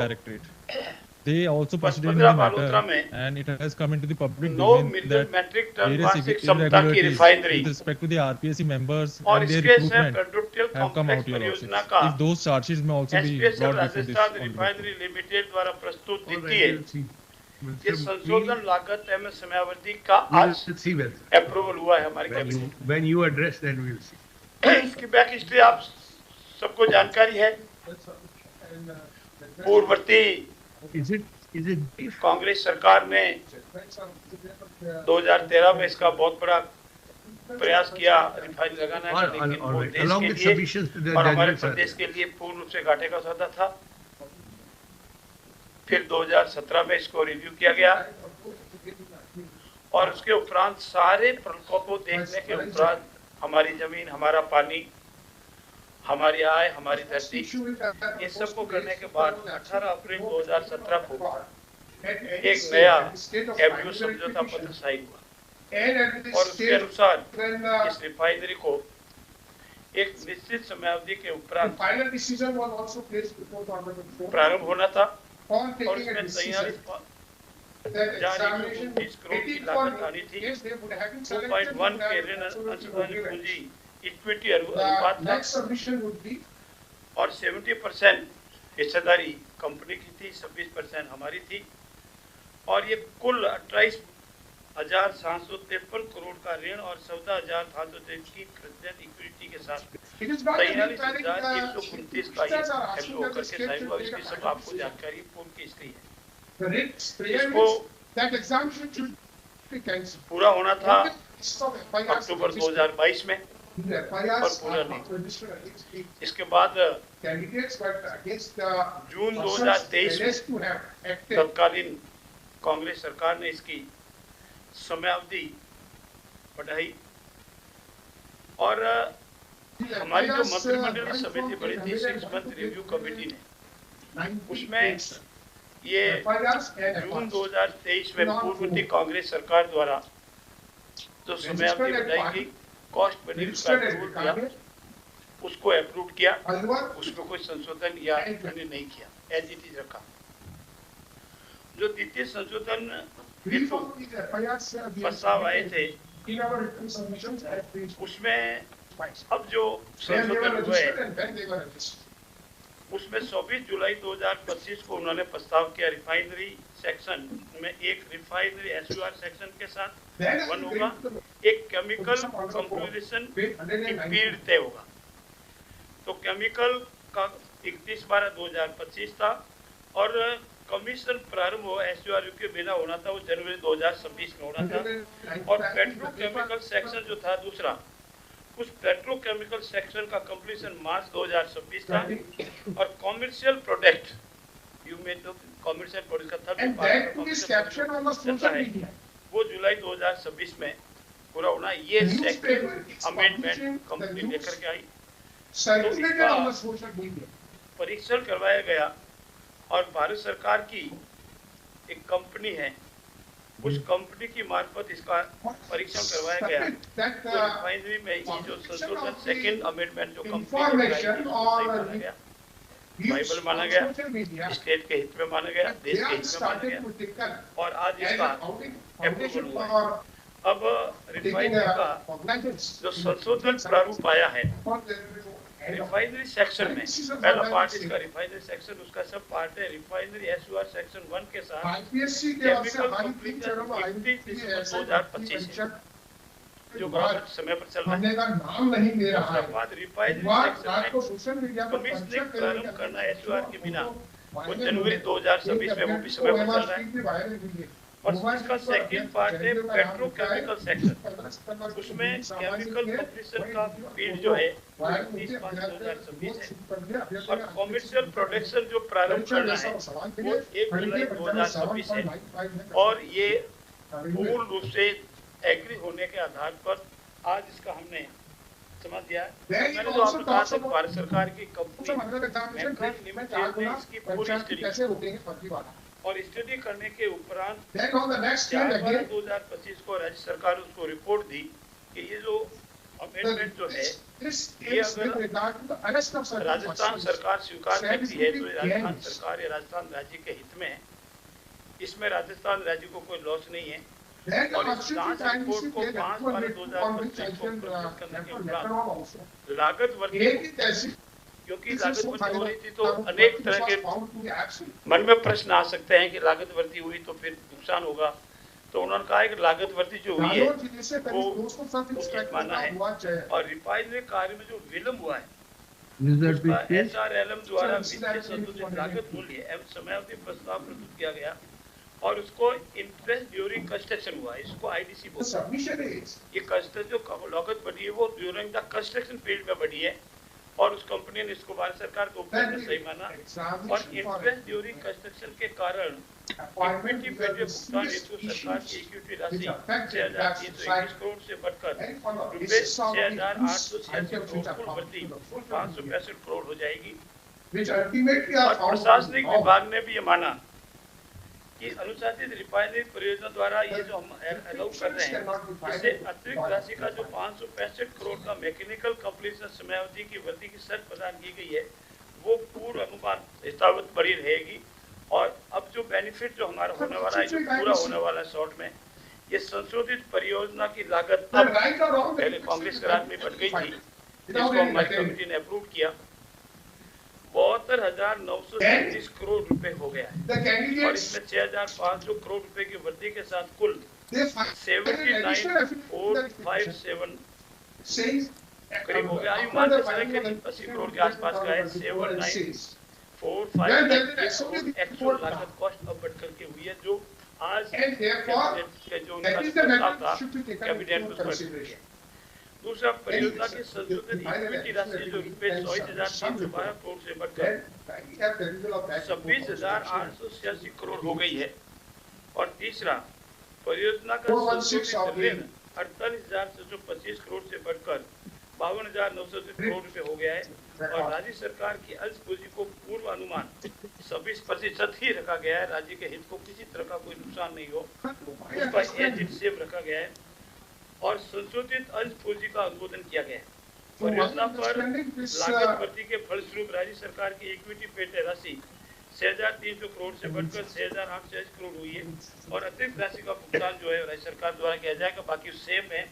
Directorate. They also proceeded in पंद्रह the Balotra matter, में and it has come into the public 9 domain million that metric ton various वार्षिक क्षमता की irregularities refinery with respect to the RPSC members और and their इसके से recruitment petrochemical have come complex out, Your परियोजना Lordships. का If those charges may also be एसपीएसएल brought before this Rajasthan honorable refinery court. Limited द्वारा प्रस्तुत All right, द्वितीय we'll see. ये संशोधन लागत एवं समयावधि का आज We'll see अप्रूवल हुआ है हमारे cabinet when you address, then we'll see. इसकी बैक हिस्ट्री आप सबको जानकारी है। पूर्ववर्ती Is it brief? कांग्रेस सरकार ने 2013 में इसका बहुत बड़ा प्रयास किया रिफाइनरी लगाने का, लेकिन वो देश Along के with लिए submissions to the और हमारे judgment, sir. प्रदेश के लिए पूर्ण रूप से घाटे का सौदा था। फिर 2017 में इसको रिव्यू किया गया और उसके उपरांत सारे प्रकों को देखने के उपरांत हमारी जमीन, हमारा पानी, हमारी आय, हमारी धरती, ये सब को करने के बाद 18 अप्रैल 2017 को एक नया एमयू समझौता पत्र साइन हुआ और उसके अनुसार इस रिफाइनरी को एक निश्चित समयावधि के उपरांत प्रारंभ होना था और इसमें 43 करोड़ की लागत आनी थी। 2.1 के ऋण अंशदानी पूंजी इक्विटी अनुपात था और 70% हिस्सेदारी कंपनी की थी, 26% हमारी थी और ये कुल 28,753 करोड़ का ऋण और 14,733% इक्विटी के साथ 43,129 का ये एमओ होकर के साइन हुआ। इसकी सब आपको जानकारी पूर्ण की इसकी है। इसको पूरा होना था अक्टूबर 2022 में और पूरा नहीं। इसके बाद जून 2023 में तत्कालीन कांग्रेस सरकार ने इसकी समयावधि बढ़ाई और हमारी जो मंत्रिमंडल समिति बनी थी 6 मंथ रिव्यू कमेटी ने, उसमें ये जून 2023 में पूर्ववर्ती कांग्रेस सरकार द्वारा जो समयावधि बढ़ाई गई कॉस्ट बेनिफिट का अप्रूवल किया, उसको अप्रूव किया, उसमें कोई संशोधन या अन्य नहीं किया, एज इट इज रखा। जो द्वितीय संशोधन प्रस्ताव आए थे उसमें अब जो संशोधन हुए उसमें 24 जुलाई 2025 को उन्होंने प्रस्ताव किया रिफाइनरी सेक्शन में एक रिफाइनरी एसयूआर सेक्शन के साथ वन होगा, एक केमिकल कंपोजिशन पीरियड तय होगा। तो केमिकल का 31/12/2025 था और कमीशन प्रारंभ हो एसयूआर के बिना होना था, वो जनवरी 2026 में होना था। और पेट्रोकेमिकल सेक्शन जो था दूसरा, उस पेट्रोकेमिकल सेक्शन का कंप्लीशन मार्च 2026 था और कॉमर्शियल प्रोडक्ट कॉमर्शियल प्रोडक्ट का था वो जुलाई 2026 में पूरा होना। ये सेकंड अमेंडमेंट कंपनी लेकर के आई, तो इसका परीक्षण करवाया गया और भारत सरकार की एक कंपनी है, उस कंपनी की मार्फत इसका परीक्षण करवाया गया। तो रिफाइनरी में ये जो संशोधन सेकंड अमेंडमेंट जो कंपनी गया, बाइबल माना गया, स्टेट के हित में माना गया, देश के हित में माना गया और आज इसका अप्रूवल हुआ। अब रिफाइनरी का जो संशोधन प्रारूप आया है रिफाइनरी सेक्शन में, पहला पार्ट इसका रिफाइनरी सेक्शन, उसका सब पार्ट है रिफाइनरी एसयूआर सेक्शन 1 के साथ केमिकल कंप्लीशन 2025 जो गवर्नमेंट समय पर चल रहा है। उसके बाद रिफाइनरी सेक्शन में कमीशनिंग प्रारंभ करना एसयूआर के बिना वो जनवरी 2026 में वो भी समय पर चल रहा है। और इसका सेकंड पार्ट है पेट्रोकेमिकल सेक्शन, उसमें केमिकल कंप्लीशन का पीरियड जो है 30/5/2026 है और कॉमर्शियल प्रोडक्शन जो प्रारंभ करना है वो 1 जुलाई 2026 है। और ये पूर्ण रूप से एग्री होने के आधार पर आज इसका हमने समझ दिया है। मैंने जो आपको कहा था भारत सरकार की कंपनी लिमिटेड ने इसकी पूरी स्टडी और स्टडी करने के उपरांत 4/12/2025 को राज्य सरकार उसको रिपोर्ट दी कि ये जो अमेंडमेंट जो है ये अगर राजस्थान सरकार स्वीकार करती है तो राजस्थान सरकार या राजस्थान राज्य के हित में है। इसमें राजस्थान राज्य को कोई लॉस नहीं है और इस जांच रिपोर्ट को 5/12/2025 को प्रस्तुत करने के उपरांत लागत वर्ती, क्योंकि लागत वर्ती हो रही थी तो अनेक तरह के मन में प्रश्न आ सकते हैं कि लागत वर्ती हुई तो फिर नुकसान होगा, तो उन्होंने कहा है कि लागत वर्ती जो हुई है वो उचित माना है और रिफाइनरी कार्य में जो विलम्ब हुआ है उसका SRLM द्वारा वित्तीय संशोधित लागत मूल्य एवं समयावधि प्रस्ताव प्रस्तुत किया गया और उसको इंटरेस्ट ड्यूरिंग कंस्ट्रक्शन हुआ है, इसको IDC बोलते हैं। ये कंस्ट्रक्शन जो लागत बढ़ी है वो ड्यूरिंग द कंस्ट्रक्शन पीरियड में बढ़ी है और उस कंपनी ने इसको भारत सरकार को सही माना और इंटरेस्ट ड्यूरिंग कंस्ट्रक्शन के कारण इक्विटी पेटे भुगतान हेतु सरकार की इक्विटी राशि 6,321 करोड़ से बढ़कर रुपये 6,886 करोड़ कुल वृद्धि 565 करोड़ हो जाएगी। और प्रशासनिक विभाग ने भी ये माना कि अनुशासित रिफाइनरी परियोजना द्वारा ये जो हम अलाउ कर रहे हैं इससे अतिरिक्त राशि का जो 565 करोड़ का मैकेनिकल कंप्लीशन समयावधि की वृद्धि की शर्त प्रदान की गई है वो पूर्व अनुमान यथावत बड़ी रहेगी। और अब जो बेनिफिट जो हमारा होने वाला है, जो पूरा होने वाला है शॉर्ट में, ये संशोधित परियोजना की लागत अब पहले कांग्रेस के राज में बढ़ गई थी जिसको हमारी कमेटी ने अप्रूव किया 72,937 करोड़ रुपए हो गया है और इसमें 6,500 करोड़ रुपए की वृद्धि के साथ कुल 79,457 करीब हो गया। मान के चले करीब 80 करोड़ के आसपास का है। 79,457 एक्चुअल लागत कॉस्ट अब बढ़ करके हुई है जो आज जो उनका प्रस्ताव था कैबिनेट में उसमें। दूसरा, परियोजना की संशोधित इक्विटी राशि जो रुपये 24,312 करोड़ से बढ़कर 26,886 करोड़ हो गई है। और तीसरा, परियोजना का संशोधित ऋण 48,625 करोड़ से बढ़कर 52,900 करोड़ रुपए हो गया है और राज्य सरकार की अंश पूंजी को पूर्व अनुमान 26% ही रखा गया है। राज्य के हित को किसी तरह का कोई नुकसान नहीं हो उसका एज इट सेम रखा गया है और संशोधित अंश पूंजी का अनुमोदन किया गया है। परियोजना पर लागत वृद्धि के फलस्वरूप राज्य सरकार की इक्विटी पेटे राशि 6,300 करोड़ से बढ़कर 6,880 करोड़ हुई है और अतिरिक्त राशि का भुगतान जो है राज्य सरकार द्वारा किया जाएगा, बाकी सेम है।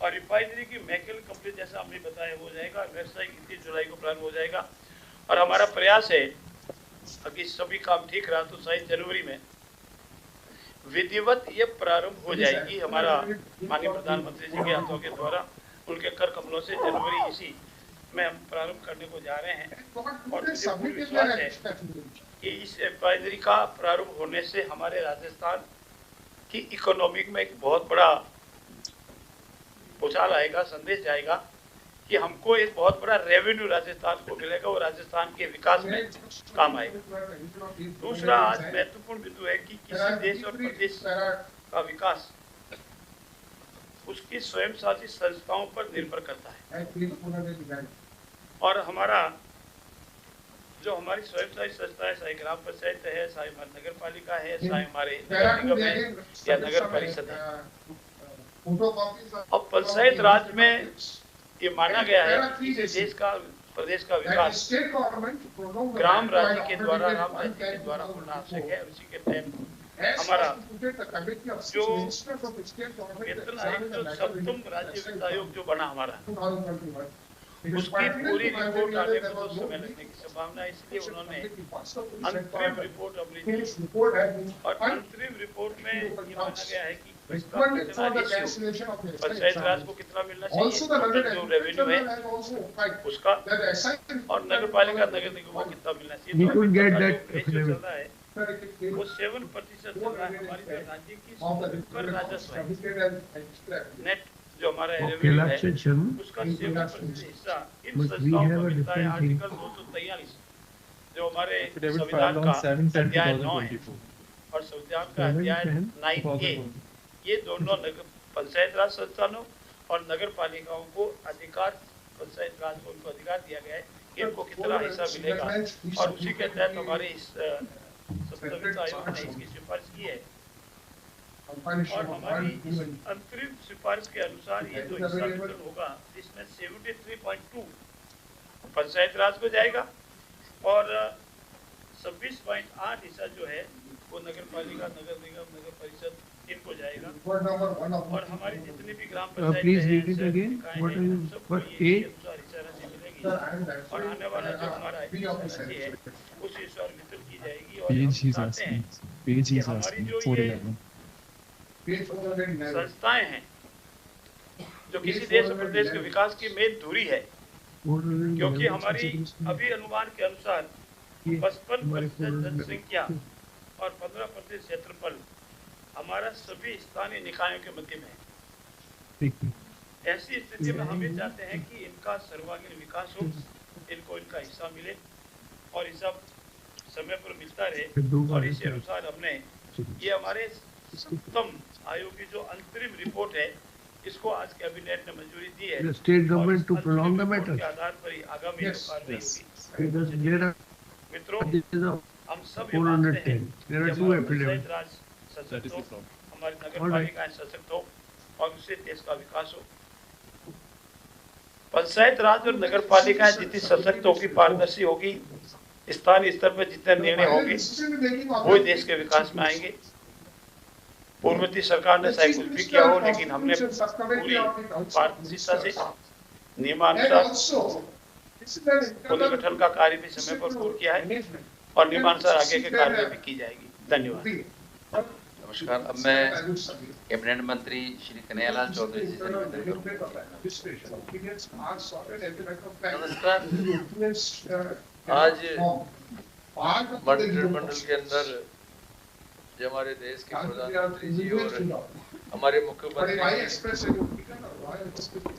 और रिफाइनरी की मैकेनिकल कंपनी जैसा हमने बताया हो जाएगा, व्यवसाय 29 जुलाई को प्रारंभ हो जाएगा और हमारा प्रयास है अगर सभी काम ठीक रहा तो 27 जनवरी में विधिवत ये प्रारंभ हो जाएगी। हमारा माननीय प्रधानमंत्री जी के हाथों के द्वारा उनके कर कमलों से जनवरी इसी में हम प्रारंभ करने को जा रहे हैं और मुझे पूर्ण विश्वास है कि इस रिफाइनरी का प्रारंभ होने से हमारे राजस्थान की इकोनॉमी में एक बहुत बड़ा उछाल आएगा, संदेश जाएगा कि हमको एक बहुत बड़ा रेवेन्यू राजस्थान को मिलेगा और राजस्थान के विकास में काम आएगा। दूसरा, आज महत्वपूर्ण बिंदु है कि किसी देश और प्रदेश का विकास उसकी स्वयं शासित संस्थाओं पर निर्भर करता है और हमारा जो हमारी स्वयं शासित संस्था है, चाहे ग्राम पंचायत है, चाहे हमारी नगर पालिका है, चाहे हमारे नगर निगम है या नगर परिषद है। अब पंचायत राज में ये माना गया है कि देश का प्रदेश का विकास ग्राम राज्य के द्वारा, राम राज्य के द्वारा होना आवश्यक है। उसी के तहत हमारा जो वेतन आयोग जो सप्तम राज्य वित्त आयोग जो बना हमारा, उसकी पूरी रिपोर्ट आने में तो समय लगने की संभावना है, इसलिए उन्होंने अंतरिम रिपोर्ट अपनी दी और अंतरिम रिपोर्ट में ये माना गया है कि पंचायत राज को कितना मिलना चाहिए, जो रेवेन्यू है उसका, और नगर पालिका नगर निगम को कितना मिलना चाहिए। वो 7% चल रहा है। हमारी जो राज्य की कर राजस्व है नेट जो हमारा रेवेन्यू है उसका 7% हिस्सा इन संस्थाओं को मिलता है। आर्टिकल 243 जो हमारे संविधान का अध्याय 9 है और संविधान का अध्याय 9A, ये दोनों पंचायत राज संस्थानों और नगर पालिकाओं को अधिकार, पंचायत राज को उनको अधिकार दिया गया है कि इनको कितना हिस्सा मिलेगा और उसी के तहत हमारे इस सप्तम वित्त आयोग ने इसकी सिफारिश की है और हमारी इस अंतरिम सिफारिश के अनुसार ये जो हिस्सा वितरण होगा इसमें 73.2 पंचायत राज को जाएगा और 26.8 हिस्सा जो है वो नगर पालिका, नगर निगम, नगर परिषद इनको जाएगा। और हमारी जितनी भी ग्राम पंचायत और आने वाला जो हमारा है उस हिस्सा वितरण की जाएगी। और हम चाहते हैं कि हमारी जो ये संस्थाएं हैं जो किसी देश और प्रदेश के विकास की मेन धुरी है, क्योंकि हमारी अभी अनुमान के अनुसार 55% जनसंख्या और 15% क्षेत्रफल हमारा सभी स्थानीय निकायों के मध्य में है। ऐसी स्थिति में हम ये चाहते हैं कि इनका सर्वांगीण विकास हो, इनको इनका हिस्सा मिले और हिस्सा समय पर मिलता रहे। और इसी अनुसार हमने ये हमारे सप्तम आयोग की जो अंतरिम रिपोर्ट है इसको आज कैबिनेट ने मंजूरी दी है। State government to prolong the matter के आधार पर ही आगामी कार्रवाई होगी। मित्रों, हम सब ये मानते हैं कि पंचायत राज सशक्त हो, हमारी नगर पालिकाएं सशक्त हो और उससे देश का विकास हो। पंचायत राज और नगर पालिकाएं जितनी सशक्त होगी, पारदर्शी होगी, स्थानीय स्तर पर जितने निर्णय होंगे वो देश के विकास में आएंगे। पूर्ववर्ती सरकार ने चाहे कुछ भी किया हो, लेकिन हमने पूरी पारदर्शिता से नियमानुसार पुनर्गठन का कार्य भी समय पर पूर्ण किया है और नियमानुसार आगे के कार्य भी की जाएगी। धन्यवाद। नमस्कार। अब मैं कैबिनेट मंत्री श्री कन्हैयालाल चौधरी जी से निवेदन करूंगा। नमस्कार। आज मंत्रिमंडल के अंदर जो हमारे देश के प्रधानमंत्री जी और हमारे मुख्यमंत्री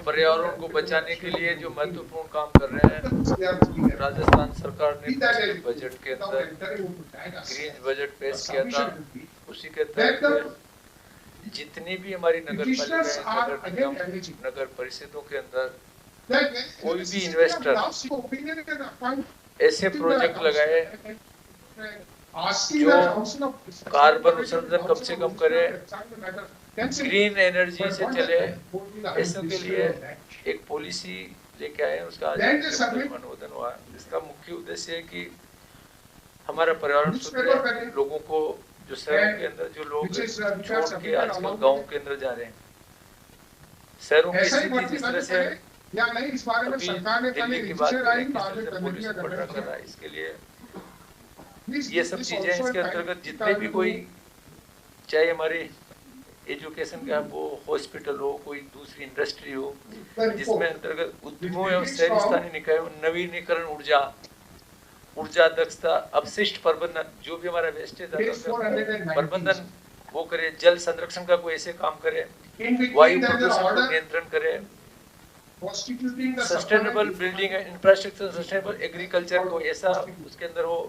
पर्यावरण को बचाने के लिए जो महत्वपूर्ण काम कर रहे हैं, राजस्थान सरकार ने बजट के अंदर ग्रीन बजट पेश किया था। उसी के तहत जितनी भी हमारी नगर पालिकाएं, नगर निगम, नगर परिषदों के अंदर कोई भी इन्वेस्टर ऐसे प्रोजेक्ट लगाए जो कार्बन उत्सर्जन कम से कम करे, ग्रीन एनर्जी से चले, ऐसे के लिए एक पॉलिसी लेके आए हैं। उसका आज अनुमोदन हुआ। इसका मुख्य उद्देश्य है कि हमारा पर्यावरण सुधरे, लोगों को जो शहरों के अंदर जो लोग छोड़ के आजकल गाँव के अंदर जा रहे हैं, शहरों की स्थिति जिस तरह से अभी दिल्ली की बात करें, किस तरह से पुलिस पकड़ा कर रहा है, इसके लिए ये सब चीजें इसके अंतर्गत जितने भी कोई, चाहे हमारे एजुकेशन का वो हॉस्पिटल हो, कोई दूसरी इंडस्ट्री हो, जिसमें अंतर्गत उद्यमों एवं शहरी स्थानीय निकायों, नवीनीकरण ऊर्जा दक्षता, अपशिष्ट प्रबंधन, जो भी हमारा वेस्टेज प्रबंधन वो करे, जल संरक्षण का कोई ऐसे काम करे, वायु प्रदूषण को नियंत्रण करे, sustainable building and infrastructure, sustainable agriculture को ऐसा उसके अंदर हो,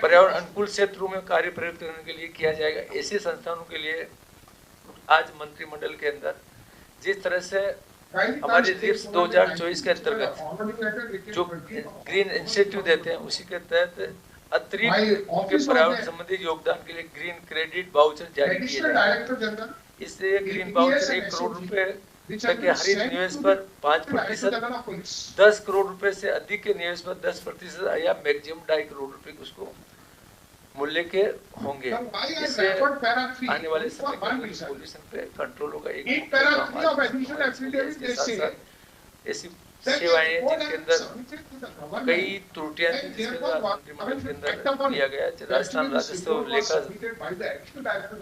पर्यावरण अनुकूल क्षेत्रों में कार्य प्रयोग करने के लिए किया जाएगा। ऐसे संस्थानों के लिए आज मंत्रिमंडल के अंदर जिस तरह से हमारे रिप्स 2024 के अंतर्गत जो ग्रीन इंसेंटिव देते हैं, उसी के तहत अतिरिक्त उनके पर्यावरण संबंधी योगदान के लिए ग्रीन क्रेडिट वाउचर जारी किए जाएंगे। इससे ग्रीन वाउचर 1 करोड़ रुपए तक के हरित निवेश पर 5%, 10 करोड़ रुपए से अधिक के निवेश पर 10% या मैक्सिमम 2.5 करोड़ रुपए उसको मूल्य के होंगे। इससे आने वाले समय में पोल्यूशन पे कंट्रोल होगा। एक ऐसी सेवाएं जिनके अंदर कई त्रुटियां थी, जिसके बाद मंत्रिमंडल के अंदर किया गया राजस्थान राजस्व लेखा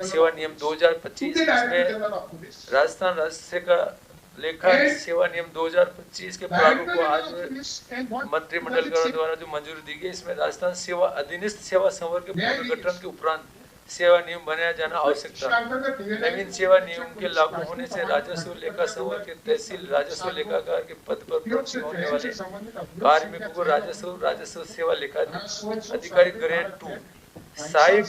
सेवा नियम 2025, इसमें राजस्थान राजस्व का लेखा सेवा नियम 2025 के प्रारूप को आज मंत्रिमंडल द्वारा जो मंजूरी दी गई, इसमें राजस्थान सेवा अधिनिस्थ सेवा संवर्ग के पुनर्गठन के उपरांत सेवा नियम बनाया जाना आवश्यक था। नवीन सेवा नियम के लागू होने से राजस्व लेखा संवर्ग के तहसील राजस्व लेखाकार के पद पर भर्ती होने वाले कार्मिकों को राजस्व सेवा लेखा अधिकारी ग्रेड 2 सहायक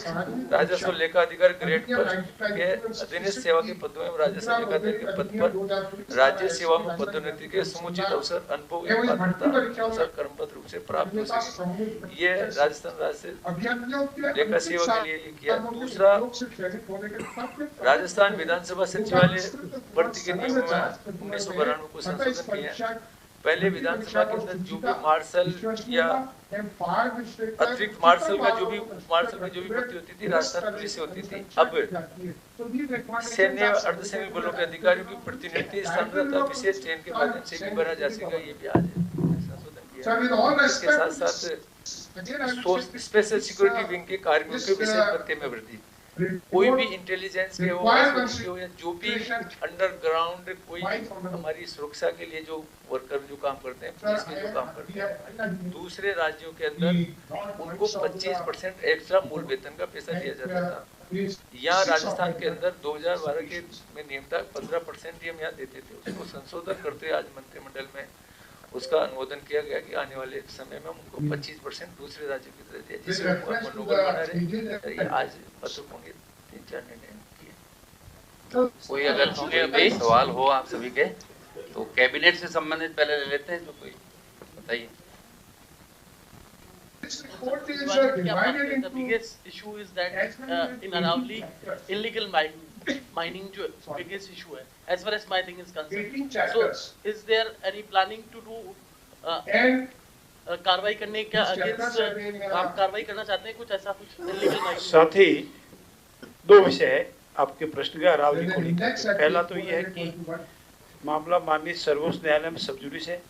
राजस्व लेखा अधिकारी ग्रेड के अधीनस्थ सेवा के पदों में राजस्व लेखा अधिकारी के पद पर राज्य सेवा में पदोन्नति के समुचित अवसर अनुभव एवं पात्रता अवसर कर्मबद्ध रूप से प्राप्त हो सके। ये राजस्थान राज्य लेखा सेवा के लिए किया। दूसरा, राजस्थान विधानसभा सचिवालय भर्ती के नियमों में 1992 को संशोधन किया। पहले विधानसभा के अंदर जो भी मार्शल या अतिरिक्त मार्शल का जो भी भर्ती होती थी राजस्थान पुलिस से होती थी। अब सैन्य अर्धसैनिक बलों के अधिकारियों की प्रतिनियुक्ति स्थानांतरण विशेष चयन के माध्यम से भी भरा जा सकेगा। ये भी आज संशोधन किया। इसके साथ साथ स्पेशल सिक्योरिटी विंग के कार्मिकों के विशेष भत्ते में वृद्धि। कोई भी इंटेलिजेंस के हो या जो भी अंडरग्राउंड कोई हमारी सुरक्षा के लिए जो वर्कर जो काम करते हैं, पुलिस के जो काम करते हैं, दूसरे राज्यों के अंदर उनको 25% एक्स्ट्रा मूल वेतन का पैसा दिया जाता था। यहाँ राजस्थान के अंदर 2012 के में नियम था 15% हम यहाँ देते थे। उसको संशोधन करते हुए आज मंत्रिमंडल में उसका अनुमोदन किया गया कि आने वाले समय में उनको 25% दूसरे राज्यों की तरह दिया, जिससे मनोबल बना रहे। आज पत्रकों ने 3-4 निर्णय किए। कोई अगर कोई सवाल हो आप सभी के तो कैबिनेट से संबंधित पहले ले लेते हैं। जो कोई बताइए। The biggest issue is that in Aravali illegal mining जो biggest issue है, as far as my thing is concerned. So is there any planning to do कार्रवाई करने का against आप कार्रवाई करना चाहते हैं कुछ ऐसा कुछ illegal mining? साथ ही दो विषय है आपके प्रश्न का अरावली को लेकर। पहला तो ये है कि मामला माननीय सर्वोच्च न्यायालय में सब जुडिस है।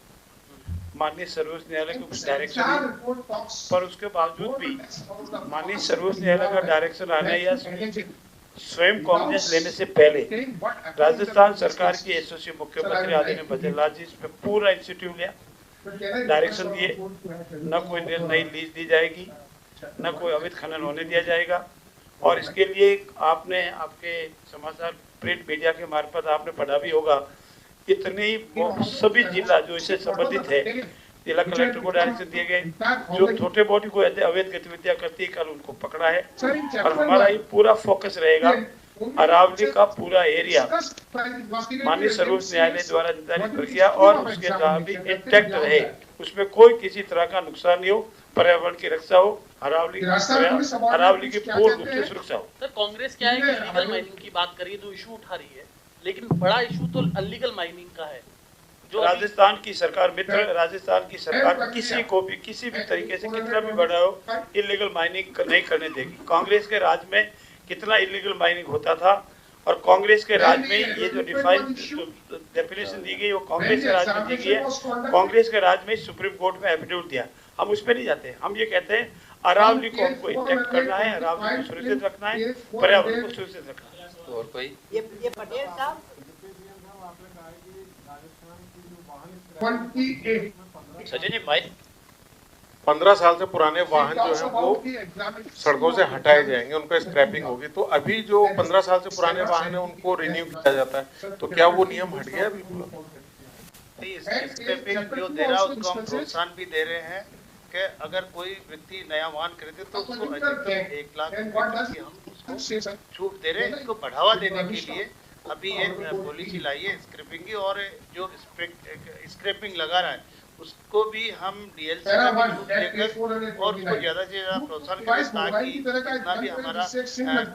माननीय सर्वोच्च न्यायालय के कुछ डायरेक्शन पर उसके बावजूद भी माननीय सर्वोच्च न्यायालय का डायरेक्शन आने या स्वयं कॉग्निजेंस लेने से पहले राजस्थान सरकार की एसोसिएट मुख्यमंत्री आदरणीय भजनलाल जी इस पे पूरा इंस्टीट्यूट लिया, डायरेक्शन दिए, न कोई नई लीज दी जाएगी, न कोई अवैध खनन होने दिया जाएगा। और इसके लिए आपने आपके समाचार प्रिंट मीडिया के मार्फत आपने पढ़ा भी होगा, इतनी सभी जिला जो इससे संबंधित है जिला कलेक्टर को डायरेक्शन दिए गए, जो छोटे बॉडी को अवैध गतिविधियां करती है कल उनको पकड़ा है। और हमारा ये पूरा फोकस रहेगा अरावली का पूरा एरिया माननीय सर्वोच्च न्यायालय द्वारा निर्धारित प्रक्रिया और उसके जहाँ भी इंटैक्ट रहे, उसमें कोई किसी तरह का नुकसान नहीं हो, पर्यावरण की रक्षा हो, अरावली की पूर्ण रूप से सुरक्षा हो। सर कांग्रेस क्या है कि लीगल माइनिंग की बात करिए तो इशू उठा रही है, लेकिन बड़ा इशू तो अनलीगल माइनिंग का है। जो राजस्थान की सरकार राजस्थान की सरकार किसी को भी किसी भी तरीके से कितना भी बड़ा हो इलीगल माइनिंग नहीं करने देगी। कांग्रेस के राज में कितना इलीगल माइनिंग होता था और कांग्रेस के राज में ये जो डेफिनेशन दी गई वो कांग्रेस के राज में दी गई है। कांग्रेस के राज में सुप्रीम कोर्ट में एफिडेविट दिया, हम उस पर नहीं जाते। हम ये कहते हैं अरावली को हमको इंटैक्ट करना है, अरावली को सुरक्षित रखना है, पर्यावरण को सुरक्षित रखना है। और कोई ये पटेल साहब सचिन जी भाई 15 साल से पुराने वाहन जो है वो सड़कों से हटाए जाएंगे, उनका स्क्रैपिंग होगी। तो अभी जो 15 साल से पुराने वाहन है उनको रिन्यू किया जाता है, तो क्या वो नियम हट गया? बिल्कुल स्क्रैपिंग जो दे रहा है उसको हम प्रोत्साहन भी दे रहे हैं कि अगर कोई व्यक्ति नया वाहन खरीदे तो उसको 1 लाख की हम उसको छूट दे रहे हैं। इसको बढ़ावा देने के लिए अभी एक पॉलिसी लाई है स्क्रैपिंग की, और जो स्क्रैपिंग लगा रहा है उसको भी हम डीएलसी में भी छूट देकर और उसको ज्यादा से ज्यादा प्रोत्साहन करें, ताकि जितना भी हमारा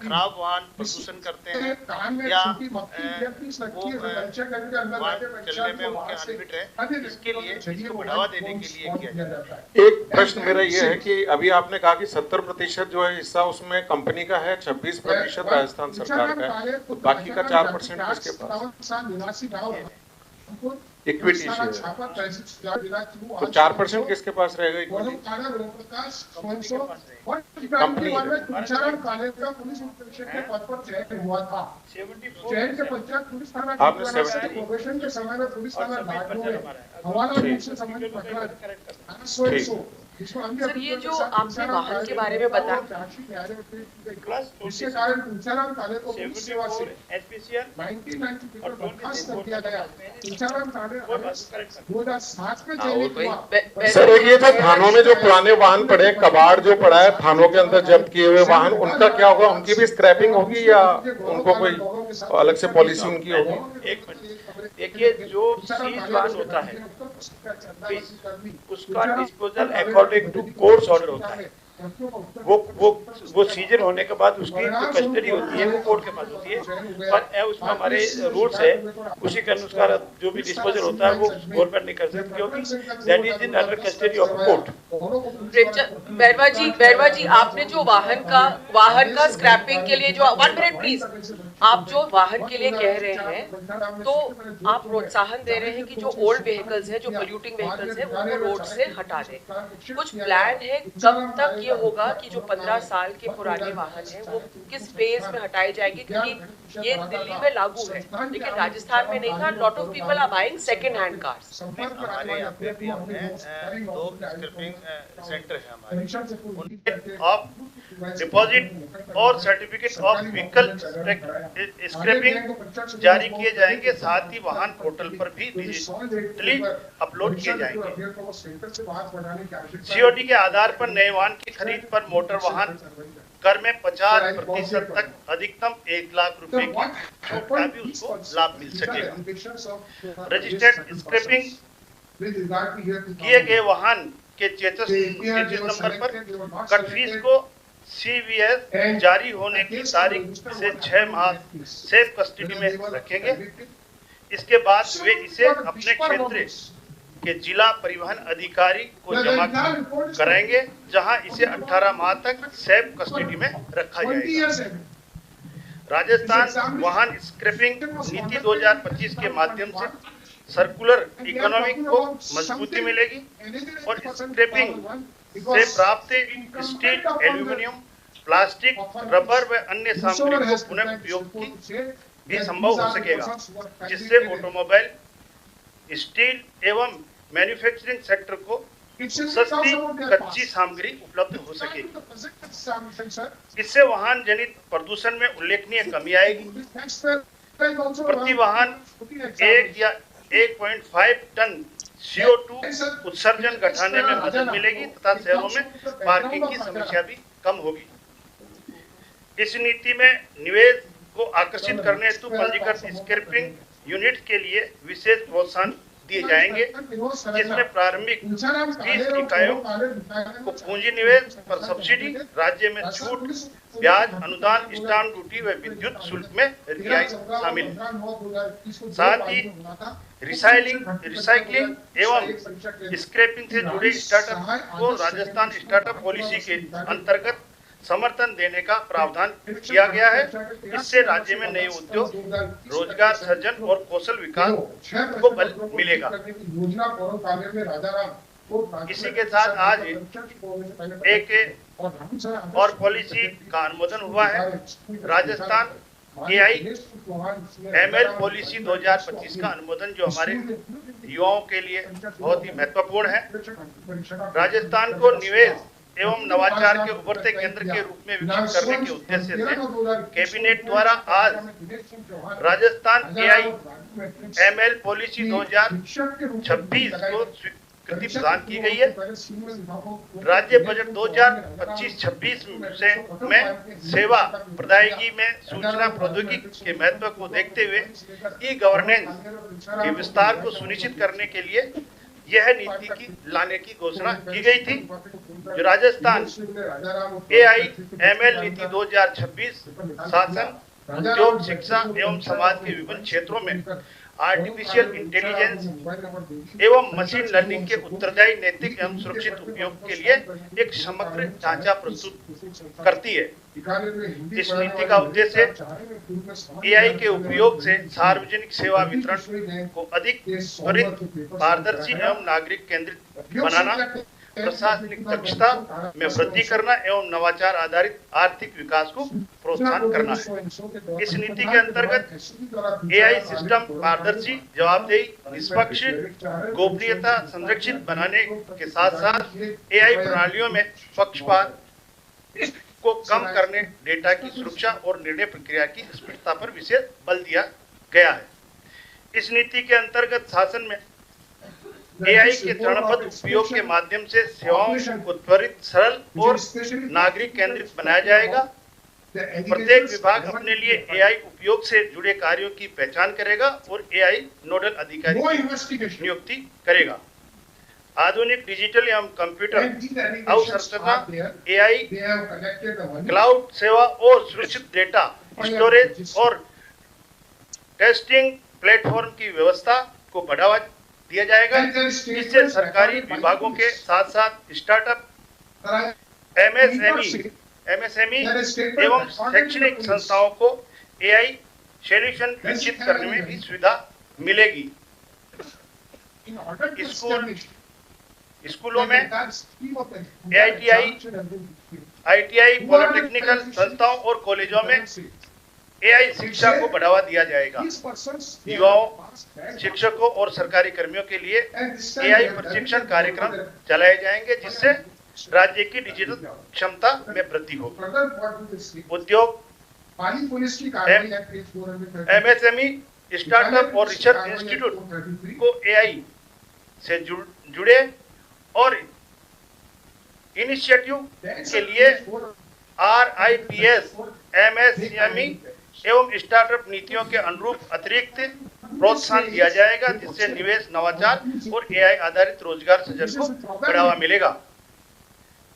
खराब वाहन प्रदूषण करते हैं या वो वाहन चलने में उनके अनफिट है, इसके लिए इसको बढ़ावा देने के लिए किया जाता है। एक प्रश्न मेरा ये है कि अभी आपने कहा कि 70% जो है हिस्सा उसमें कंपनी का है, 26% राजस्थान सरकार का है, तो बाकी का 4% किसके पास? इक्विटी शेयर, तो 4% किसके पास रहेगा इक्विटी? कंपनी। आपने 70 ठीक। सर ये जो आपने वाहन के बारे में बताया, क्लास 74 एचपीसीआर और 24 सर ये जो थानों में जो पुराने वाहन पड़े, कबाड़ जो पड़ा है थानों के अंदर जब्त किए हुए वाहन, उनका क्या होगा? उनकी भी स्क्रैपिंग होगी या उनको कोई अलग से पॉलिसी उनकी होगी? एक मिनट देखिए, जो सीज वाहन होता है उसका disposal according to court's order होता है। वो सीजन होने के बाद उसकी जो कस्टडी होती है वो कोर्ट के पास होती है, पर उसमें हमारे रूल्स है, उसी के अनुसार जो भी डिस्पोजल होता है वो गवर्नमेंट नहीं कर सकती, क्योंकि that is in under custody of court. Bairwa ji आपने जो वाहन का स्क्रैपिंग के लिए जो 1 मिनट प्लीज, आप जो वाहन के लिए कह रहे हैं तो आप प्रोत्साहन दे रहे हैं कि जो ओल्ड व्हीकल्स है, जो पोल्यूटिंग व्हीकल्स है, उनको रोड से हटा दें। कुछ प्लान है कब तक ये होगा कि जो 15 साल के पुराने वाहन है वो किस फेज में हटाए जाएंगे? क्योंकि ये दिल्ली में लागू है लेकिन राजस्थान में नहीं था। Lot of people are buying second hand cars. हमारे यहाँ पे भी हमने 2 स्क्रैपिंग सेंटर है हमारे, ऑफ डिपॉजिट और सर्टिफिकेट ऑफ व्हीकल स्क्रैपिंग जारी किए जाएंगे, साथ ही वाहन पोर्टल पर भी डिजिटली अपलोड किए जाएंगे। सीओडी के आधार पर नए वाहन की खरीद पर मोटर वाहन कर में 50% तक अधिकतम 1 लाख रुपए की छूट का भी उसको लाभ मिल सकेगा। रजिस्टर्ड स्क्रैपिंग किए गए वाहन के चेतस नंबर पर कट फीस को CVS जारी होने की तारीख से 6 माह सेफ कस्टडी में रखेंगे। इसके बाद वे इसे अपने क्षेत्र के जिला परिवहन अधिकारी को जमा कराएंगे, जहां इसे 18 माह तक सेफ कस्टडी में रखा जाएगा। राजस्थान वाहन स्क्रैपिंग नीति 2025 के माध्यम से सर्कुलर इकोनॉमी को मजबूती मिलेगी और स्क्रैपिंग से प्राप्त स्टील, एल्यूमिनियम, प्लास्टिक, रबर व अन्य सामग्री को पुनः उपयोग भी संभव हो सकेगा, जिससे ऑटोमोबाइल, स्टील एवं मैन्युफैक्चरिंग सेक्टर को सस्ती कच्ची सामग्री उपलब्ध हो सकेगी। इससे वाहन जनित प्रदूषण में उल्लेखनीय कमी आएगी। प्रति वाहन 1 या 1.5 टन CO2 उत्सर्जन घटाने में मदद मिलेगी तथा शहरों में पार्किंग की समस्या भी कम होगी। इस नीति में निवेश को आकर्षित करने हेतु पंजीकृत स्क्रैपिंग यूनिट के लिए विशेष प्रोत्साहन दिए जाएंगे, जिसमें प्रारंभिक 30 इकाइयों को पूंजी निवेश पर सब्सिडी, राज्य में छूट, ब्याज अनुदान, स्टाम्प ड्यूटी व विद्युत शुल्क में रियायत शामिल है। साथ ही रिसाइकलिंग एवं स्क्रैपिंग से जुड़े स्टार्टअप को राजस्थान स्टार्टअप पॉलिसी के अंतर्गत समर्थन देने का प्रावधान किया गया है। इससे राज्य में नए उद्योग, रोजगार सृजन और कौशल विकास को बल मिलेगा। इसी के साथ आज एक और पॉलिसी का अनुमोदन हुआ है। राजस्थान AIML पॉलिसी 2025 का अनुमोदन, जो हमारे युवाओं के लिए बहुत ही महत्वपूर्ण है। राजस्थान को निवेश एवं नवाचार के उभरते केंद्र के रूप में विकसित करने के उद्देश्य से कैबिनेट द्वारा आज राजस्थान AIML पॉलिसी 2026 को स्वीकृति प्रदान की गई है। राज्य बजट 2025-26 में सेवा प्रदायगी में सूचना प्रौद्योगिकी के महत्व को देखते हुए ई-गवर्नेंस के विस्तार को सुनिश्चित करने के लिए यह नीति की लाने की घोषणा की गई थी। जो राजस्थान AIML नीति 2026 शासन, उद्योग, शिक्षा एवं समाज के विभिन्न क्षेत्रों में आर्टिफिशियल इंटेलिजेंस एवं मशीन लर्निंग के उत्तरदायी, नैतिक एवं सुरक्षित उपयोग के लिए एक समग्र ढांचा प्रस्तुत करती है। इस नीति का उद्देश्य AI के उपयोग से सार्वजनिक सेवा वितरण को अधिक त्वरित, पारदर्शी एवं नागरिक केंद्रित बनाना, प्रशासनिक दक्षता में वृद्धि करना एवं नवाचार आधारित आर्थिक विकास को प्रोत्साहन करना है। इस नीति के अंतर्गत एआई सिस्टम पारदर्शी, जवाबदेही, निष्पक्ष, गोपनीयता संरक्षित बनाने के साथ साथ एआई प्रणालियों में पक्षपात को कम करने, डेटा की सुरक्षा और निर्णय प्रक्रिया की स्पष्टता पर विशेष बल दिया गया है। इस नीति के अंतर्गत शासन में एआई के चरणबद्ध उपयोग के माध्यम से सेवाओं को त्वरित, सरल और नागरिक केंद्रित बनाया जाएगा। प्रत्येक विभाग अपने लिए एआई उपयोग से जुड़े कार्यों की पहचान करेगा और एआई नोडल अधिकारी की नियुक्ति करेगा। आधुनिक डिजिटल एवं कंप्यूटर अवसरता एआई, क्लाउड सेवा और सुरक्षित डेटा स्टोरेज और टेस्टिंग प्लेटफॉर्म की व्यवस्था को बढ़ावा दिया जाएगा। इससे सरकारी विभागों के साथ साथ स्टार्टअप, एमएसएमई एवं शैक्षणिक संस्थाओं को एआई सॉल्यूशन विकसित करने में भी सुविधा मिलेगी। स्कूलों में आईटीआई, पॉलिटेक्निकल संस्थाओं और कॉलेजों में एआई शिक्षा को बढ़ावा दिया जाएगा। युवाओं, शिक्षकों और सरकारी कर्मियों के लिए एआई प्रशिक्षण कार्यक्रम चलाए जाएंगे जिससे राज्य की डिजिटल क्षमता में वृद्धि होगी। उद्योग, एमएसएमई, स्टार्टअप और रिसर्च इंस्टीट्यूट को एआई से जुड़े और इनिशिएटिव के लिए RIPSMSBchairman एवं स्टार्टअप नीतियों के अनुरूप अतिरिक्त प्रोत्साहन दिया जाएगा जिससे निवेश, नवाचार और एआई आधारित रोजगार सृजन को बढ़ावा मिलेगा।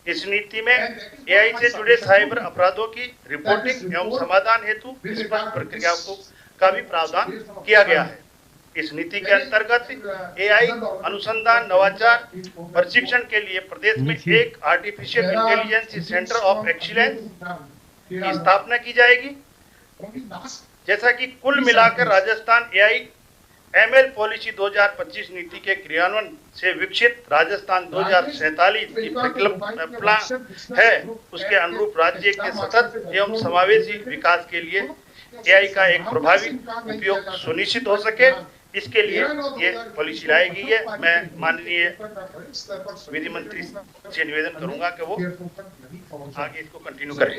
इस नीति में एआई से जुड़े साइबर अपराधों की रिपोर्टिंग एवं समाधान हेतु स्पष्ट प्रक्रिया का भी प्रावधान किया गया है। इस नीति के अंतर्गत एआई अनुसंधान, नवाचार, प्रशिक्षण के लिए प्रदेश में एक artificial intelligence centre of excellence की स्थापना की जाएगी। जैसा कि कुल मिलाकर राजस्थान एआई एमएल पॉलिसी 2025 नीति के क्रियान्वयन से विकसित राजस्थान 2047 की परिकल्पना है, उसके अनुरूप राज्य के सतत एवं समावेशी विकास के लिए एआई का एक प्रभावी उपयोग सुनिश्चित हो सके, इसके लिए ये पॉलिसी लाई गई है। मैं माननीय विधि मंत्री से निवेदन करूंगा कि वो आगे इसको कंटिन्यू करें।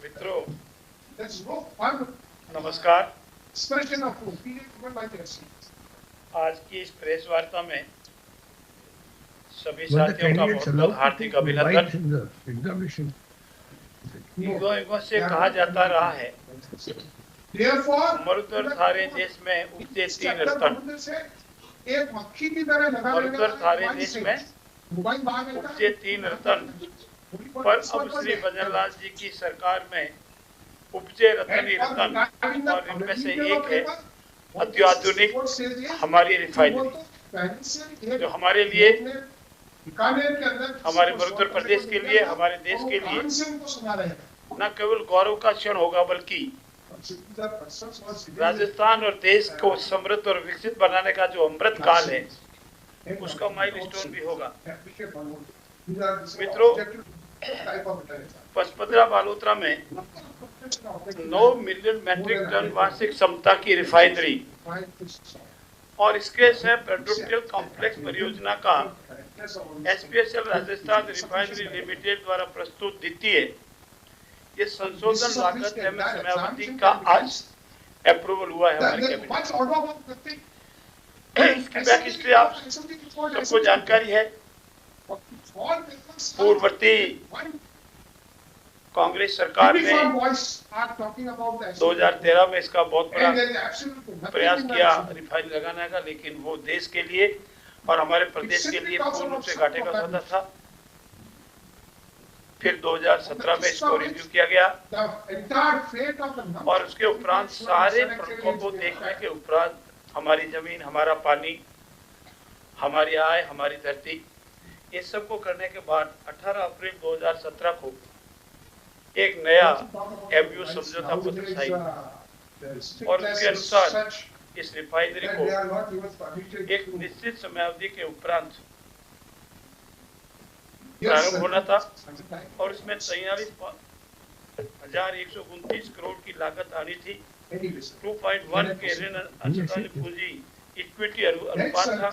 मित्रों, नमस्कार। आज की इस प्रेस वार्ता में सभी साथियों का बहुत हार्दिक अभिनंदन। युगों से कहा जाता रहा है, मरुदर थारे देश में उपजे 3 रतन। मरुदर थारे देश में उपजे 3 रतन, पर अब श्री भजनलाल जी की सरकार में उपजे रतन ही रतन, और इनमें से एक है अत्याधुनिक हमारी रिफाइनरी, जो हमारे लिए, हमारे मरुदर प्रदेश के लिए, हमारे देश के लिए न केवल गौरव का क्षण होगा बल्कि राजस्थान और देश को समृद्ध और विकसित बनाने का जो अमृत काल है उसका माइलस्टोन भी होगा। मित्रों, पचपदरा बालोतरा में 9 मिलियन मैट्रिक टन वार्षिक क्षमता की रिफाइनरी और इसके सह पेट्रोकेमिकल कॉम्प्लेक्स परियोजना का एसपीएसएल राजस्थान रिफाइनरी लिमिटेड द्वारा प्रस्तुत द्वितीय ये संशोधन लागत एवं समयावधि का आज अप्रूवल हुआ है हमारे कैबिनेट। इसकी बैक हिस्ट्री आप सबको जानकारी है। पूर्ववर्ती कांग्रेस सरकार ने 2013 में इसका बहुत बड़ा प्रयास किया रिफाइनरी लगाने का, लेकिन वो देश के लिए और हमारे प्रदेश के लिए पूर्ण रूप से घाटे का सौदा था। फिर 2017 में इसको रिव्यू किया गया और उसके उपरांत सारे प्रमुखों को देखने के उपरांत हमारी जमीन, हमारा पानी, हमारी आय, हमारी धरती, ये सब को करने के बाद 18 अप्रैल 2017 को एक नया एमयू समझौता पत्र साइन, और उसके अनुसार इस रिफाइनरी को एक निश्चित समयावधि के उपरांत प्रारंभ होना था, और इसमें 43,129 करोड़ की लागत आनी थी। 2.1 के ऋण अंशदान पूंजी इक्विटी अनुपात था,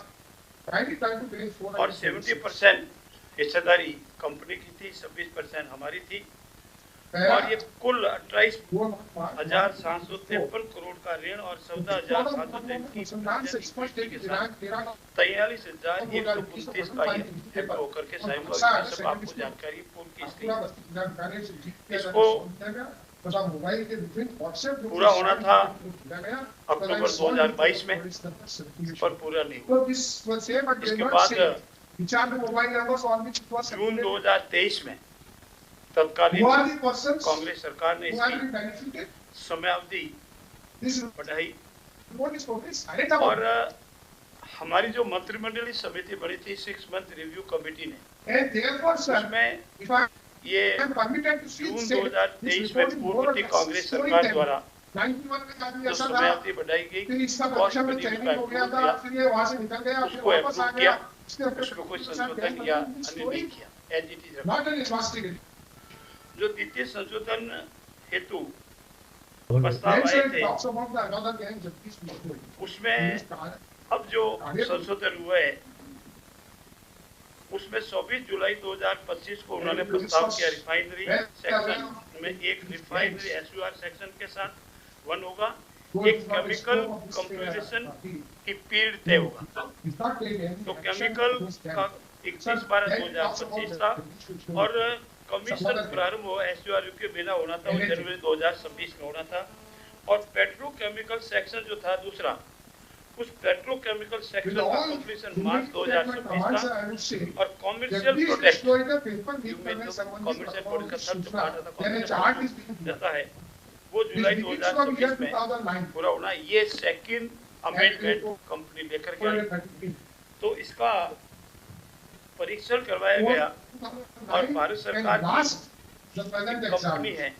और 70% हिस्सेदारी कंपनी की थी, 26% हमारी थी, और ये कुल 28,753 करोड़ का ऋण और 14,733 के साथ 43,129 का ये होकर के साइन हुआ। सब आपको जानकारी पूर्ण की इसको पूरा होना था अक्टूबर 2022 में, पर पूरा नहीं हुआ। इसके बाद जून 2023 में तत्कालीन कांग्रेस सरकार ने इसकी समयावधि बढ़ाई, और हमारी जो मंत्रिमंडलीय समिति बनी थी 6 मंथ रिव्यू कमेटी ने, उसमें ये जून 2023 में पूर्ववर्ती कांग्रेस सरकार द्वारा जो समयावधि बढ़ाई गई, कॉस्ट उसको अप्रूव किया, उसको कोई संशोधन या अन्य नहीं किया, एज इट इज। जो द्वितीय संशोधन हेतु प्रस्ताव आए थे, उसमें अब जो संशोधन हुआ है उसमें 24 जुलाई 2025 को उन्होंने प्रस्ताव किया रिफाइनरी सेक्शन में एक रिफाइनरी एसयूआर सेक्शन के साथ 1 होगा, एक केमिकल कंपोजिशन की पीरियड तय होगा। तो केमिकल का 31/12/2025 था, और कमीशन प्रारंभ हो एसयूआर के बिना होना था, वो जनवरी 2026 में होना था। और पेट्रोकेमिकल सेक्शन जो था दूसरा, उस पेट्रोकेमिकल सेक्शन का कंप्लीशन मार्च 2026 था, और कॉमर्शियल प्रोडक्ट रहता है वो जुलाई 2026 में पूरा होना। ये सेकंड अमेंडमेंट कंपनी लेकर के आई, तो इसका परीक्षण करवाया गया, और भारत सरकार की कंपनी है,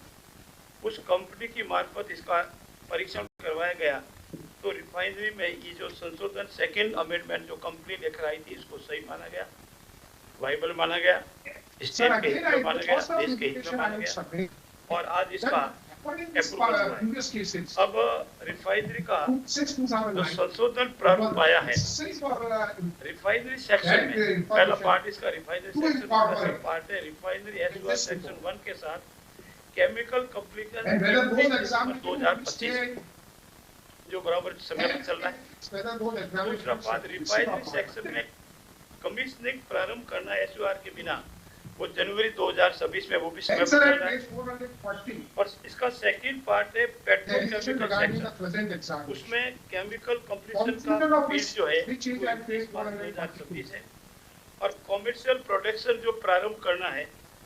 उस कंपनी की मार्फत इसका परीक्षण करवाया गया। तो रिफाइनरी में ये जो संशोधन सेकंड अमेंडमेंट जो कंपनी लेकर आई थी, इसको सही माना गया, वाइबल माना गया, स्टेट के हित में माना गया, देश के हित में माना गया, और आज इसका अप्रूवल हुआ है। अब रिफाइनरी का जो संशोधन प्रारूप आया है रिफाइनरी सेक्शन में, पहला पार्ट इसका रिफाइनरी सेक्शन का पार्ट है रिफाइनरी एसयूआर सेक्शन 1 के साथ केमिकल कंप्लीशन 2025 जो बराबर समय पर चल रहा है। दूसरा पार्ट रिफाइनरी सेक्शन में कमीशनिंग प्रारंभ करना एसयूआर के बिना, वो जनवरी 2026 में वो भी समय पर चल रहा है। और इसका सेकंड पार्ट है पेट्रोकेमिकल सेक्शन, उसमें केमिकल कंप्लीशन का पीरियड जो है 2026 है, और कॉमर्शियल प्रोडक्शन जो प्रारंभ करना है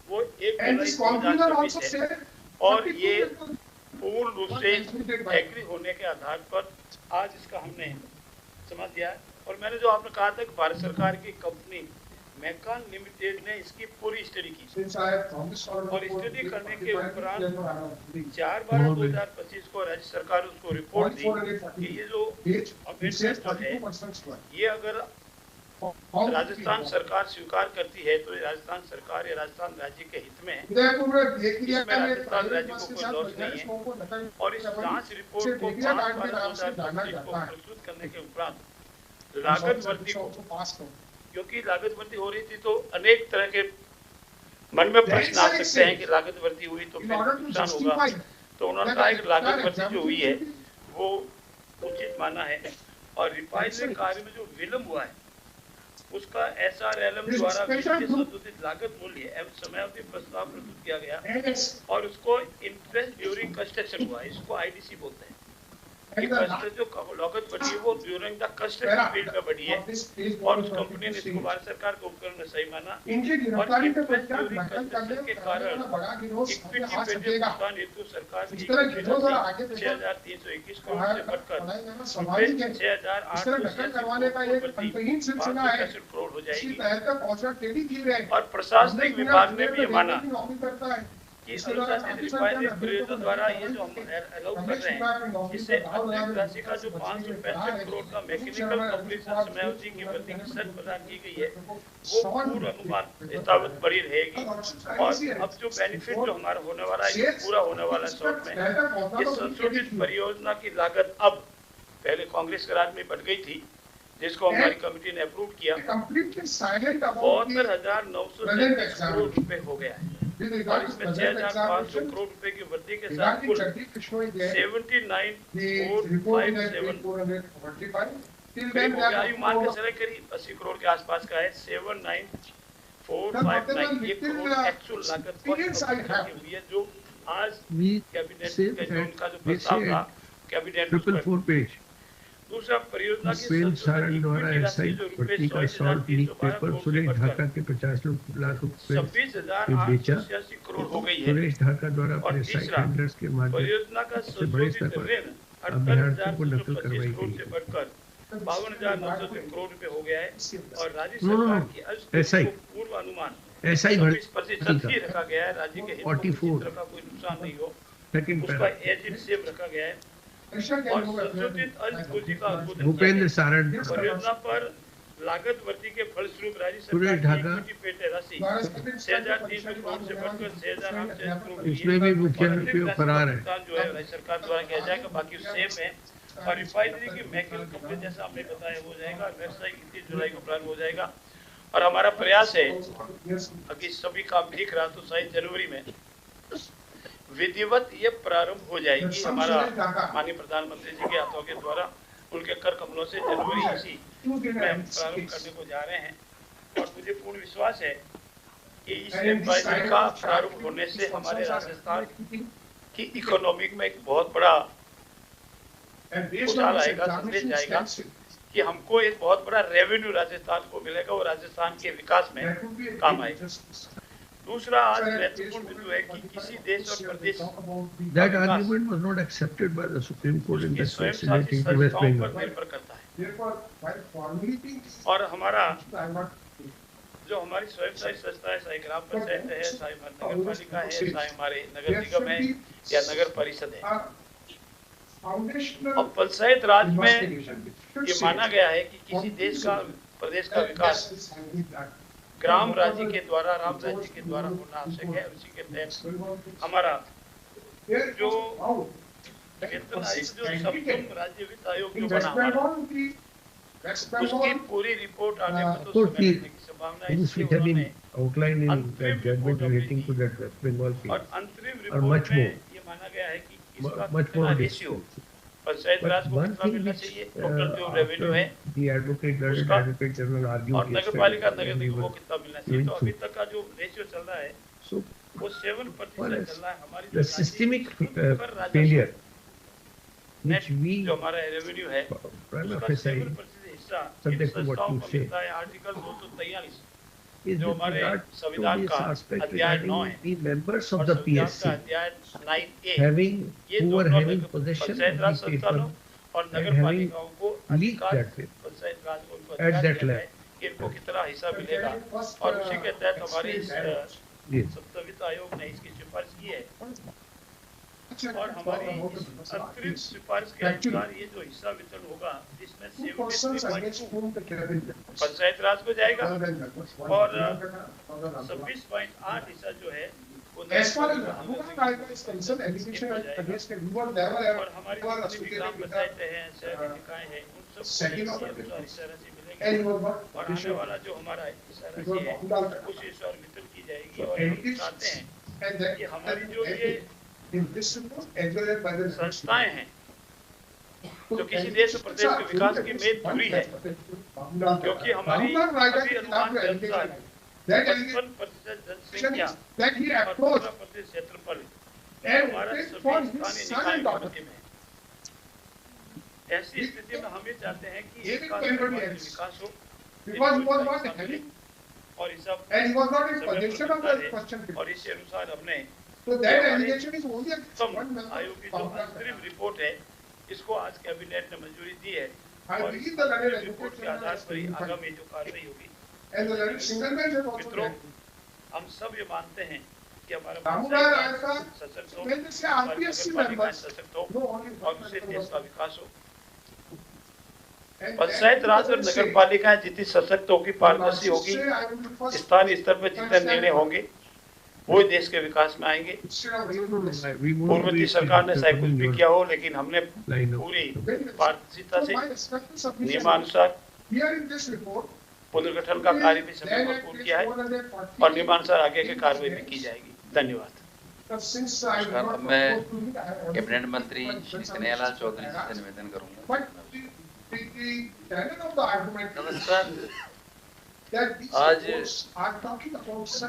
वो 1 जुलाई 2026 है। और ये पूर्ण रूप से एग्री होने के आधार पर आज इसका हमने समझ दिया। और मैंने जो आपने कहा था कि भारत सरकार की कंपनी मैकान लिमिटेड ने इसकी पूरी स्टडी की, और स्टडी करने के उपरांत 4/12/2025 को राज्य सरकार उसको रिपोर्ट दी कि ये जो अमेंडमेंट है, ये अगर राजस्थान सरकार स्वीकार करती है तो राजस्थान सरकार या राजस्थान राज्य के हित में है, इसमें राजस्थान राज्य को कोई लॉस नहीं है। और इस जांच रिपोर्ट को 5/12/2025 को प्रस्तुत करने के उपरांत लागत वृद्धि को, क्योंकि लागत वृद्धि हो रही थी तो अनेक तरह के मन में प्रश्न आ सकते हैं कि लागत वृद्धि हुई तो फिर नुकसान होगा, तो उन्होंने कहा कि लागत वृद्धि जो हुई है वो उचित माना है। और रिफाइनरी कार्य में जो विलम्ब हुआ है उसका एसआरएलएम द्वारा संशोधित लागत मूल्य एवं समयावधि प्रस्ताव प्रस्तुत किया गया, और उसको इंटरेस्ट ड्यूरिंग कंस्ट्रक्शन हुआ, इसको आईडीसी बोलते हैं। जो लागत बढ़ी है वो ड्यूरिंग द कंस्ट्रक्शन पीरियड में बढ़ी है, और उस कंपनी ने इसको भारत सरकार के उपकरण में सही माना। और इंटरेस्ट ड्यूरिंग कंस्ट्रक्शन के कारण इक्विटी पेटेंट भुगतान हेतु सरकार की 6,321 करोड़ से बढ़कर 6,886 करोड़ हो जाएगी। और प्रशासनिक विभाग ने भी माना कि कि अनुशासित रिफाइनरी परियोजना द्वारा ये जो हम अलाउ कर रहे हैं, इससे अतिरिक्त राशि का जो 565 करोड़ का मैकेनिकल कंप्लीशन समयावधि की वृद्धि की शर्त प्रदान की गई है, वो पूर्व अनुमान यथावत बड़ी रहेगी। और अब जो बेनिफिट जो हमारा होने वाला है, ये पूरा होने वाला है शॉर्ट में। इस संशोधित परियोजना की लागत अब पहले कांग्रेस के राज में बढ़ गई थी, जिसको हमारी कमेटी ने अप्रूव किया, 72,937 करोड़ रुपए हो गया है। और इसमें 6,500 करोड़ रुपए की वृद्धि के साथ कुल 79,457 मान के चले करीब 80 करोड़ के आसपास का है। 79,459 1 करोड़ एक्चुअल लागत हुई है, जो आज कैबिनेट का जो उनका जो प्रस्ताव था कैबिनेट। दूसरा परियोजना की द्वारा एसआई भर्ती का salt leak paper Suresh Dhaka के 50 लाख रुपए 26,886 करोड़ हो गई है। सुरेश ढाका द्वारा और तीसरा परियोजना का संशोधित ऋण 48,925 करोड़ से बढ़कर 52,900 करोड़ रुपए हो गया है। और राज्य सरकार की अस्थायी पूर्व अनुमान 26% ही रखा गया है। राज्य के हित का कोई नुकसान नहीं हो, उसका एज इट सेम रखा गया है। और संशोधित अल्पपूंजी का भूपेंद्र सारण परियोजना पर लागत वृद्धि के फलस्वरूप राज्य सरकार की इक्विटी पेटे राशि 6,300 करोड़ से बढ़कर 6,800 करोड़ इसमें भी मुख्यमंत्री फरार है जो है राज्य सरकार द्वारा किया जाएगा, बाकी सेम है। और रिफाइनरी की मैकेनिकल कंपनी जैसा आपने बताया हो जाएगा, व्यवसाय 31 जुलाई को प्रारंभ हो जाएगा। और हमारा प्रयास है अभी सभी काम ठीक रहा तो शायद जनवरी में विधिवत ये प्रारंभ हो जाएगी। हमारा माननीय प्रधानमंत्री जी के हाथों के द्वारा उनके कर कमलों से जनवरी इसी में हम प्रारंभ करने को जा रहे हैं। और मुझे पूर्ण विश्वास है कि इस एम्पायरमेंट का प्रारंभ होने से हमारे राजस्थान की इकोनॉमी में एक बहुत बड़ा उछाल आएगा, संदेश जाएगा कि हमको एक बहुत बड़ा रेवेन्यू राजस्थान को मिलेगा और राजस्थान के विकास में काम आएगा। दूसरा आज महत्वपूर्ण बिंदु है कि किसी देश और प्रदेश that argument was not accepted by the Supreme Court in the case relating to West Bengal निर्भर करता है। और हमारा जो हमारी स्वयंसेवी संस्था है, चाहे ग्राम पंचायत है, चाहे नगर पालिका है, चाहे हमारे नगर निगम है या नगर परिषद है, और पंचायत राज में ये माना गया है कि किसी देश का प्रदेश का विकास ग्राम राज्य के द्वारा, राम राज्य के द्वारा होना आवश्यक है। उसी के तहत हमारा जो वेतन आयोग जो सप्तम राज्य वित्त आयोग जो बना हमारा, उसकी पूरी रिपोर्ट आने पर तो समय की संभावना है। और अंतरिम रिपोर्ट में ये माना गया है कि इसका कितना रेशियो पंचायत राज को कितना मिलना चाहिए, टोटल जो रेवेन्यू है उसका, और नगर पालिका नगर निगम को कितना मिलना चाहिए। तो अभी तक का जो रेशियो चल रहा है वो 7% चल रहा है। हमारी सिस्टमिक फेलियर जो हमारा रेवेन्यू है उसका 7% हिस्सा इन संस्थाओं को मिलता है। आर्टिकल 243 जो हमारे संविधान का अध्याय 9 है और संविधान का अध्याय 9A, ये दोनों पंचायत राज संस्थानों और नगर पालिकाओं को अधिकार पंचायत राज को उनको अधिकार है कि इनको कितना हिस्सा मिलेगा। और उसी के तहत हमारी सप्तम वित्त आयोग ने इसकी सिफारिश की है। और हमारी अंतरिम सिफारिश के अनुसार ये जो हिस्सा वितरण होगा जिसमें 73.2 पंचायत राज को जाएगा और 26.8 हिस्सा जो है वो और हमारी जितनी भी ग्राम पंचायतें हैं, शहरी निकाय हैं, उन सब हिस्सा राशि मिलेगी। और आने वाला जो हमारा हिस्सा राशि है उस हिस्सा वितरण की जाएगी। और हम चाहते हैं कि हमारी जो ये संस्थाएं हैं जो किसी देश और प्रदेश के विकास की मेद पूरी है, क्योंकि हमारी अभी अनुमान के अनुसार 55% जनसंख्या और 15% क्षेत्रफल हमारा सभी स्थानीय निकाय में है। ऐसी स्थिति में हम ये चाहते हैं कि विकास हो और इस सब और इसी अनुसार हमने आयोग की जो अंतरिम रिपोर्ट है इसको आज कैबिनेट ने मंजूरी दी है। और इस रिपोर्ट के आधार पर ही आगामी जो कार्रवाई होगी। मित्रों, हम सब ये मानते हैं कि हमारा सशक्त हो, हमारी नगरपालिका सशक्त हो और उससे देश का विकास हो। पंचायत राज और नगर पालिकाएं जितनी सशक्त होगी, पारदर्शी होगी, स्थानीय स्तर पर जितने निर्णय होंगे वो देश के विकास में आएंगे। पूर्ववर्ती सरकार ने शायद कुछ भी किया हो, लेकिन हमने पूरी पारदर्शिता से नियमानुसार पुनर्गठन का कार्य भी समय पर पूर्ण किया है और नियमानुसार आगे की कार्रवाई भी की जाएगी। धन्यवाद। मैं कैबिनेट मंत्री श्री कन्हैयालाल चौधरी जी से निवेदन करूंगा। नमस्कार। आज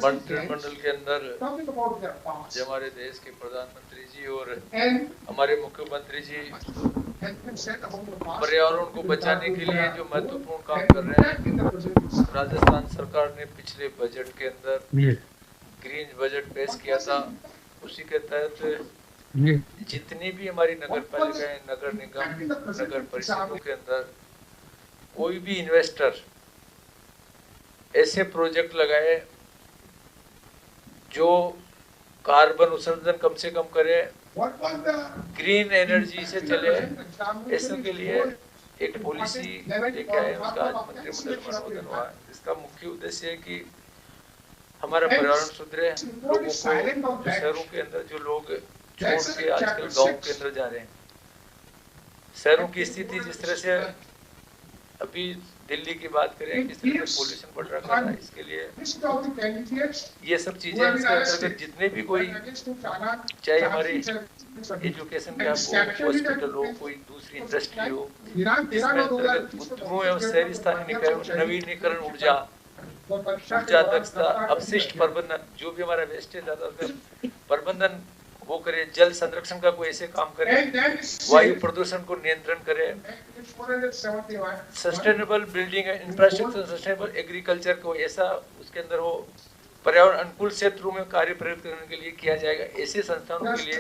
मंत्रिमंडल के अंदर जो हमारे देश के प्रधानमंत्री जी और हमारे मुख्यमंत्री जी पर्यावरण को बचाने के लिए जो महत्वपूर्ण काम कर रहे हैं, राजस्थान सरकार ने पिछले बजट के अंदर ग्रीन बजट पेश किया था। उसी के तहत जितनी भी हमारी नगर पालिकाएं, नगर निगम, नगर परिषदों के अंदर कोई भी इन्वेस्टर ऐसे प्रोजेक्ट लगाए जो कार्बन उत्सर्जन कम से कम करे, ग्रीन एनर्जी से चले, ऐसे के लिए एक पॉलिसी लेके आए। उसका आज मंत्रिमंडल में अनुमोदन हुआ है। इसका मुख्य उद्देश्य है कि हमारा पर्यावरण सुधरे, लोगों को शहरों के अंदर जो लोग छोड़ के आजकल गांव के अंदर जा रहे हैं, शहरों की स्थिति जिस तरह से अभी दिल्ली की बात करें, किस तरह से पोल्यूशन बढ़ रहा है, इसके लिए ये सब चीजें इसके अंतर्गत जितने भी कोई, चाहे हमारी एजुकेशन का हो, हॉस्पिटल हो, कोई दूसरी इंडस्ट्री हो, इसमें अंतर्गत उद्यमों एवं शहरी स्थानीय निकायों, नवीनीकरण ऊर्जा, ऊर्जा दक्षता, अपशिष्ट प्रबंधन, जो भी हमारा वेस्टेज आता है प्रबंधन वो करे, जल संरक्षण का कोई ऐसे काम करे, वायु प्रदूषण को नियंत्रण करे, sustainable building infrastructure, sustainable agriculture को ऐसा उसके अंदर हो, पर्यावरण अनुकूल क्षेत्रों में कार्य प्रयुक्त करने के लिए किया जाएगा। ऐसे संस्थानों के लिए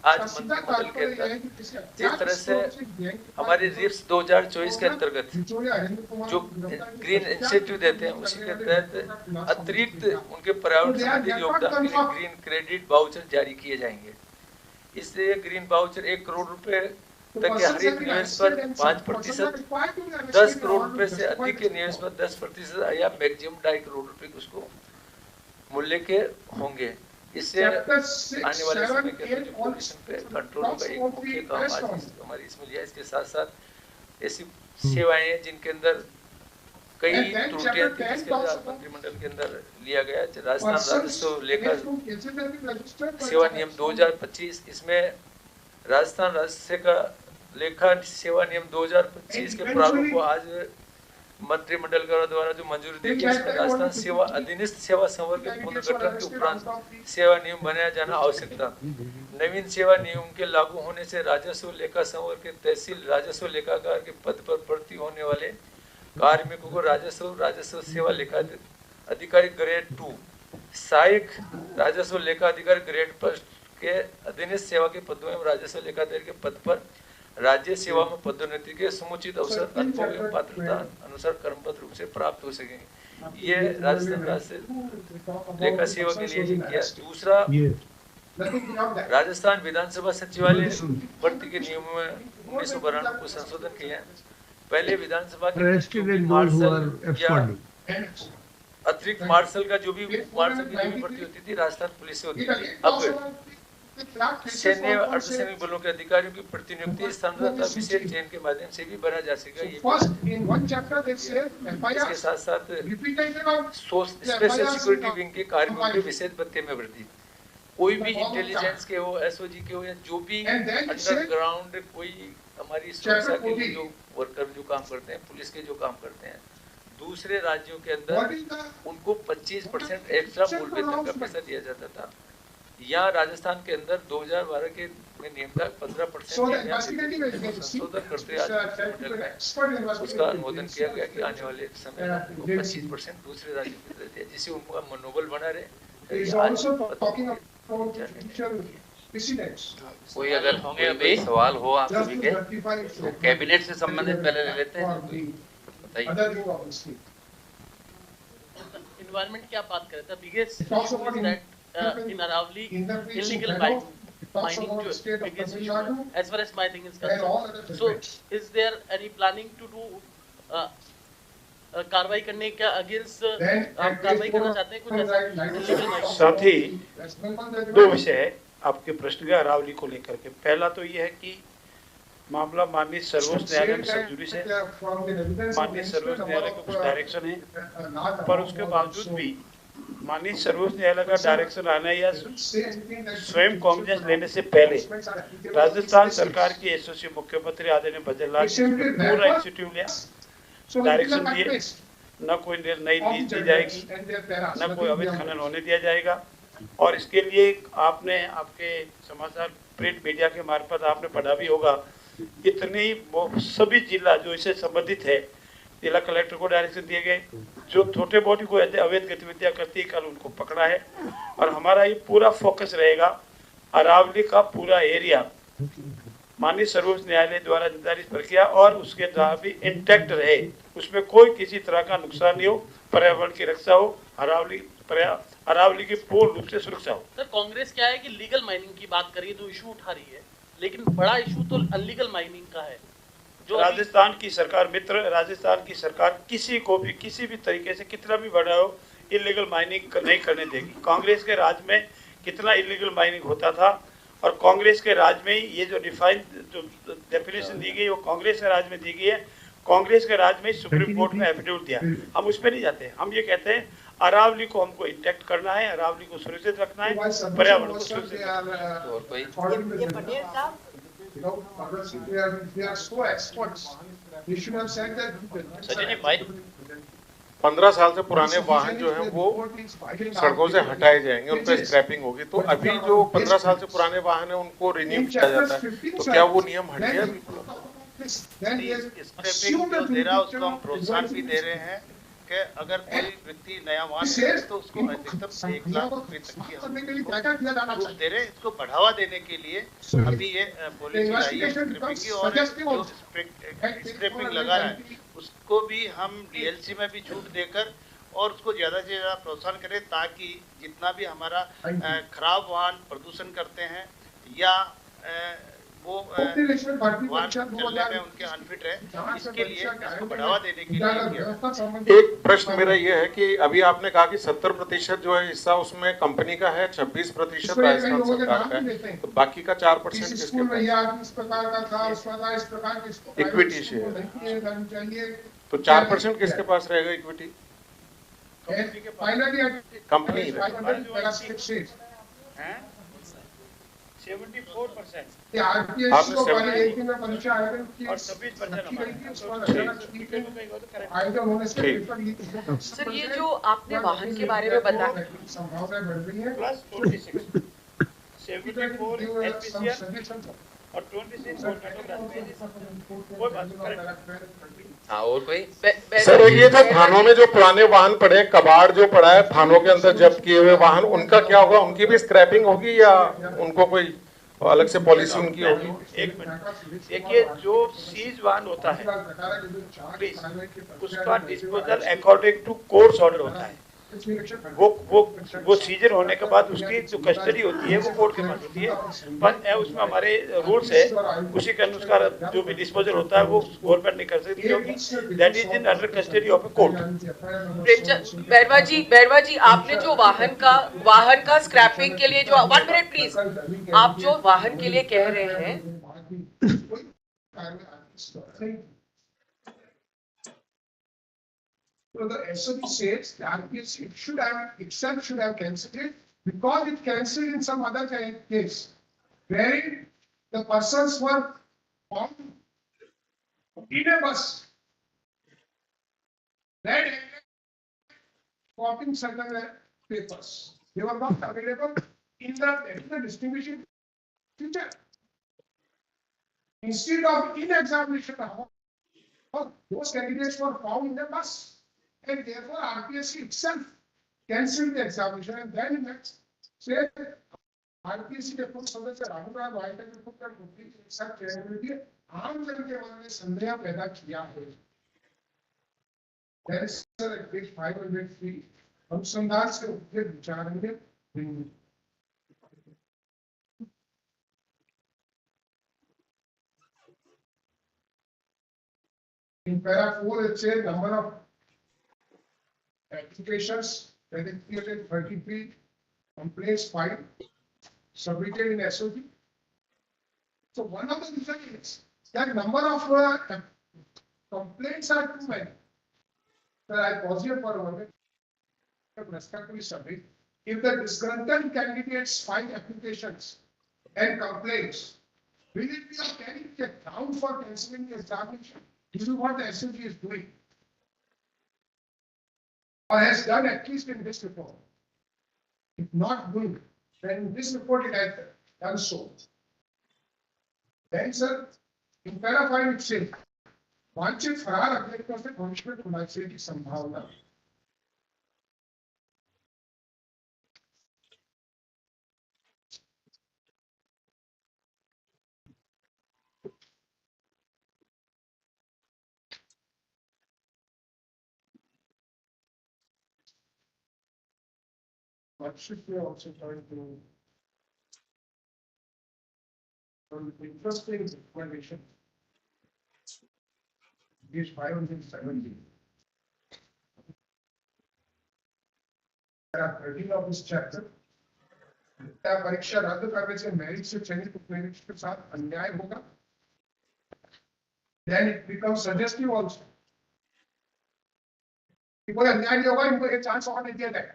आज मंत्रिमंडल के अंदर जिस तरह से हमारे रिप्स 2024 के अंतर्गत जो ग्रीन इंसेंटिव देते हैं, उसी के तहत अतिरिक्त उनके पर्यावरण संबंधी योगदान के लिए ग्रीन क्रेडिट वाउचर जारी किए जाएंगे। इससे ग्रीन वाउचर 1 करोड़ रुपए तक के हरित निवेश पर 5%, 10 करोड़ रुपए से अधिक के निवेश पर 10% या मैक्सिमम 2.5 करोड़ रुपए उसको मूल्य के होंगे। इससे आने वाले समय के अंदर पोल्यूशन पे कंट्रोल होगा। एक मुख्य काम आज हमारी इसमें लिया। इसके साथ साथ ऐसी सेवाएं हैं जिनके अंदर कई त्रुटियां थी, जिसके अंदर मंत्रिमंडल के अंदर लिया गया। राजस्थान राजस्व लेखा सेवा नियम 2025, इसमें राजस्थान राजस्व का लेखा सेवा नियम 2025 के प्रारूप को आज मंत्रिमंडल द्वारा जो मंजूरी दी गई, इसमें राजस्थान सेवा अधिनिस्थ सेवा संवर्ग के पुनर्गठन के उपरांत सेवा नियम बनाया जाना आवश्यक था। नवीन सेवा नियम के लागू होने से राजस्व लेखा संवर्ग के तहसील राजस्व लेखाकार के पद पर भर्ती होने वाले कार्मिकों को राजस्व सेवा लेखा अधिकारी ग्रेड 2, सहायक राजस्व लेखा अधिकारी ग्रेड 1 के अधीनस्थ सेवा के पदों में राजस्व लेखाधिकारी के पद पर राज्य सेवा में पदोन्नति के समुचित अवसर अनुभव एवं पात्रता अनुसार क्रमबद्ध रूप से प्राप्त हो सकेंगे। ये राजस्थान राज्य लेखा सेवा के लिए किया। दूसरा, राजस्थान विधानसभा सचिवालय भर्ती के नियमों में 1992 को संशोधन किया है। पहले विधानसभा के मार्शल या अतिरिक्त मार्शल का जो भी मार्शल की जो भी भर्ती होती थी राजस्थान पुलिस से होती थी। अब सैन्य अर्धसैनिक बलों के अधिकारियों की प्रतिनियुक्ति स्थानांतरण विशेष चयन के माध्यम से भी बना जा सकेगा। इसके साथ साथ स्पेशल सिक्योरिटी विंग के कार्मिकों के विशेष भत्ते में वृद्धि। कोई भी इंटेलिजेंस के हो, एसओजी के हो, या जो भी अंडरग्राउंड कोई हमारी सुरक्षा के लिए जो वर्कर जो काम करते हैं, पुलिस के जो काम करते हैं, दूसरे राज्यों के अंदर उनको 25% एक्स्ट्रा मूल वेतन का पैसा दिया जाता था। यहाँ राजस्थान के अंदर 2012 के में नियम था 15% संशोधन करते उसका अनुमोदन किया गया कि आने वाले समय में 25% दूसरे राज्यों को देते हैं, जिससे उनका मनोबल बना रहे। कोई अगर कोई सवाल हो आप सभी के तो कैबिनेट से संबंधित पहले ले लेते हैं। बताइए। एनवायरनमेंट की आप बात कर रहे थे। Biggest issue is that in Aravali illegal mining जो biggest issue है, as far as my thing is concerned. So is there any planning to do कार्रवाई करने का अगेंस्ट आप कार्रवाई करना चाहते हैं कुछ ऐसा illegal mining? साथ ही दो विषय है आपके प्रश्न के अरावली को लेकर के। पहला तो ये है कि मामला माननीय सर्वोच्च न्यायालय में सब जुड़ी से माननीय सर्वोच्च न्यायालय को कुछ डायरेक्शन है, पर उसके बावजूद भी माननीय सर्वोच्च न्यायालय का डायरेक्शन आना या स्वयं कांग्रेस लेने से पहले राजस्थान सरकार के एसोसिएट मुख्यमंत्री आदरणीय भजनलाल पूरा इंस्टीट्यूट लिया, डायरेक्शन दिए, न कोई नई लीज दी जाएगी, न कोई अवैध खनन होने दिया जाएगा। और इसके लिए आपने आपके समाचार प्रिंट मीडिया के मार्फत आपने पढ़ा भी होगा, इतनी सभी जिला जो इससे संबंधित है जिला कलेक्टर को डायरेक्शन दिए गए, जो छोटे बॉडी को अवैध गतिविधियां करती है कल उनको पकड़ा है। और हमारा ये पूरा फोकस रहेगा अरावली का पूरा एरिया माननीय सर्वोच्च न्यायालय द्वारा निर्धारित प्रक्रिया और उसके द्वारा भी इंटैक्ट रहे, उसमें कोई किसी तरह का नुकसान नहीं हो, पर्यावरण की रक्षा हो, अरावली की पूर्ण रूप से सुरक्षा हो। सर कांग्रेस क्या है कि लीगल माइनिंग की बात करिए तो इशू उठा रही है, लेकिन बड़ा इशू तो अनलीगल माइनिंग का है जो राजस्थान की सरकार मित्र राजस्थान की सरकार किसी को भी किसी भी तरीके से कितना भी बड़ा हो इलीगल माइनिंग नहीं करने देगी। कांग्रेस के राज में कितना इलीगल माइनिंग होता था और कांग्रेस के राज में ही ये जो डिफाइन जो डेफिनेशन दी गई वो कांग्रेस के राज में दी गई है। कांग्रेस के राज में सुप्रीम कोर्ट में एफिडेविट दिया, हम उस पर नहीं जाते। हम ये कहते हैं अरावली को हमको इंटैक्ट करना है, अरावली को सुरक्षित रखना है, पर्यावरण को सुरक्षित रखना है। और कोई सचिन भाई 15 साल से पुराने वाहन जो हैं वो सड़कों से हटाए जाएंगे, उन पर स्क्रैपिंग होगी। तो अभी जो 15 साल से पुराने वाहन है उनको रिन्यू किया जाता है, तो क्या वो नियम हट गया? स्क्रैपिंग जो दे रहा है उसको हम प्रोत्साहन भी दे रहे हैं कि अगर कोई व्यक्ति नया वाहन खरीदे तो उसको अधिकतम 1 लाख रुपए तक की हम छूट दे रहे हैं। इसको बढ़ावा देने के लिए अभी ये पॉलिसी आई है स्क्रैपिंग की, और जो स्क्रैपिंग लगा है उसको भी हम डीएलसी में भी छूट देकर और उसको ज्यादा से ज्यादा प्रोत्साहन करें, ताकि जितना भी हमारा खराब वाहन प्रदूषण करते हैं या वो वाहन चलने में उनके अनफिट है, इसके लिए इसको बढ़ावा देने के लिए। एक प्रश्न मेरा ये है कि अभी आपने कहा कि 70% जो है हिस्सा उसमें कंपनी का है, 26% राजस्थान सरकार का है, तो बाकी का 4% किसके पास? Equity share. तो 4% किसके पास रहेगा इक्विटी? कंपनी 74% सर ये जो आपने वाहन के बारे में बताया प्लस 26 74 LPCR और 26 हाँ और कोई सर ये जो थानों में जो पुराने वाहन पड़े, कबाड़ जो पड़ा है थानों के अंदर जब्त किए हुए वाहन, उनका क्या होगा? उनकी भी स्क्रैपिंग होगी या उनको कोई अलग से पॉलिसी उनकी होगी? एक मिनट देखिए, जो सीज वाहन होता है उसका disposal according to court order होता है। वो सीजर होने के बाद उसकी जो कस्टडी होती है वो कोर्ट के पास होती है, पर उसमें हमारे रूल्स है, उसी के अनुसार जो भी डिस्पोजल होता है वो गवर्नमेंट नहीं कर सकती, क्योंकि that is in under custody of a court. Bairwa ji आपने जो वाहन का स्क्रैपिंग के लिए जो 1 मिनट प्लीज, आप जो वाहन के लिए कह रहे हैं So the SOB says the RPSC should have cancelled it, because it cancelled in some other case wherein the persons were found in a bus that copying certain papers. They were not available in the distinguishing feature. Instead of in examination, those candidates were found in the bus. And therefore, RPSC itself cancelled the examination, and then next said RPSC के पूर्व सदस्य राहुल वाइटा के पुत्र गुप्ती के साथ chairman आम जन के मन में संदेह पैदा किया है। There is a big 500 feet अनुसंधान से उपलब्ध विचार में In para 4, it says number of applications registered 33, complaints filed, submitted in SOP. So one of the reasons is that number of complaints are too many. So I pause here for a moment. Respectfully submit. If the disgruntled candidates file applications and complaints, will it be a candidate ground for cancelling the examination? This is what the SOG is doing, or has done at least in this report. If not doing, then in this report it has done so. Then, sir, in para 5 it says, वांछित फरार अभ्यर्थियों से भविष्य में खुलासे की संभावना. What should we also try to interesting explanation? Is 570. There are 13 of this chapter. क्या परीक्षा रद्द करने से मेरिट से चयनित उपमेरिट के साथ अन्याय होगा? Then it becomes suggestive also. कि कोई अन्याय नहीं होगा, इनको एक चांस और नहीं दिया जाएगा.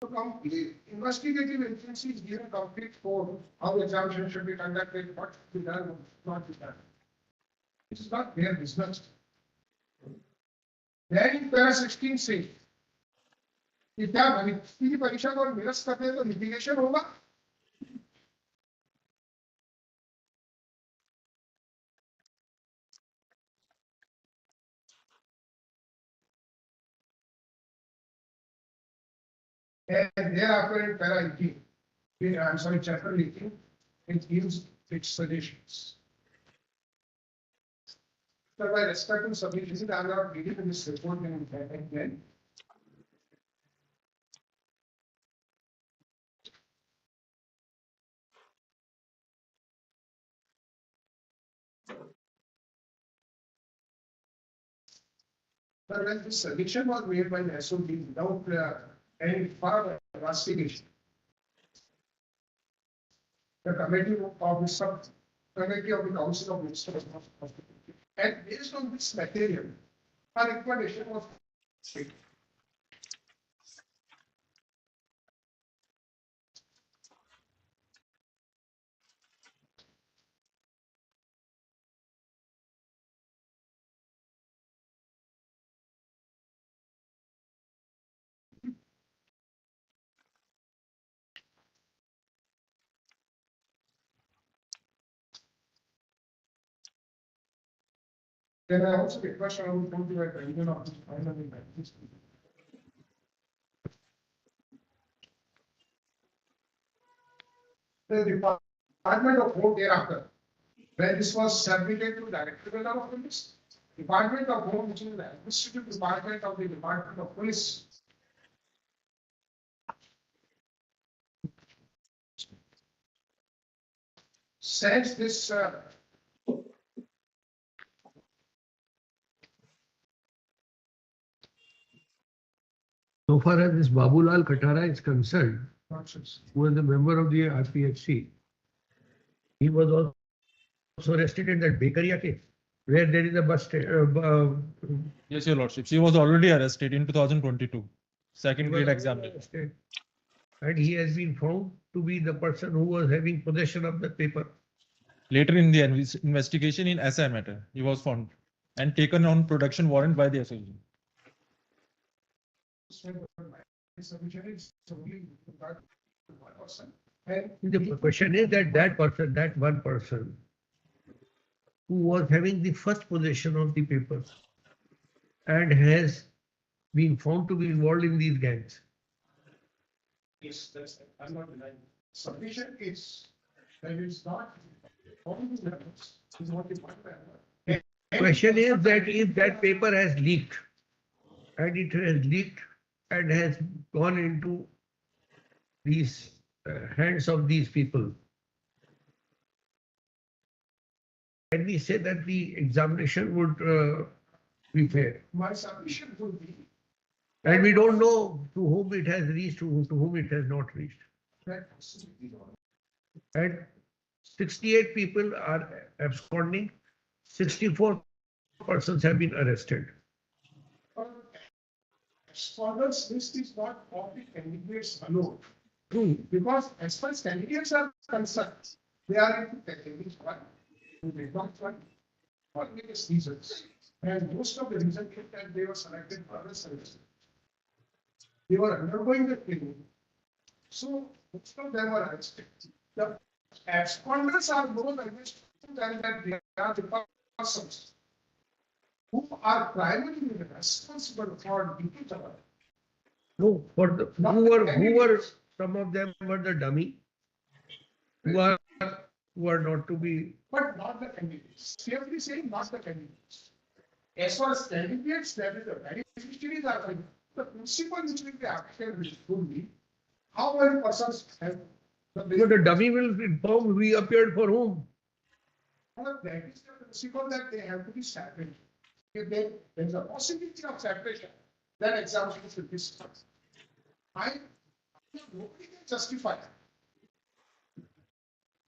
So complete investigative agency is given complete code how examination should be conducted, what should be done, what should not be done. This is not their business. Then in para 16 says, कि क्या भर्ती की परीक्षा को निरस्त करते हैं तो लिटिगेशन होगा? And thereafter in para 18, I'm sorry, chapter 18, it gives its suggestions. So by respect to submission, I'm not reading this report again. But when this suggestion was made by the SOB without any further investigation, the committee of the subcommittee of the Council of Ministers and based on this material, a recommendation was made. Then I also request I will come to the revision of this final amendment. The Department of Home thereafter, when this was submitted to the Directorate of Police, Department of Home, which is the administrative department of the Department of Police, sends this So far as this Babulal Khatara is concerned, nonsense. who was a member of the RPSC, he was also arrested in that Bekaria case, where there is a bus. Yes, Your Lordship. She was already arrested in 2022, second grade exam. And he has been found to be the person who was having possession of the paper. Later in the investigation in SI matter, he was found and taken on production warrant by the SOG. The question is that that one person who was having the first possession of the papers and has been found to be involved in these gangs. Yes, I'm not denying. Submission is that it's not only levels, is what the Question is that if that paper has leaked and it has leaked and has gone into these hands of these people, can we say that the examination would be fair? My submission would be. And we don't know to whom it has reached, to whom it has not reached. And 68 people are absconding, 64 persons have been arrested. Scholars list is not of the candidates alone. True. Because as far as candidates are concerned, they are into categories 1, for various reasons. And most of the reasons that they were selected for the service. They were undergoing the training. So most of them were arrested. The absconders are more arrested than that they are the persons who are primarily responsible for duty cover. No, for the who were some of them were the dummy, who are not to be. But not the candidates. Safely saying not the candidates. As far as candidates, that is the beneficiaries are concerned. The principle which will be applied will be how many persons have The dummy will inform we appeared for whom. That is the principle that they have to be separated. If there is a possibility of separation, then examinations will be started. Nobody can justify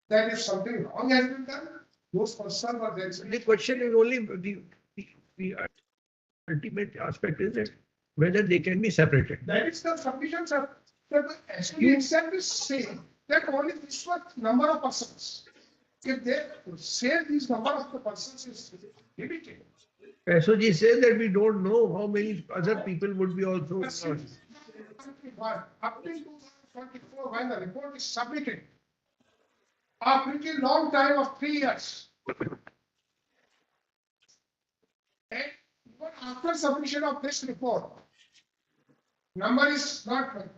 that if something wrong has been done, those persons were there. The question is only the ultimate aspect is that whether they can be separated. That is the submission, sir. That the SOG itself is saying that only this much number of persons. If they say this number of the persons is limited. SOG says that we don't know how many other people would be also. Up to 2024, when the report is submitted, a pretty long time of 3 years. And even after submission of this report, number is not known.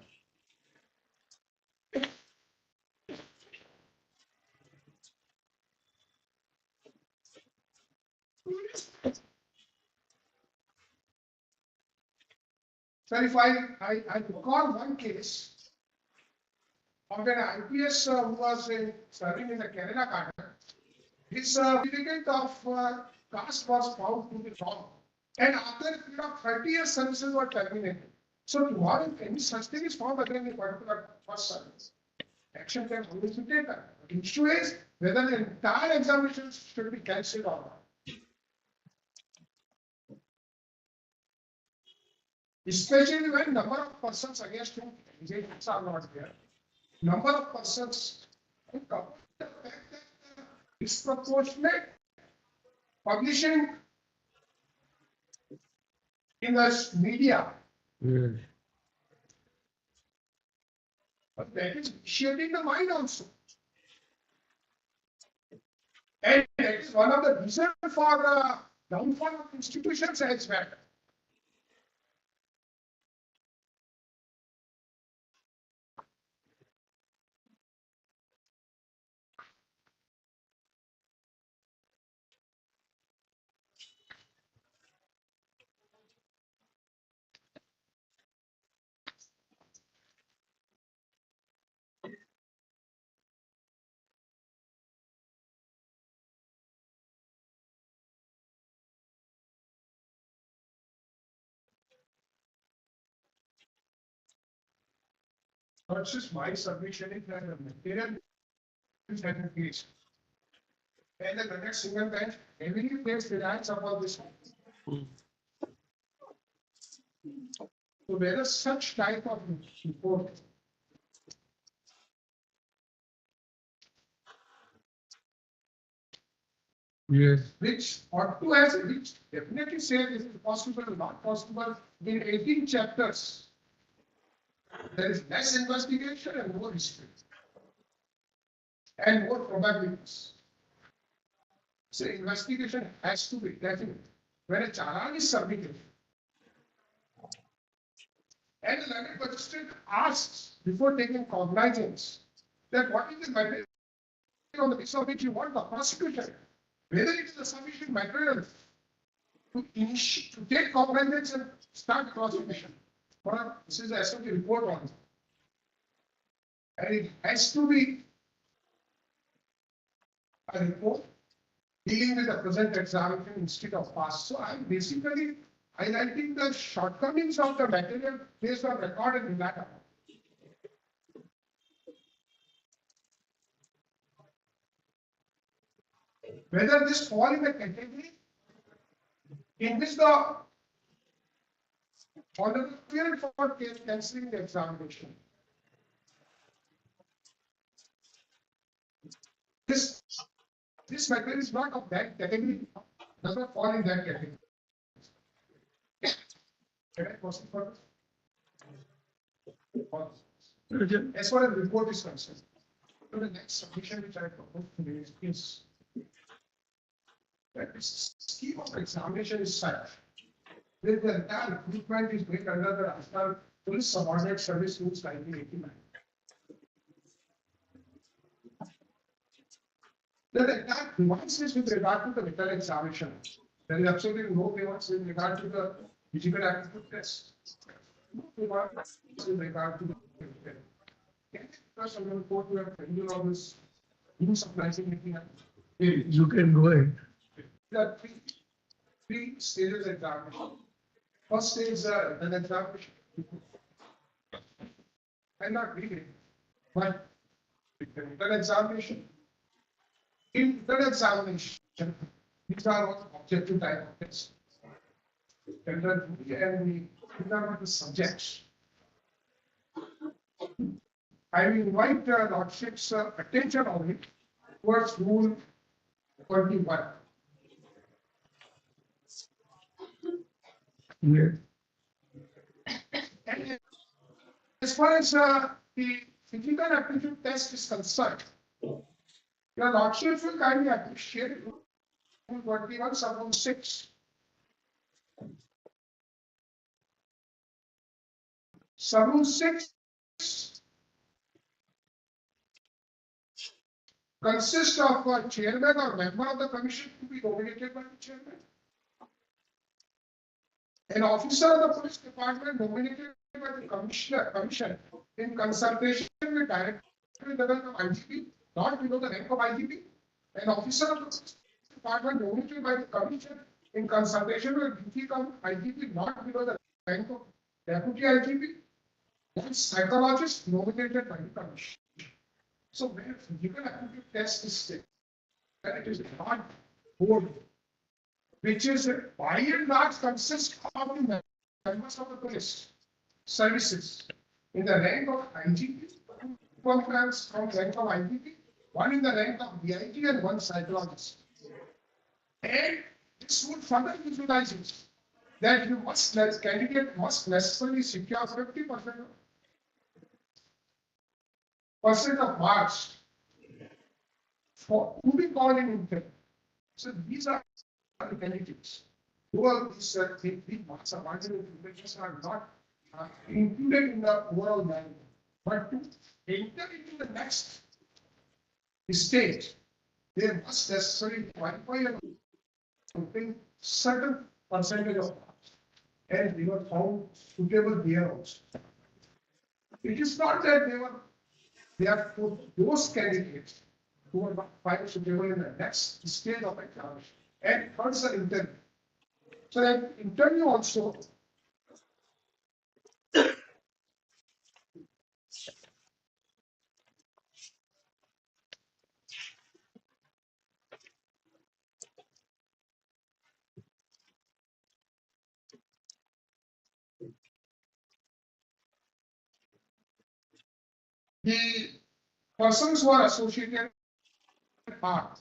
So if I recall one case of an IPS who was serving in the Kerala cadre, his certificate of caste was found to be wrong. And after a period of 30 years, services were terminated. So tomorrow, if any such thing is found again in particular person, action can always be taken. The issue is whether the entire examination should be cancelled or not. Especially when number of persons against whom accusations are not there. Number of persons and coupled with the fact that disproportionate publishing in the media. But that is vitiating the mind also. And that is one of the reasons for the downfall of institutions as well. Not just my submission is that the material is taken place. And the next single bench heavily placed reliance upon this. So whether such type of report which ought to have which definitely say this is possible or not possible in 18 chapters. There is less investigation and more history and more probabilities. So investigation has to be definite. When a challan is submitted and the learned magistrate asks before taking cognizance that what is the material on the basis of which you want the prosecution, whether it is a sufficient material to take cognizance and start prosecution. Well, this is the SOG report on it. And it has to be a report dealing with the present examination instead of past. So I'm basically highlighting the shortcomings of the material based on record and data. Whether this fall in the category in which the honorable period for cancelling the examination. This material is not of that category, does not fall in that category. Can I proceed further? As far as report is concerned, so the next submission which I propose to raise is that the scheme of examination is such that the entire recruitment is made under the Rajasthan Police Subordinate Service Rules 1989. The entire nuances with regard to the written examination. There is absolutely no nuance with regard to the physical aptitude test. No nuance with regard to the written. Can you trust on the report to have pending on this use of 1989? You can go ahead. There are three stages of examination. First stage is an examination. I'm not reading, but written examination. In written examination, these are all objective type of tests. And these are the subjects. I will invite Lordship's attention on it towards Rule 21. Yeah. And as far as the physical aptitude test is concerned, your Lordship will kindly appreciate Rule 21, Sub 6. Sub 6 consists of a chairman or member of the commission to be nominated by the chairman. An officer of the police department nominated by the commission in consultation with director level of IGP, not below the rank of IGP. An officer of the police department nominated by the commission in consultation with duty of IGP, not below the rank of deputy IGP. One psychologist nominated by the commission. So where physical aptitude test is taken, it is not board, which is by and large consists of the members of the police services in the rank of IGP, one comes from rank of IGP, one in the rank of DIG and one psychologist. And this would further visualize that you must, candidate must necessarily secure 50% of marks for to be called in interview. So these are the candidates. All these three marks of information are not included in the overall manual. But to enter into the next stage, they must necessarily qualify and obtain certain percentage of marks. And they were found suitable there also. It is not that they are for those candidates who are not found suitable in the next stage of examination. And third is an interview. So that interview also the persons who are associated part.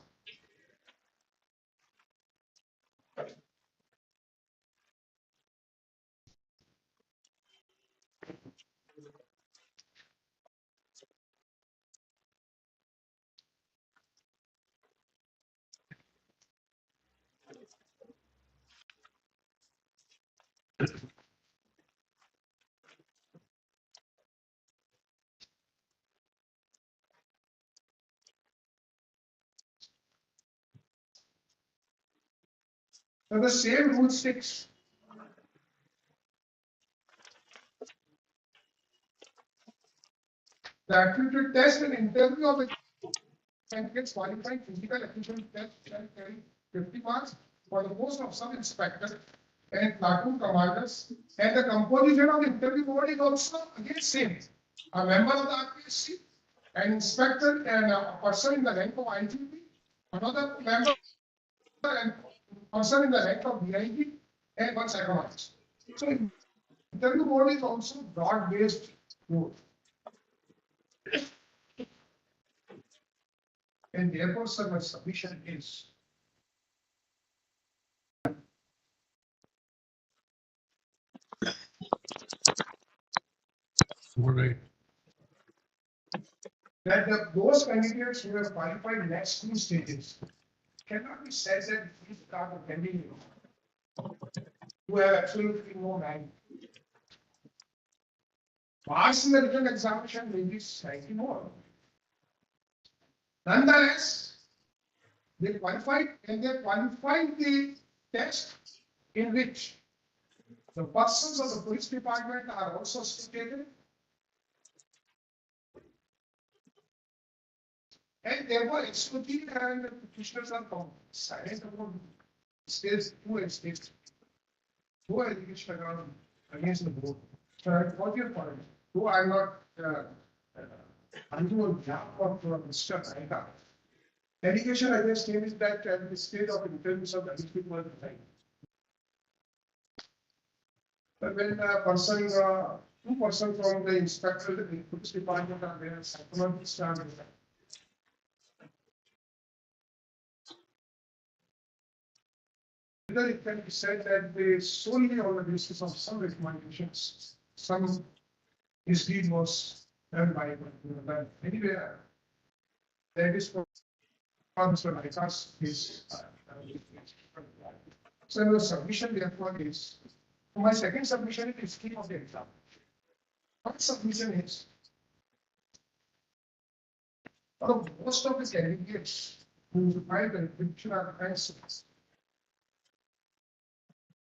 So the same rule 6. The aptitude test and interview of candidates qualified physical aptitude test shall carry 50 marks for the post of sub-inspector and platoon commanders. And the composition of the interview board is also again same. A member of the RPSC, an inspector and a person in the rank of IGP, another member and person in the rank of DIG, and one psychologist. So interview board is also broad-based board. And therefore, sir, my submission is Right. that those candidates who have qualified next two stages cannot be said that these are the pending who have absolutely no rank. Pass in the written examination may be slightly more. Nonetheless, they qualified and they qualified the test in which the persons of the police department are also stated. And there were expertise and petitioners are silent about stage 2 and stage 3. Who allegation against the board. So I got your point. Though I'm not undo a gap of Mr. Naika. Allegation against him is that at the stage of interviews of the people were right. But when two persons from the inspector, the police department are there, psychologists are there. Either it can be said that they solely on the basis of some recommendations, some misdeed was done by but anyway, that is for Mr. Naika's case. So the submission therefore is, my second submission is scheme of the exam. First submission is, most of the candidates who filed the picture are answers.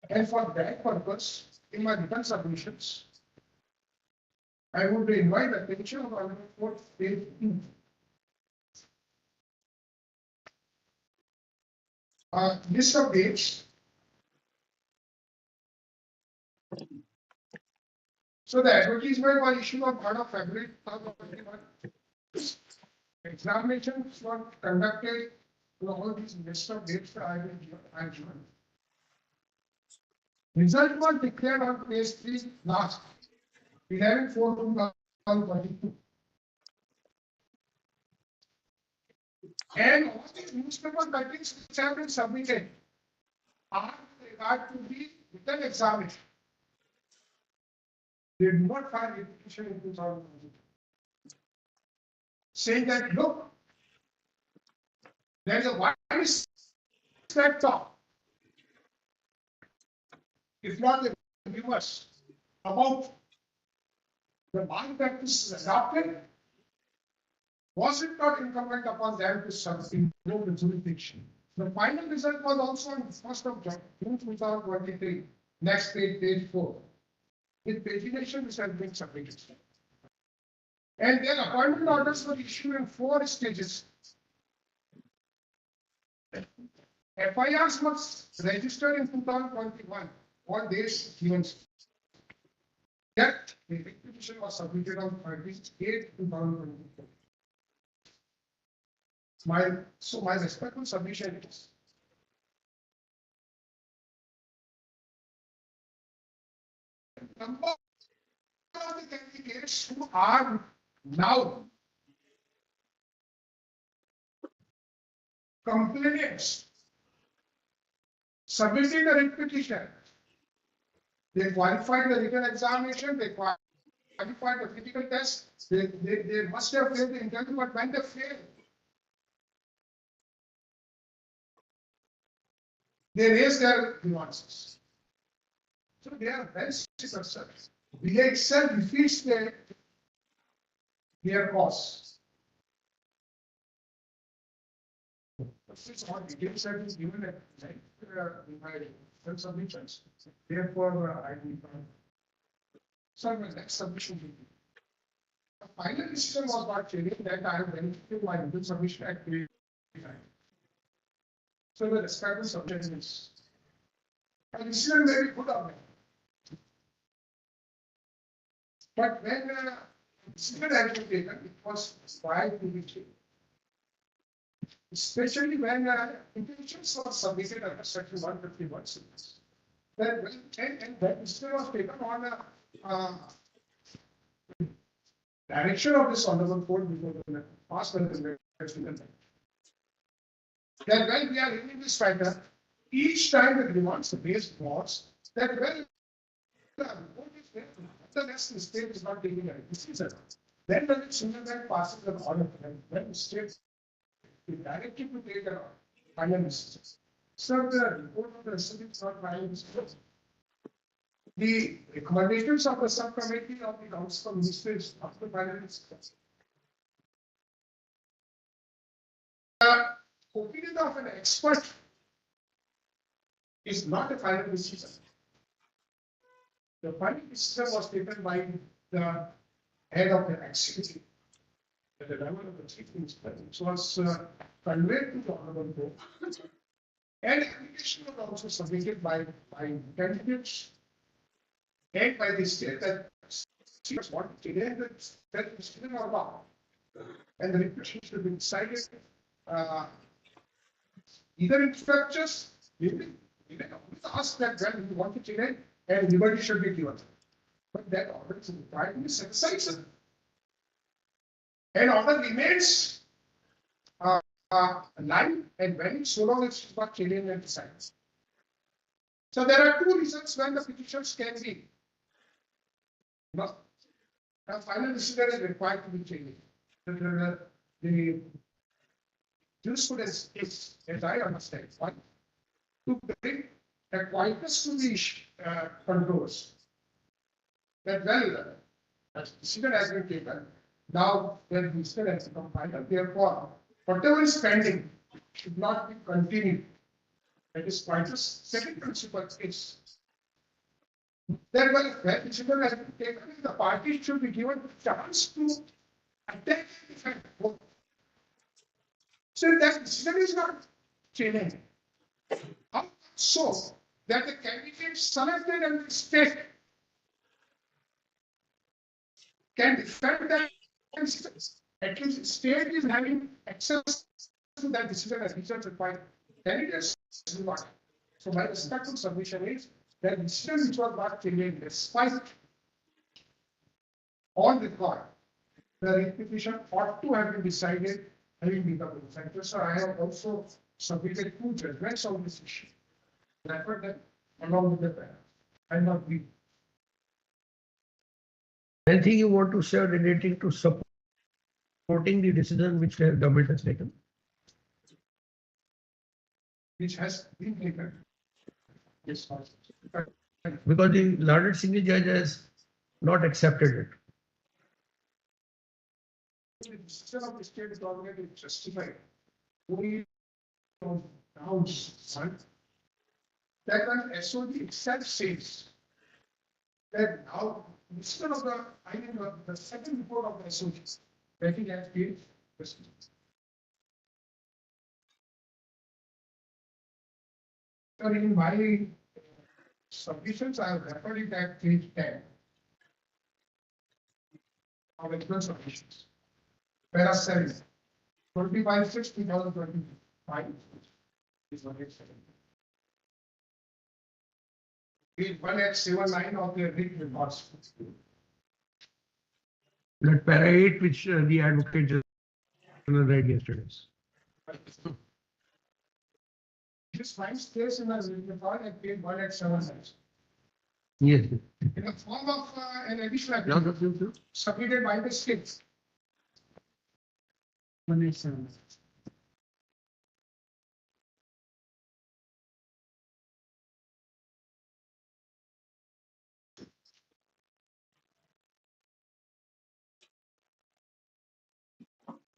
And for that purpose, in my written submissions, I would invite the attention of our court page 2. List of dates. So the advertisement was issued on 3rd of February 2021. Examinations were conducted to all these list of dates that I will given. Result was declared on page 3 last 11/4/2022. And all these newspaper cuttings which have been submitted are with regard to the written examination. They do not file repetition in 2022. Saying that, look, there is a widespread talk, if not the viewers, about the bar practices adopted. Was it not incumbent upon them to improve the jurisdiction? The final result was also on 1st of June 2023. Next page 4. With pagination which has been submitted. And their appointment orders were issued in 4 stages. FIRs must register in 2021 on days given. Yet the petition was submitted on 30/8 2024. My respectful submission is number of the candidates who are now complainants submitting a writ petition. They qualified the written examination, they qualified the physical test, they must have failed the interview, but when they fail, they raise their grievances. So they are well situated. VA itself defeats their cause. This is all details that is given at in my submissions. Therefore, I will. So my next submission will be final decision was not changing that I am benefiting my written submission at page 9. So the respective subject is. A decision may be good or bad. But when decision has been taken, it was required to be changed. Especially when petitions were submitted under section 151. Then and that decision was taken on direction of this honorable court before the past when the then when we are reading this matter, each time the demands raised was that when the report is there, the state is not taking a decision. Then when the single bank passes an order, then the state is directed to take a final decision. So the report of the SME is not final decision. The recommendations of the subcommittee of the Council of Ministers of the final decision. The opinion of an expert is not a final decision. The final decision was taken by the head of the executive at the level of the chief minister, which was conveyed to the honorable court. And application was also submitted by candidates and by the state that what that decision or not. And the request should be decided either in structures, we ask that when we want to change and liberty should be given. But that order is required to be set aside. And order remains alive and valid so long as it's not changed and decided. So there are two reasons when the petitions can be. No, a final decision is required to be changed. The jurisprudence is, as I understand, one, to bring a quietness to the controls. That well, a decision has been taken. Now the decision has become final. Therefore, whatever is pending should not be continued. That is quietness. Second principle is that when decision has been taken, the parties should be given the chance to attack and defend both. So that decision is not changing. How so that the candidate selected and the state can defend that decision? At least state is having access to that decision as research required. Candidates do not. So my respectful submission is that decision which was not changing despite on record, the petition ought to have been decided having become a factor. So I have also submitted two judgments on this issue. Refer them along with the parents. I not be. Anything you want to say relating to supporting the decision which the government has taken? Which has been taken. Yes, because the learned single judge has not accepted it. The decision of the state government is justified only on grounds that when SOG itself says that now instead of the second report of the SOG that he has been in my submissions, I have referred it at page 10 of external submissions. Para 7, 25/6/2025 is what it's saying. Page 1 at 7/9 of the written reports. That para 8 which the advocate just read yesterday. This line stays in the written report at page 1 at 7/9. Yes. In the form of an additional agreement submitted by the state. 187.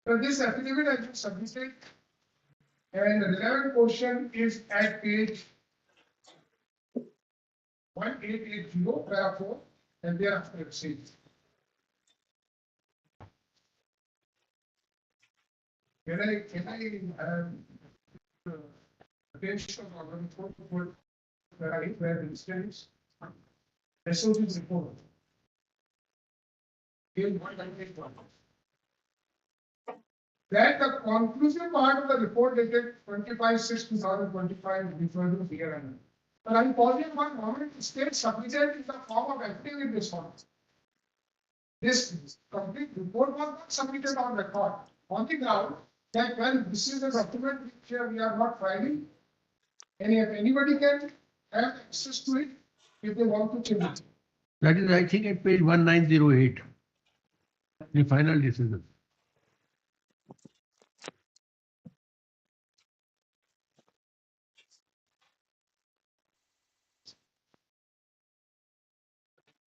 So this affidavit has been submitted and the relevant portion is at page 1880, para 4, and thereafter it says. Can I attention on the report where the instance SOG's report. That the conclusive part of the report dated 25/6/2025 referred to the year end. But I'm calling one moment state submitted in the form of affidavit response. This complete report was not submitted on record on the ground that when this is a document which we are not filing, anybody can have access to it if they want to change it. That is, I think, at page 1908, the final decision.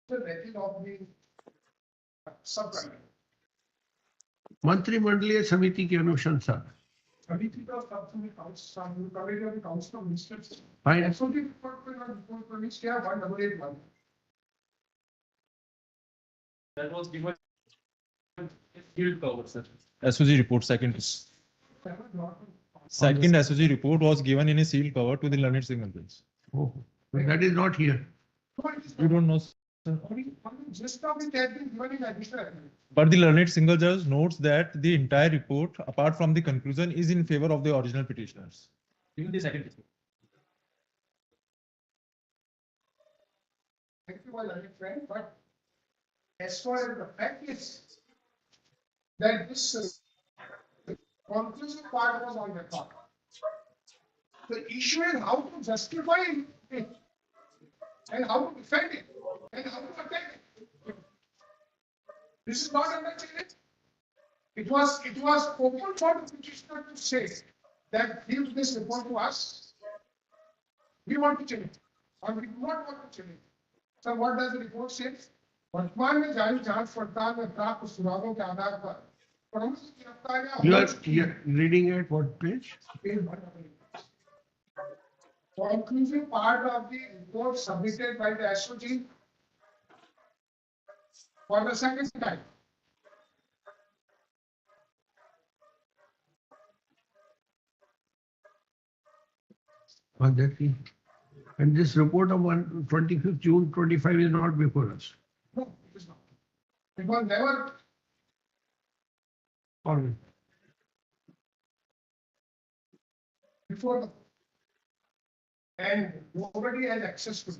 The record of the subcommittee. मंत्रिमंडलीय समिति की अनुशंसा. Committee of subcommittee committee of the council of ministers. Fine. SOG report permits care 1881. That was given sealed cover, sir. SOG report second SOG report was given in a sealed cover to the learned single bench. Oh, that is not here. You don't know, sir. Just of it has been given in additional. But the learned single judge notes that the entire report, apart from the conclusion, is in favor of the original petitioners. Even the second report. Thank you, my learned friend, but as far as the fact is that this conclusive part was on record. The issue is how to justify it and how to defend it and how to attack it. This is not undertaken. It was open for the petitioner to say that give this report to us. We want to change it, or we do not want to change it. So what does the report say? वर्तमान में जारी जांच पड़ताल में प्राप्त सुरागों के आधार पर प्रमुख गिरफ्तारियां You are reading at what page? Conclusive part of the report submitted by the SOG for the second time. And this report of 25th June 25 is not before us. No, it is not. It was never. Always. Before the, and nobody has access to it.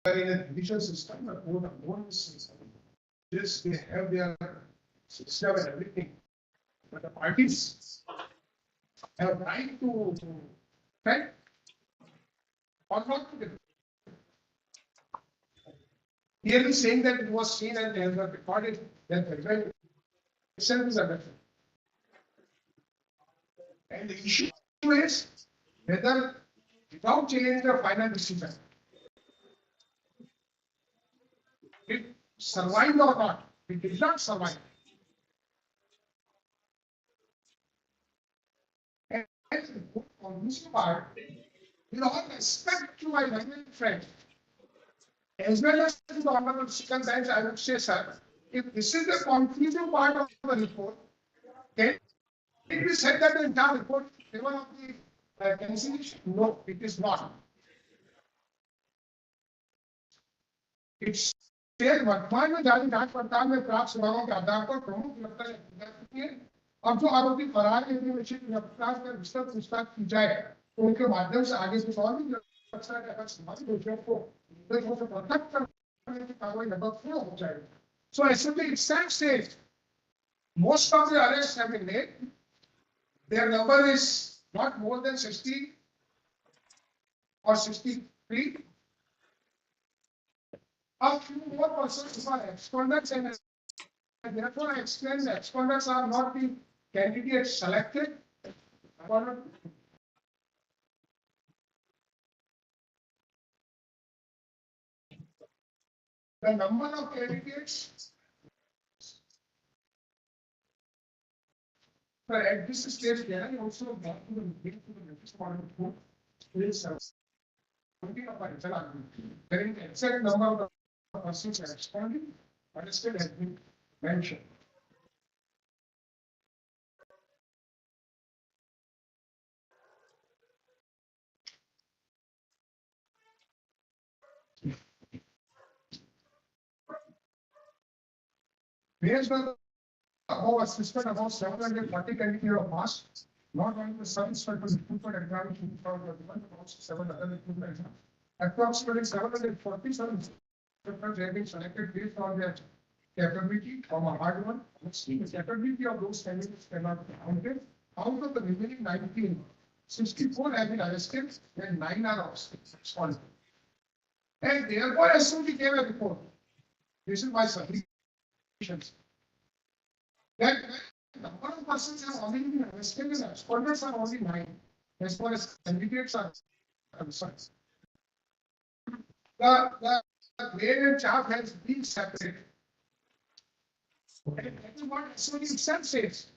In a judicial system, a court of law system, this they have their system and everything, but the parties have right to defend or not to defend. Clearly saying that it was seen and they have recorded that the event itself is a defense. And the issue is whether without changing the final decision, it survived or not. It did not survive. And on this part, with all respect to my learned friend, as well as to the Honorable Second Bench, I would say, sir, if this is the conclusive part of the report, can it be said that the entire report is in favor of the cancellation? No, it is not. It's वर्तमान में जारी जांच पड़ताल में प्राप्त सुरागों के आधार पर प्रमुख गिरफ्तारी अब जो आरोपी फरार है गिरफ्तार कर विस्तृत पूछताछ की जाए तो उनके माध्यम से आगे कुछ और भी गिरफ्तार के अगर समाजी दोषियों को निर्दोषों से पृथक करने की कार्रवाई लगभग पूर्ण हो जाएगी. So assembly itself says most of the arrests have been made. Their number is not more than 60 or 63. A few more persons are abscondents, and therefore I explain that abscondents are not the candidates selected. The number of candidates at this stage, I also got to the next part of the book. Is the exact number of persons are absconding arrested has been mentioned. Based on the above assisted about 740 candidates of passed, not only the sub-inspector recruitment examination for the about 7 other recruitment exams. Approximately 747 inspectors have been selected based on their capability from a hard one. The capability of those candidates cannot be counted. Out of the remaining 19, 64 have been arrested and 9 are absconded. And therefore, as soon as we gave a report, this is my submission. That number of persons have already been arrested and absconded are only 9 as far as candidates are concerned. The grade and chaff has been separated. And that is what SOD itself says.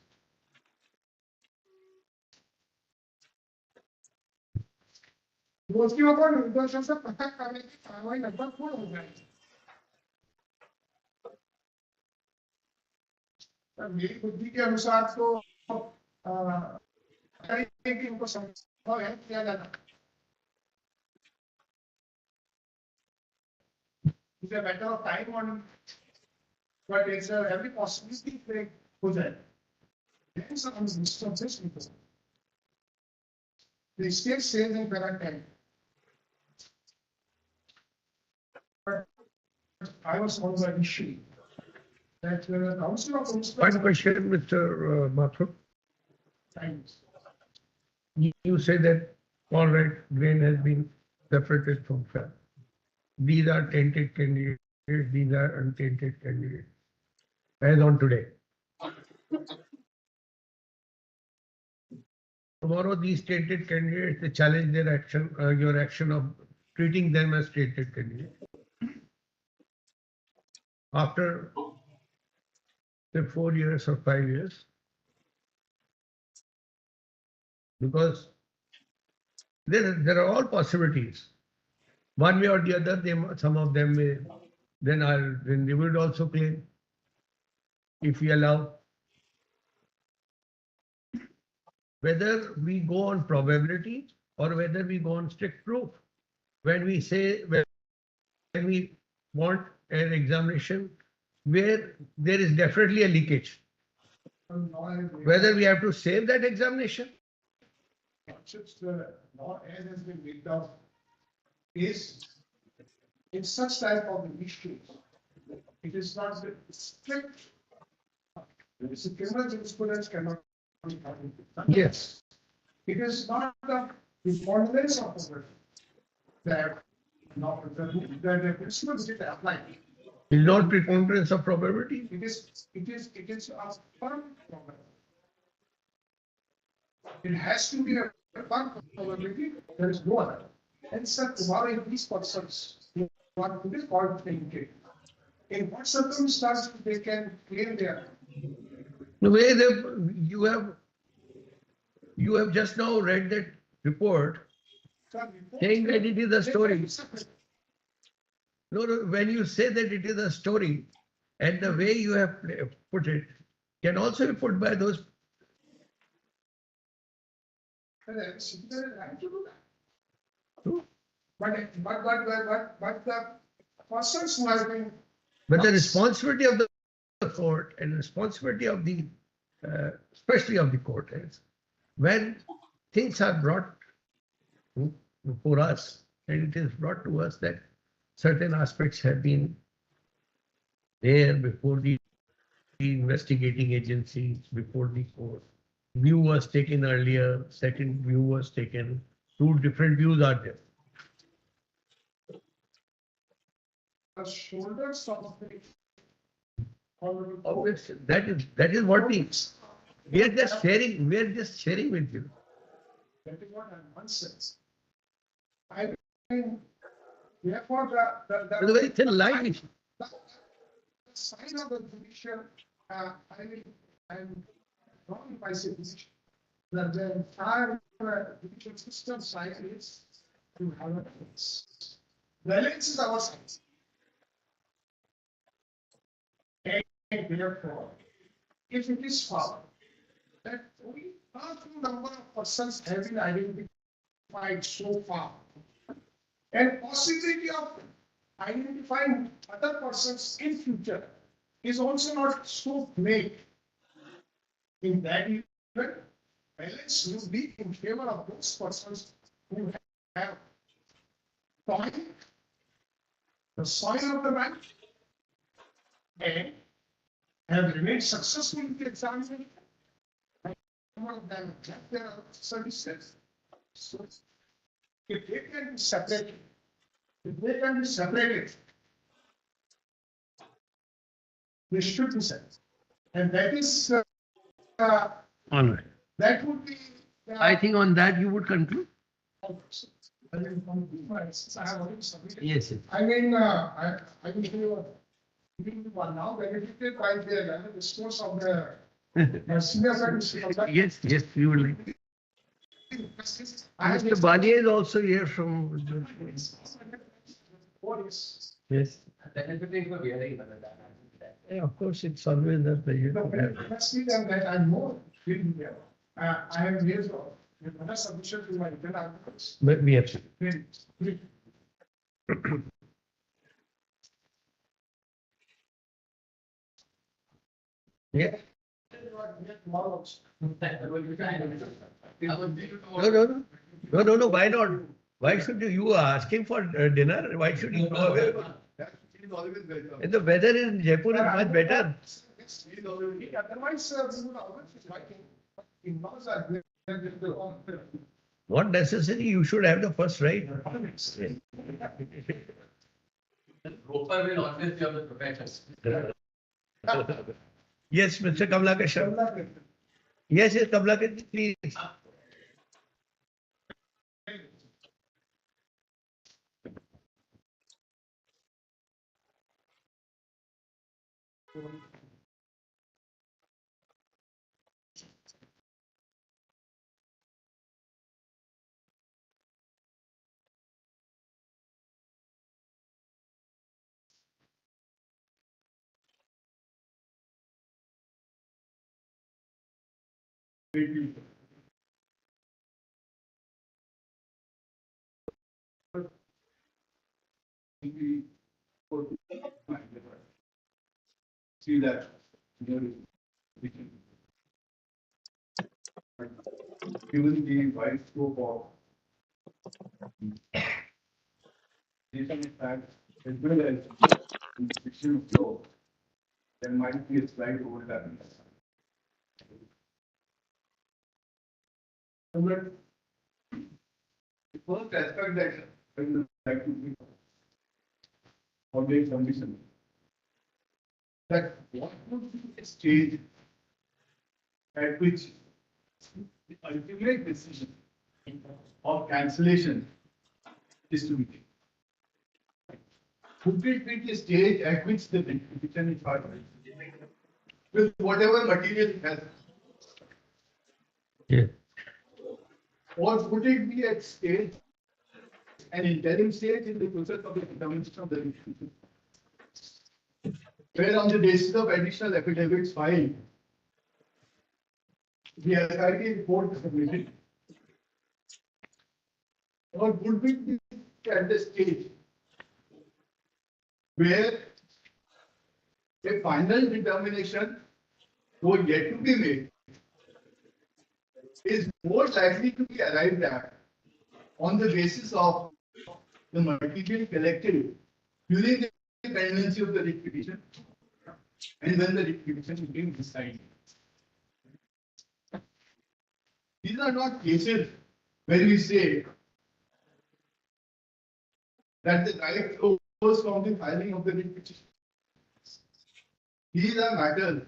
दोषियों को निर्दोषों से पृथक करने की कार्रवाई लगभग पूर्ण हो जाएगी। मेरी बुद्धि के अनुसार तो इनको संभव है किया जाना। It's a matter of time on, but it's every possibility that हो जाए। Depends on the instances because the state says in para 10. But I was on the issue that the Council of Ministers. One question, Mr. Mathur. Thanks. You say that all right, grain has been separated from fat. These are tainted candidates, these are untainted candidates. As on today. Tomorrow, these tainted candidates, they challenge their action, your action of treating them as tainted candidates. After say 4 years or 5 years, because there are all possibilities. One way or the other, some of them may, then they would also claim, if we allow. Whether we go on probability or whether we go on strict proof. When we say, when we want an examination where there is definitely a leakage, whether we have to save that examination. The law as has been made up is in such type of issues. It is not the strict. The criminal jurisprudence cannot be done. Yes. It is not the preponderance of the verdict that the principle which is applied. Is not preponderance of probability. It is a firm probability. It has to be a firm probability. There is no other. And sir, tomorrow if these persons want to be called tainted, in what circumstances they can claim their? The way you have just now read that report, saying that it is a story. No, when you say that it is a story, and the way you have put it, can also be put by those. But the persons who have been. But the responsibility of the court and responsibility of the, especially of the court, is when things are brought for us, and it is brought to us that certain aspects have been there before the investigating agencies, before the court. View was taken earlier, second view was taken, 2 different views are there. The shoulders of the. That is what we are just sharing with you. That is what one says. I mean, therefore the very thin line. The sign of the judicial, I'm wrong if I say this, that the entire judicial system side is to have a balance. Balance is our side. And therefore, if it is found that only a few number of persons have been identified so far, and possibility of identifying other persons in future is also not so great, in that event, balance will be in favor of those persons who have toiled the soil of the land and have remained successful in the examination. Some of them left their services. So, if they can be separated, they should be separated. And that is, All right. that would be. I think on that you would conclude? I have already submitted. Yes, yes. I mean, I will give one now, benefited by the response of the senior secretary. Yes, yes, we would like. Mr. Badia is also here from. Yes. Yeah, of course, it's always a pleasure. No, let's see them that I know. I have years of another submission to my internal articles. But we have. Yeah. No. Why not? Why should you are asking for dinner? Why should you go away? And the weather in Jaipur is much better. Otherwise, we would always be fighting. In-laws are there. Not necessary. You should have the first right. Roper will always be on the professions. Yes, Mr. Kamlakar Sharma. Yes, Kamlakar, please. See that. Given the wide scope of nation facts as well as the fiction of law, there might be a slight overlapping. The first aspect that I would like to bring for the submission, that what would be the stage at which the ultimate decision of cancellation is to be taken? Would it be the stage at which the petition is filed with whatever material it has? Yeah. Or would it be at stage, an interim stage in the process of the determination of the petition, where on the basis of additional affidavits filed, the SIT report is submitted? Or would we be at the stage where a final determination, though yet to be made, is more likely to be arrived at on the basis of the material collected during the pendency of the writ petition and when the writ petition is being decided? These are not cases where we say that the right flows from the filing of the writ petition. These are matters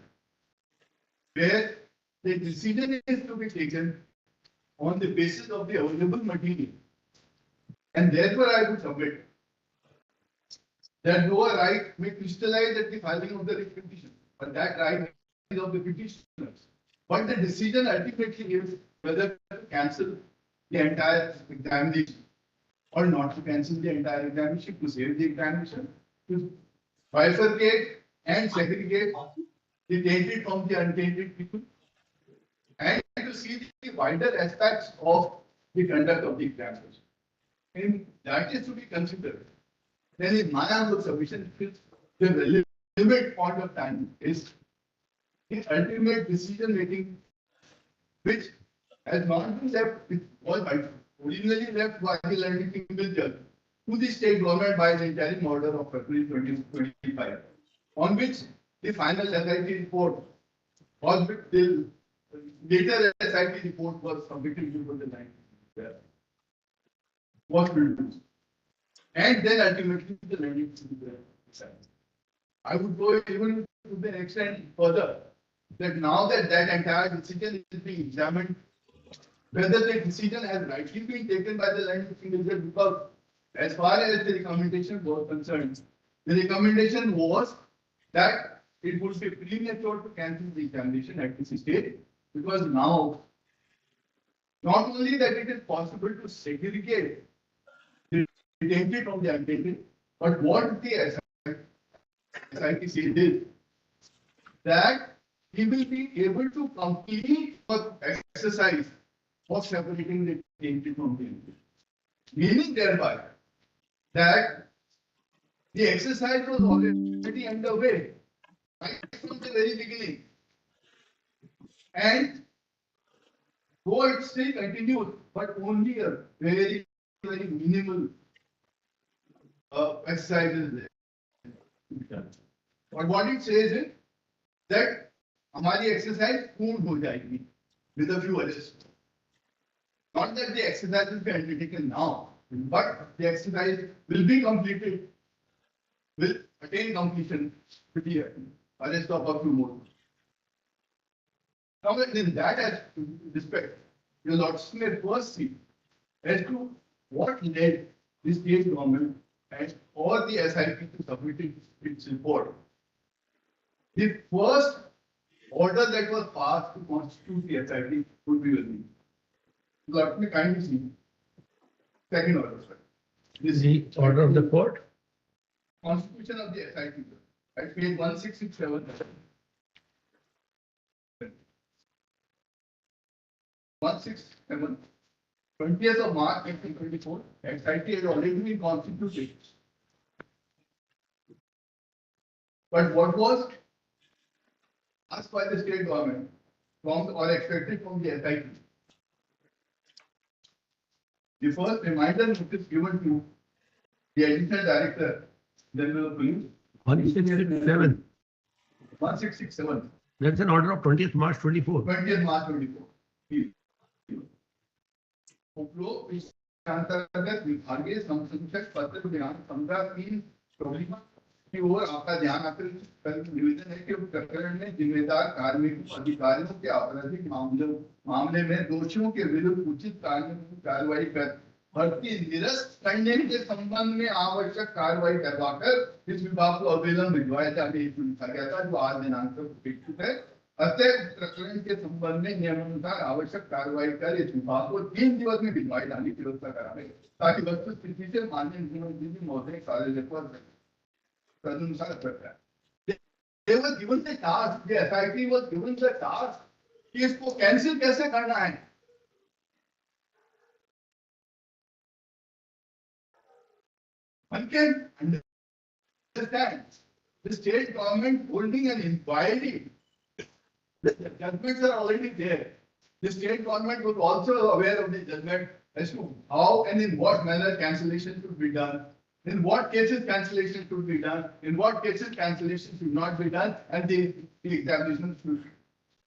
where the decision is to be taken on the basis of the available material. And therefore, I would submit that no right may crystallize at the filing of the writ petition, but that right is of the petitioners. But the decision ultimately is whether to cancel the entire examination or not to cancel the entire examination, to save the examination, to bifurcate and segregate the tainted from the untainted people, and to see the wider aspects of the conduct of the examination. And that is to be considered. Then in my humble submission, the relevant point of time is the ultimate decision making, which has not been left, it was originally left by the learning single judge to the state government by the interim order of February 2025, on which the final SIT report was till later SIT report was submitted before the line was produced, and then ultimately the learning single judge. I would go even to the extent further that now that that entire decision is being examined, whether the decision has rightly been taken by the learning single judge, because as far as the recommendation was concerned, the recommendation was that it would be premature to cancel the examination at this stage, because now not only that it is possible to segregate the tainted from the untainted, but what the SIT said is that he will be able to complete the exercise of separating the tainted from the untainted, meaning thereby that the exercise was already underway right from the very beginning, and though it still continues, but only a very minimal exercise is there. But what it says is that हमारी exercise पूर्ण हो जाएगी with a few adjustments. Not that the exercise will be undertaken now, but the exercise will be completed, will attain completion with the arrest of a few more. Now, in that respect, the Lords may first see as to what led the state government and or the SIP to submit its report. The first order that was passed to constitute the SIP would be with me. Let me kindly see. Second order, sir. This is the order of the court. Constitution of the SIP at page 1667. 167. 20th of March 1924. SIT had already been constituted. But what was asked by the state government from or expected from the SIT? The first reminder notice given to the additional director, General of Police. 167. 1667. That's an order of 20th March 24. 20th March 24. उपरोक्त अंतर्गत विभागीय संसूचक पत्र दिनांक 15/3/24 की ओर आपका ध्यान आकर्षित करने निवेदन है कि प्रकरण में जिम्मेदार कार्मिकों अधिकारियों के आपराधिक मामले में दोषियों के विरुद्ध उचित कानूनी कार्रवाई कर भर्ती निरस्त करने के संबंध में आवश्यक कार्रवाई करवाकर इस विभाग को अविलंब भिजवाया जाने हेतु लिखा गया था, जो आज दिनांक पर अपेक्षित है। अतः प्रकरण के संबंध में नियमानुसार आवश्यक कार्रवाई कर इस विभाग को 3 दिवस में भिजवाई जाने की व्यवस्था करावे, ताकि वस्तु स्थिति से माननीय मुख्यमंत्री जी महोदय कार्यालय पर तदनुसार करता है। They were given the task, the SIT was given the task कि इसको कैंसिल कैसे करना है। One can understand the state government holding an inquiry. The judgments are already there. The state government was also aware of the judgment as to how and in what manner cancellation should be done, in what cases cancellation should be done, in what cases cancellation should not be done, and the examination should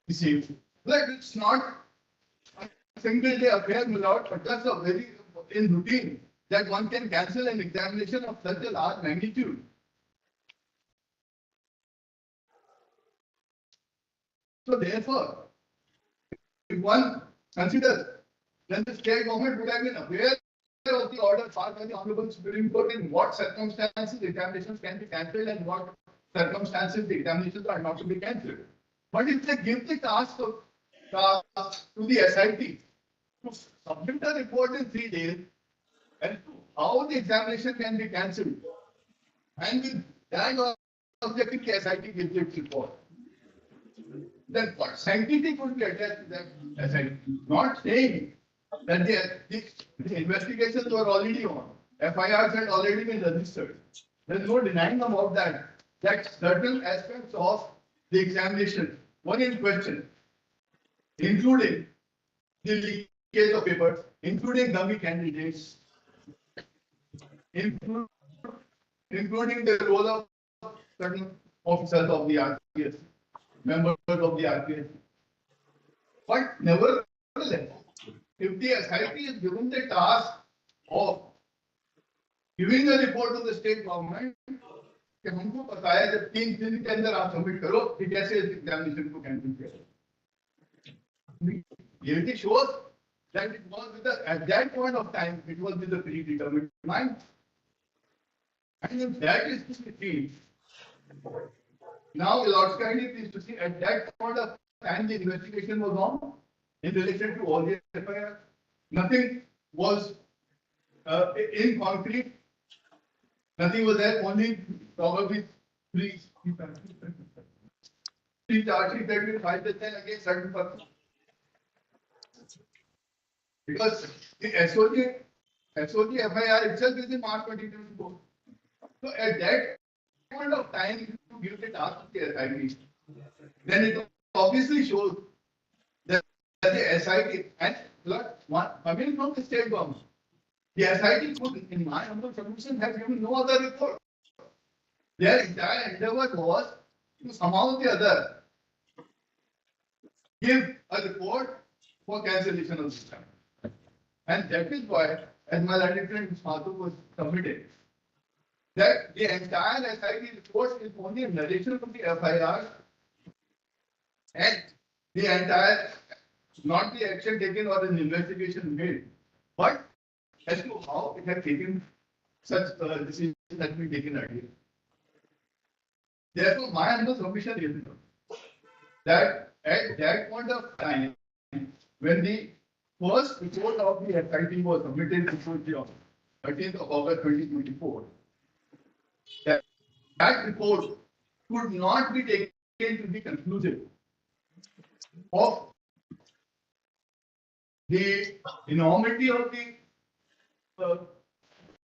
be saved. Like it's not a single day affair without, but that's a very in routine that one can cancel an examination of such a large magnitude. So therefore, if one considers, then the state government would have been aware of the order passed by the Honorable Supreme Court in what circumstances examinations can be cancelled and what circumstances the examinations are not to be cancelled. But if they give the task to the SIT to submit a report in 3 days and how the examination can be cancelled, and with that objective the SIT gives its report. Then what sanctity could be attached to that SIT? Not saying that the investigations were already on. FIRs had already been registered. There is no denying about that. That certain aspects of the examination were in question, including the leakage of papers, including dummy candidates, including the role of certain officers of the RPS, members of the RPS. But nevertheless, if the SIT is given the task of giving a report to the state government, कि हमको पता है जब 3 दिन के अंदर आप submit करो कि कैसे इस एग्जामिनेशन को कैंसिल किया. It shows that it was with the, at that point of time it was with a predetermined mind. And if that is to be now, Lord's kindly please to see at that point of time the investigation was on in relation to all the FIR. Nothing was in concrete. Nothing was there. Only probably three charges that will file against certain persons. Because the SOG FIR itself is in March 2024. So at that point of time, if you give the task to the SIT, then it obviously shows that the SIT and coming from the state government, the SIT could, in my humble submission, have given no other report. Their entire endeavor was to somehow or the other give a report for cancellation of the system. And that is why, as my learned friend Madhu was submitted, that the entire SIT report is only a narration of the FIR and the entire, not the action taken or an investigation made, but as to how it had taken such decisions that been taken earlier. Therefore, my humble submission is that at that point of time, when the first report of the SIT was submitted before the 13th of August 2024, that report could not be taken to be conclusive of the enormity of the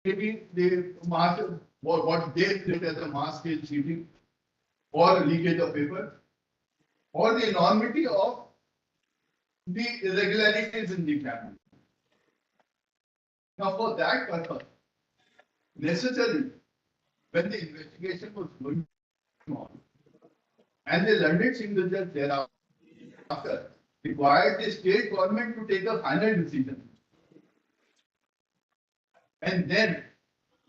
maybe the mass, what they did as a mass scale cheating or leakage of paper, or the enormity of the irregularities in the exam. Now, for that purpose, necessarily, when the investigation was going on, and the learned single judge thereafter required the state government to take a final decision, and then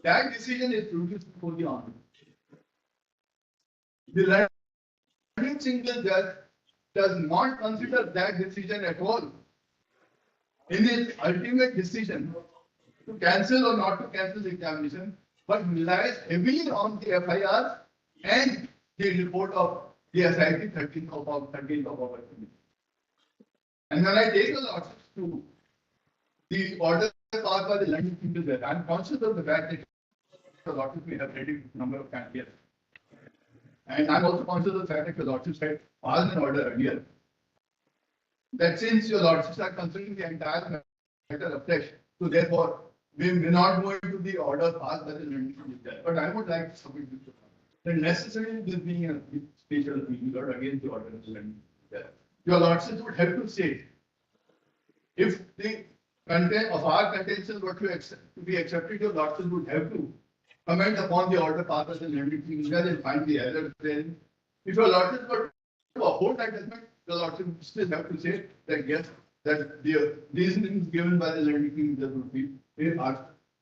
that decision is produced before the honorable. The learned single judge does not consider that decision at all in his ultimate decision to cancel or not to cancel the examination, but relies heavily on the FIR and the report of the SIT 13th of August. And when I take a lot to the order passed by the London single judge, I am conscious of the fact that the lordship may have read a number of candidates. And I'm also conscious of the fact that your lordships had passed an order earlier. That since your lordships are considering the entire matter afresh, so therefore we may not go into the order passed by the London judge. But I would like to submit this to that necessarily this being a special meeting or against the order of the London judge. Your lordships would have to say if the content of our contentions were to be accepted, your lordships would have to comment upon the order passed by the London judge and find the errors therein. If your lordships were to uphold that judgment, the lordship still have to say that yes, that the reasonings given by the London judge would be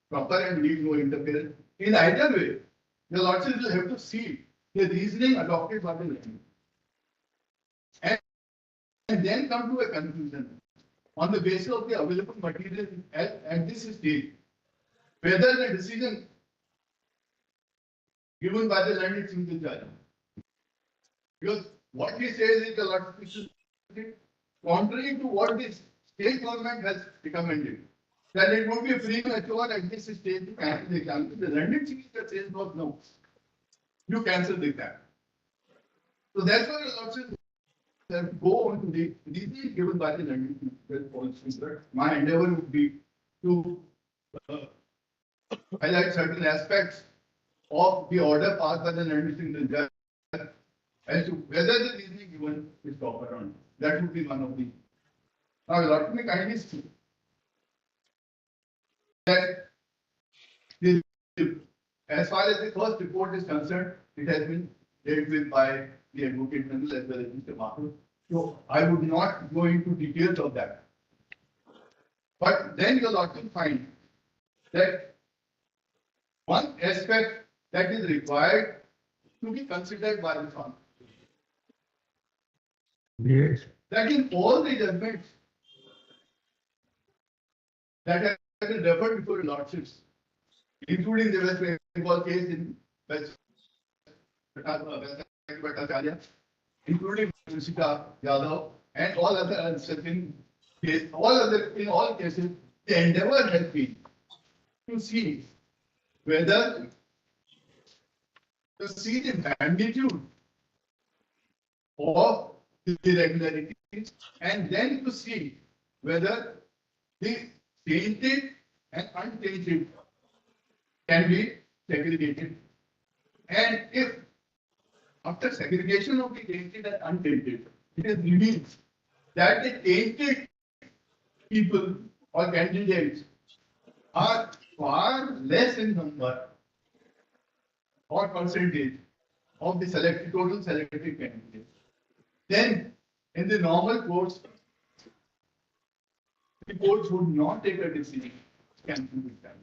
proper and need no interference. In either way, the lordship will have to see the reasoning adopted by the London and then come to a conclusion on the basis of the available material at this stage, whether the decision given by the learned single judge. Because what he says is the lordship, contrary to what the state government has recommended, that it would be premature at this stage to cancel the exam. The learned single judge says no. you cancel the exam. So that's why options go on to the reason given by the London policy. My endeavor would be to highlight certain aspects of the order passed by the London single judge as to whether the reasoning given is proper or not. That would be one of the. Now, let me kindly see that as far as the first report is concerned, it has been dealt with by the Advocate General as well as Mr. Mathur. So I would not go into details of that. But then you'll often find that one aspect that is required to be considered by the farmer. Yes. That in all the judgments that have been referred before the lordships, including the West Bengal case in West Bhattacharya, including Sita Yadav, and all other certain cases, in all cases, the endeavor has been to see whether to see the magnitude of the irregularities and then to see whether the tainted and untainted can be segregated. And if after segregation of the tainted and untainted, it is revealed that the tainted people or candidates are far less in number or percentage of the total selected candidates, then in the normal courts, the courts would not take a decision canceling the exam.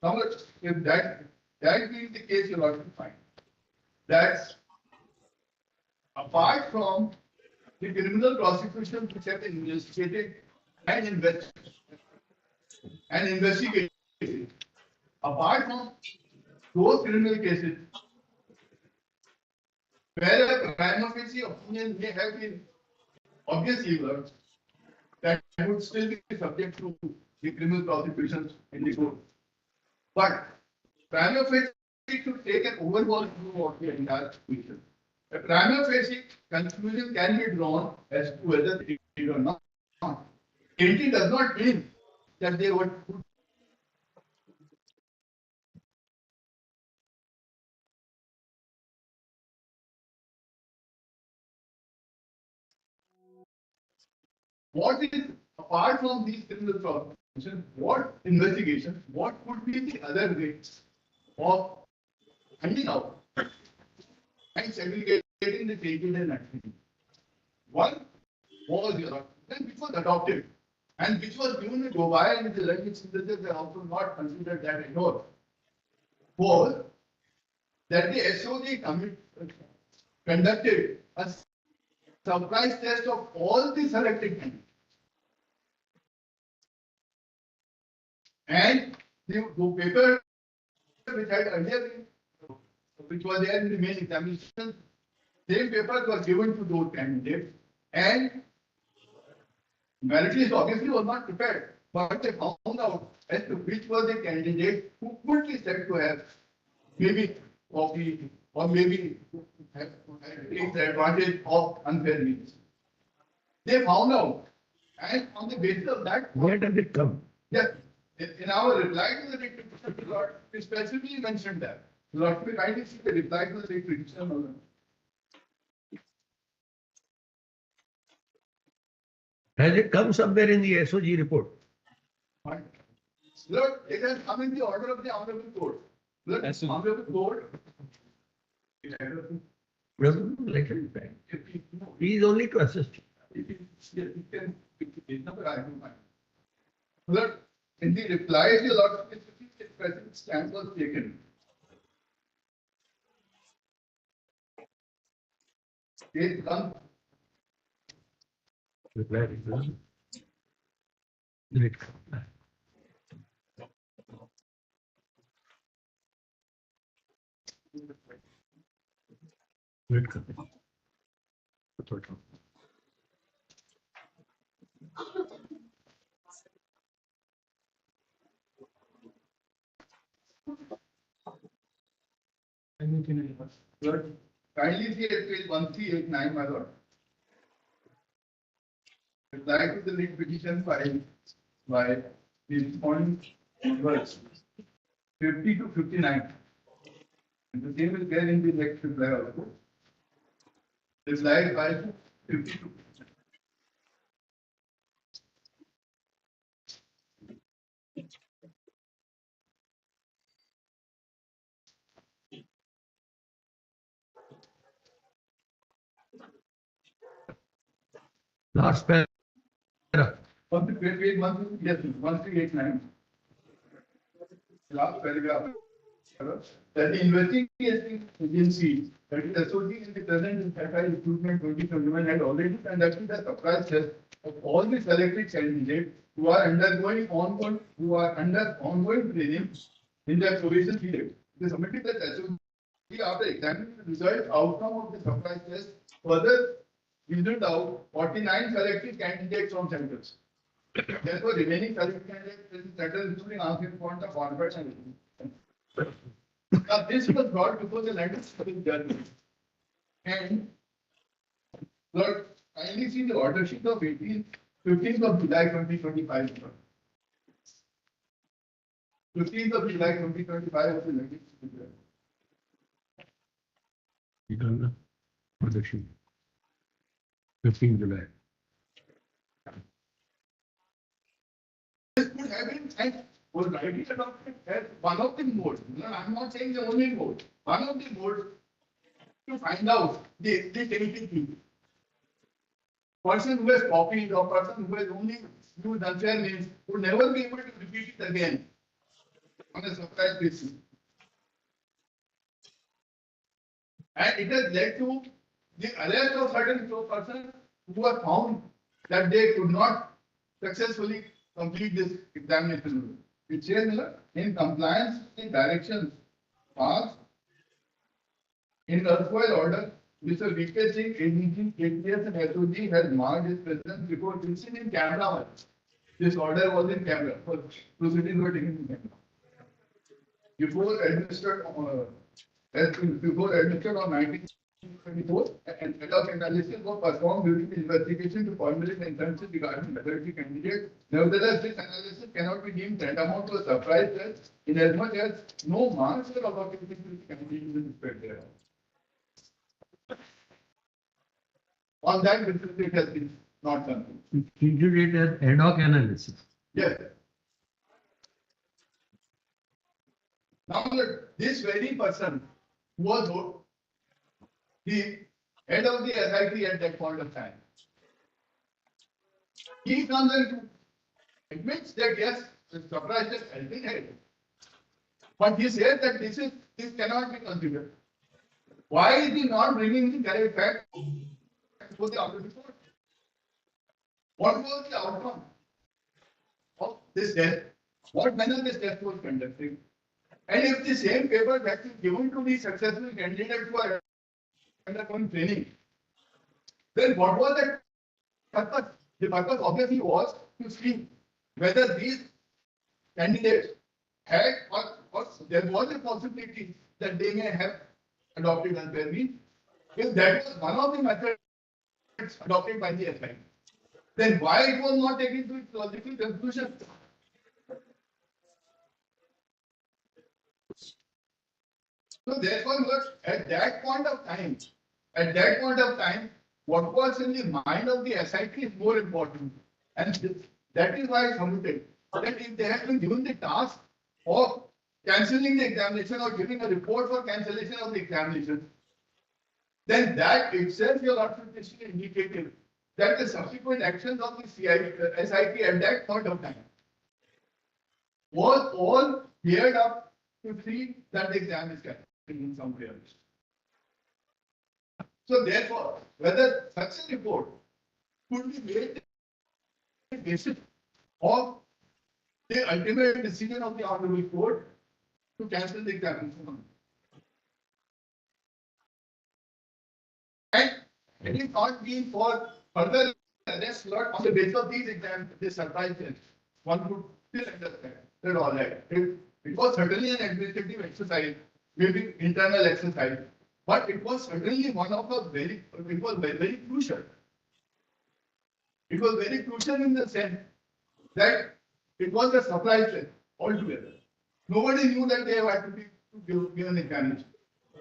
Now, if that being the case, you'll have to find that apart from the criminal prosecutions which have been investigated and investigated, apart from those criminal cases where a prima facie opinion may have been obviously worked, that would still be subject to the criminal prosecutions in the court. But prima facie to take an overall view of the entire situation. A prima facie conclusion can be drawn as to whether they did or not. It does not mean that they were. What is, apart from these criminal prosecutions, what investigation, what could be the other ways of finding out and segregating the tainted and untainted? One was which was adopted and which was given a go by and the legislators are also not considered that ignored, was that the SOG conducted a surprise test of all the selected candidates. And the paper which had earlier been, which was there in the main examination, same papers were given to those candidates, and merit list obviously was not prepared, but they found out as to which was the candidate who could be said to have maybe copy or maybe have taken the advantage of unfair means. They found out, and on the basis of that, where does it come? Yes. In our reply to the writ petition, we specifically mentioned that. Lord, we kindly see the reply to the writ petition. Has it come somewhere in the SOG report? Lord, it has come in the order of the Honorable Court. Lord, Honorable Court. He is only to assist. Lord, in the reply, the Lord specifically present stand was taken. It comes. But kindly see at page 1389, my lord. Reply to the lead petition filed by the respondent numbers 50 to 59. And the same is there in the next reply also. Reply by 50 to 59. Last paragraph. On the page 1389. Last paragraph. That the investigating agency, that is associated in the present FI recruitment 2021, had already conducted a surprise test of all the selected candidates who are under ongoing training in their probation period. They submitted that SOG after examining the result outcome of the surprise test. Further reasoned out 49 selected candidates from centers. Therefore, remaining selected candidates in centers, including asking for the format and now, this was brought before the legislative judge. And Lord, kindly see the order sheet of 15th of July 2025. 15th of July 2025 of the legislative judge. Order sheet. 15 July. This could have been and was rightly adopted as one of the modes. No, I'm not saying the only mode. One of the modes to find out the tainted thing. Person who has copied or person who has only used unfair names would never be able to repeat it again on a surprise basis. And it has led to the arrest of certain persons who were found that they could not successfully complete this examination. It says in compliance with directions passed in erstwhile order, Mr. V.K. Singh, ADG, ATS and SOG has marked his presence before this in camera. This order was in camera. Proceedings were taken in camera. Before administered on 1924, an ad hoc analysis was performed during the investigation to formulate the intentions regarding majority candidates. Nevertheless, this analysis cannot be deemed tantamount to a surprise test, inasmuch as no marks were allocated to the candidates in respect thereof. On that basis, it has been not done. Treated it as ad hoc analysis. Yes. Now, this very person was the head of the SIT at that point of time. He comes and admits that yes, the surprise test has been held. But he says that this cannot be considered. Why is he not bringing the correct fact for the audit report? What was the outcome of this test? What manner this test was conducted? And if the same paper that is given to the successful candidates who are undergoing training, then what was the purpose? The purpose obviously was to see whether these candidates had or there was a possibility that they may have adopted unfair means. If that was one of the methods adopted by the SI, then why it was not taken to its logical conclusion? So therefore, at that point of time, what was in the mind of the SIT is more important. And that is why I submitted that if they had been given the task of cancelling the examination or giving a report for cancellation of the examination, then that itself your RPSC indicated that the subsequent actions of the SIT at that point of time was all geared up to see that the exam is cancelled in some way. So therefore, whether such a report could be made on the basis of the ultimate decision of the Honorable Court to cancel the examination. And it is not been for further arrest on the basis of these exams, this surprise test, one could still understand that all right. It was certainly an administrative exercise, maybe internal exercise, But it was certainly one of the it was very crucial. It was very crucial in the sense that it was a supply chain altogether. Nobody knew that they had to be given examination.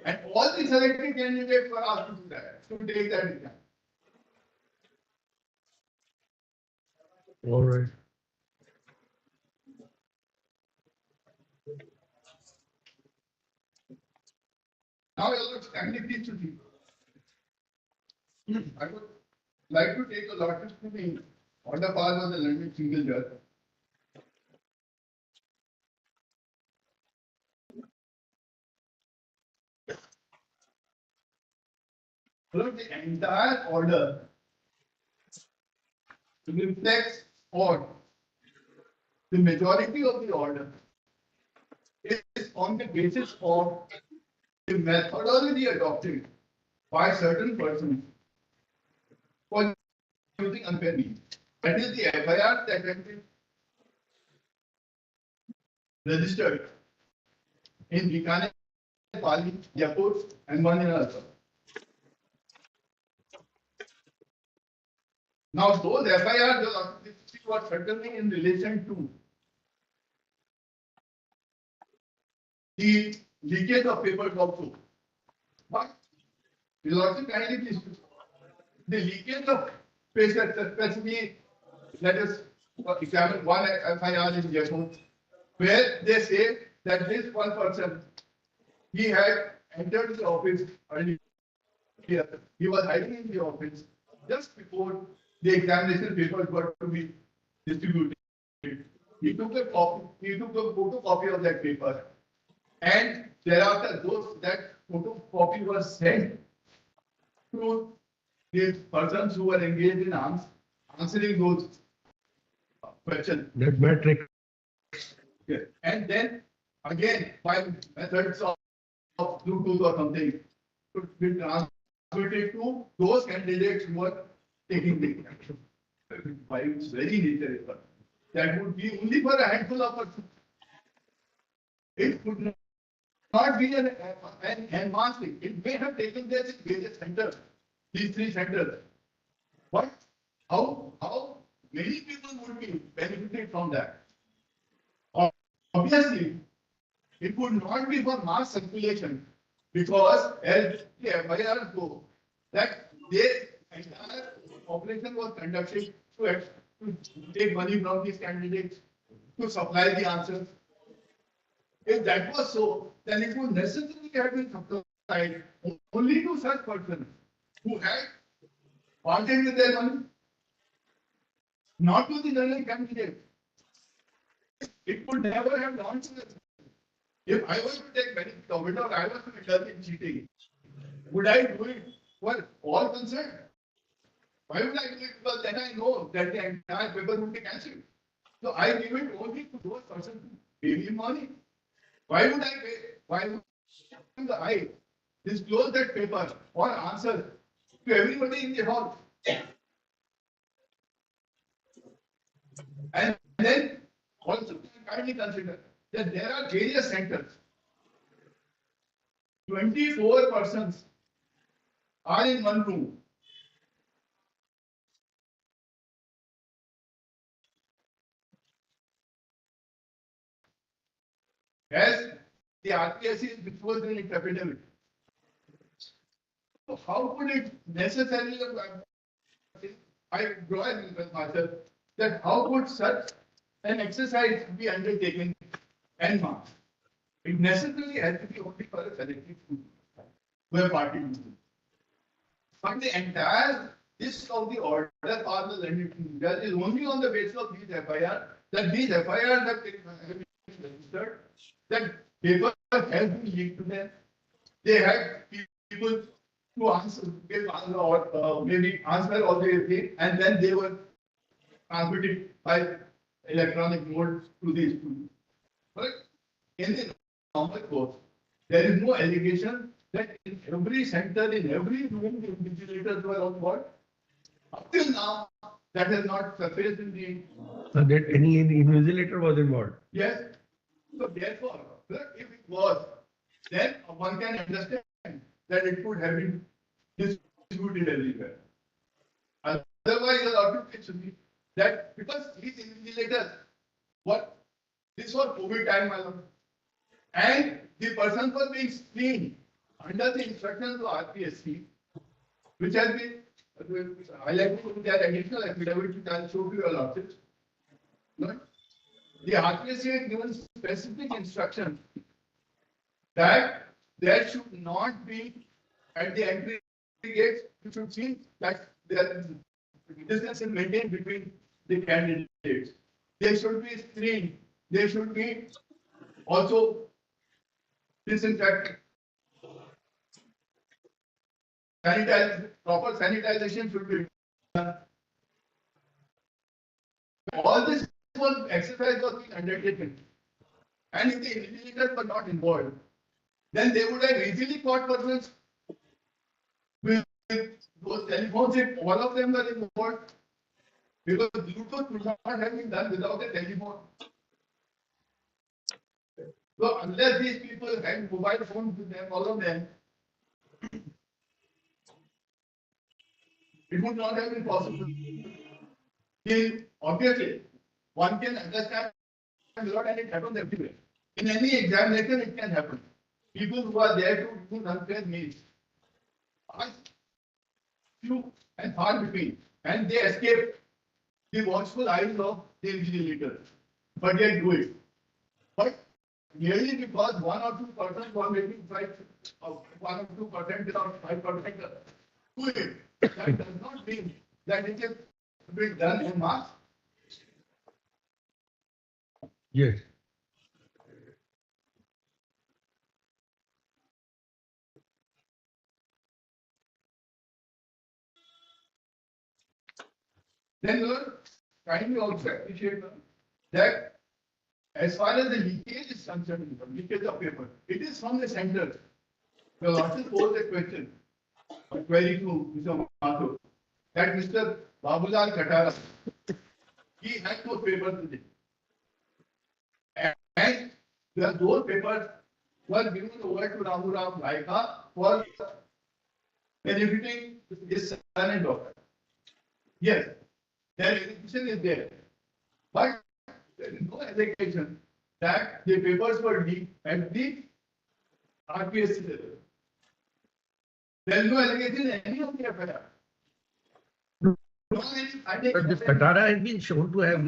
And all the selected candidates were asked to do that, to take that exam. All right. Now, kindly please to see. I would like to take a lot of the order part of the London single judge. Look, the entire order reflects or the majority of the order is on the basis of the methodology adopted by certain persons for using unfair means. That is the FIR that has been registered in Bikaner, Pali, Jaipur, and one in Alok. Now, those FIRs were certainly in relation to the leakage of papers also. But will also kindly please the leakage of papers, especially let us examine one FIR in Jaipur, where they say that this one person, he had entered the office earlier. He was hiding in the office just before the examination papers were to be distributed. He took a photocopy of that paper, and thereafter that photocopy was sent to the persons who were engaged in answering those questions. That metric. Yeah. And then again, by methods of Bluetooth or something, to be transmitted to those candidates who were taking the exam. By its very nature, that would be only for a handful of persons. It would not be an advanced thing. It may have taken place in various centers, these three centers. But how many people would be benefited from that? Obviously, it would not be for mass circulation, because as the FIRs go, that their entire operation was conducted to take money from these candidates, to supply the answers. If that was so, then it would necessarily have been supplied only to such persons who had wanted with their money, not to the general candidate. It would never have gone to them. If I was to take benefit of it, or I was to indulge in cheating, would I do it for all concerned? Why would I do it? Because then I know that the entire paper would be cancelled. So I give it only to those persons who pay me money. Why would I pay? Why would I disclose that paper or answer to everybody in the hall? And then also kindly consider that there are various centers. 24 persons are in one room. As the RPSC is disclosed in its epidemic. So how could it necessarily, I draw myself that how could such an exercise be undertaken en masse? It necessarily has to be only for a selective group who are party to. But the entire list of the order for the London judge is only on the basis of these FIR, that these FIRs have been registered, that paper has been leaked to them. They had people to answer, or maybe answer all the things, and then they were transmitted by electronic mode to the students. But in the normal course, there is no allegation that in every center, in every room, the invigilators were on board. Up till now, that has not surfaced in the. That any invigilator was involved. Yes. So therefore, if it was, then one can understand then it could have been distributed everywhere. Otherwise, a lot of it should be that because these invigilators, what this was COVID time, my lord, and the person was being screened under the instructions of RPSC, which has been highlighted with their additional affidavit, which I'll show to your lordships. No? The RPSC has given specific instructions that there should not be at the entry gates, you should see that there distance is maintained between the candidates. They should be screened. They should be also disinfected. Proper sanitization should be done. All this exercise was being undertaken. And if the invigilators were not involved, then they would have easily caught persons with those telephones if all of them were involved. Because Bluetooth could not have been done without a telephone. So unless these people had mobile phones with them, all of them, it would not have been possible. Obviously, one can understand a lot and it happens everywhere. In any examination, it can happen. People who are there to do unfair means are few and far between, and they escape the watchful eyes of the invigilator, but they do it. But merely because 1 or 2% were making 1 or 2% or 5% do it, that does not mean that it is being done en masse. Yes. Then you kindly also appreciate that as far as the leakage is concerned, leakage of paper, it is from the center. The lordship posed a question, a query to Mr. Mathur, that Mr. Babulal Khatara, he had those papers with him. And those papers were given over to Ramuram Raika for benefiting his son and daughter. Yes, their education is there. But there is no allegation that the papers were leaked at the RPSC level. There is no allegation in any of the FIR. But this Khatara has been shown to have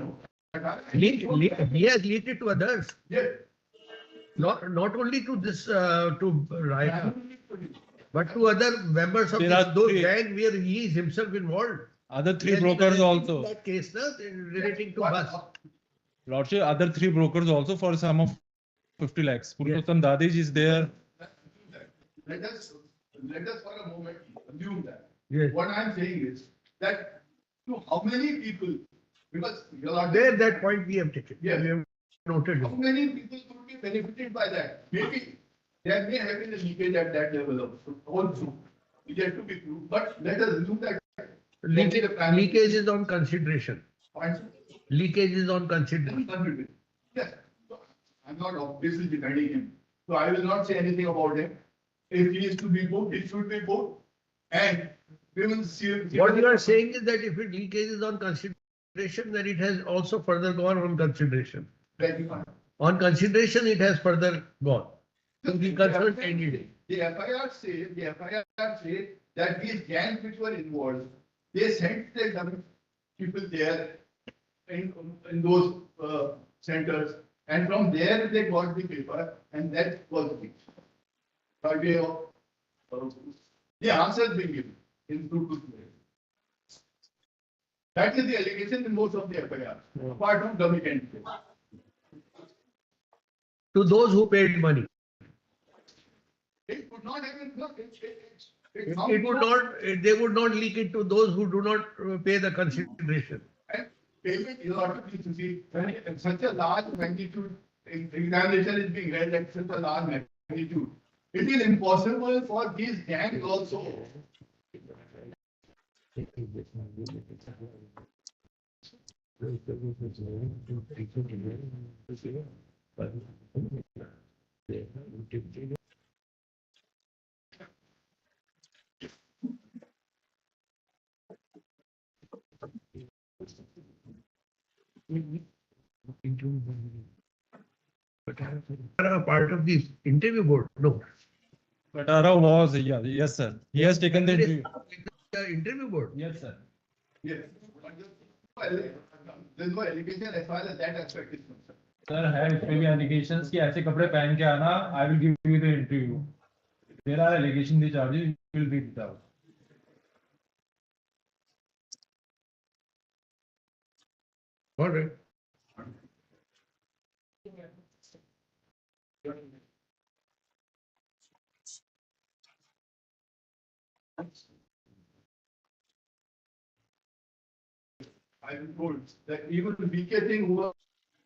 he has leaked it to others. Yes. Not only to this to Raika, but to other members of those gang where he is himself involved. Other 3 brokers also. That case, relating to bus. Lordship, other 3 brokers also for a sum of 50 lakhs. Purushottam Dadij is there. Let us for a moment assume that. Yes. What I am saying is that to how many people, because there that point we have taken. Yes. We have noted. How many people could be benefited by that? Maybe there may have been a leakage at that level also. It has to be proved. But let us assume that leakage is on consideration. Leakage is on consideration. Yes. So, I'm not obviously defending him. So I will not say anything about him. If he is to be booked, it should be booked. And we will see. What you are saying is that if it leakage is on consideration, then it has also further gone on consideration. On consideration, it has further gone. To the concerned candidate. The FIR says that these gangs which were involved, they sent the people there in those centers, and from there they got the paper, and that was the by way of the answers being given in truthful way. That is the allegation in most of the FIR, apart from dummy candidates. To those who paid money. It could not have been. It would not. They would not leak it to those who do not pay the consideration. And payment is not to see when such a large magnitude examination is being held at such a large magnitude. It is impossible for these gangs also. But are a part of this interview board? No. Katara was, yeah, yes, sir. He has taken the interview. The interview board? Yes, sir. Yes. There's no allegation as far as that aspect is concerned. Sir, have maybe allegations कि ऐसे कपड़े पहन के आना, I will give you the interview. There are allegations, the charges will be without. All right. I was told that even the BK thing who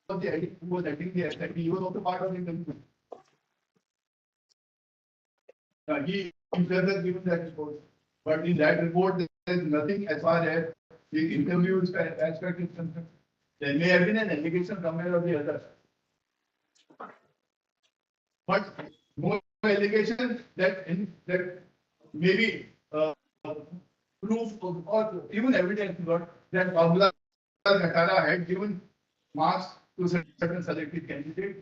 was editing the SIP, he was also part of the interview. He himself has given that report. But in that report, there is nothing as far as the interview aspect is concerned. There may have been an allegation somewhere or the other. But no allegation that maybe proof or even evidence got that Bharti had given marks to certain selected candidates.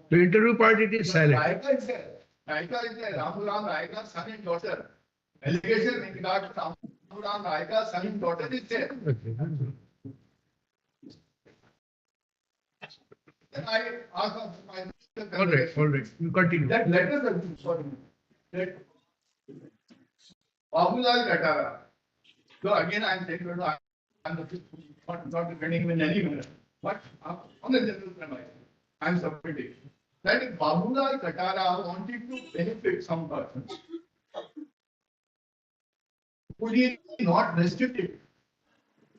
The interview part, it is silent. Naika is there. Naika's son and daughter. Allegation in regard to Ramuram Naika's son and daughter is there. Then I asked myself. All right. You continue. That letter that Babulal Katara. So again, I am saying, I'm not defending him in any manner, but on the general premise, I am submitting that if Babulal Katara wanted to benefit some person, would he not restrict it?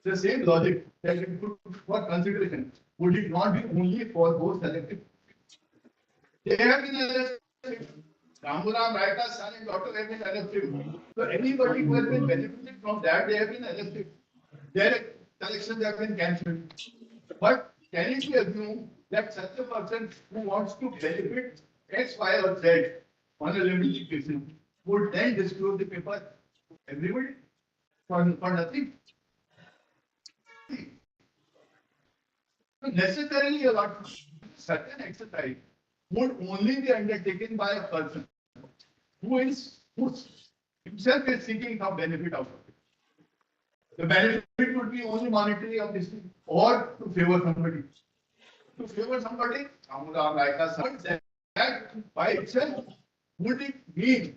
The same logic that it could for consideration, would it not be only for those selected? They have been arrested. Ramuram Raika's son and daughter have been arrested. So anybody who has been benefited from that, they have been arrested. Their collections have been cancelled. But can it be assumed that such a person who wants to benefit X, Y, or Z on a limited basis would then disclose the paper to everybody for nothing? So necessarily, such an exercise would only be undertaken by a person who himself is seeking some benefit out of it. The benefit would be only monetary of this thing, or to favor somebody. To favor somebody, that by itself, would it mean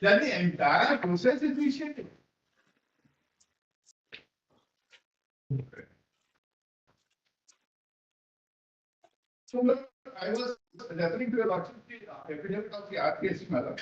that the entire process is vitiated? So I was referring to a lot of the affidavit of the RPSC matter.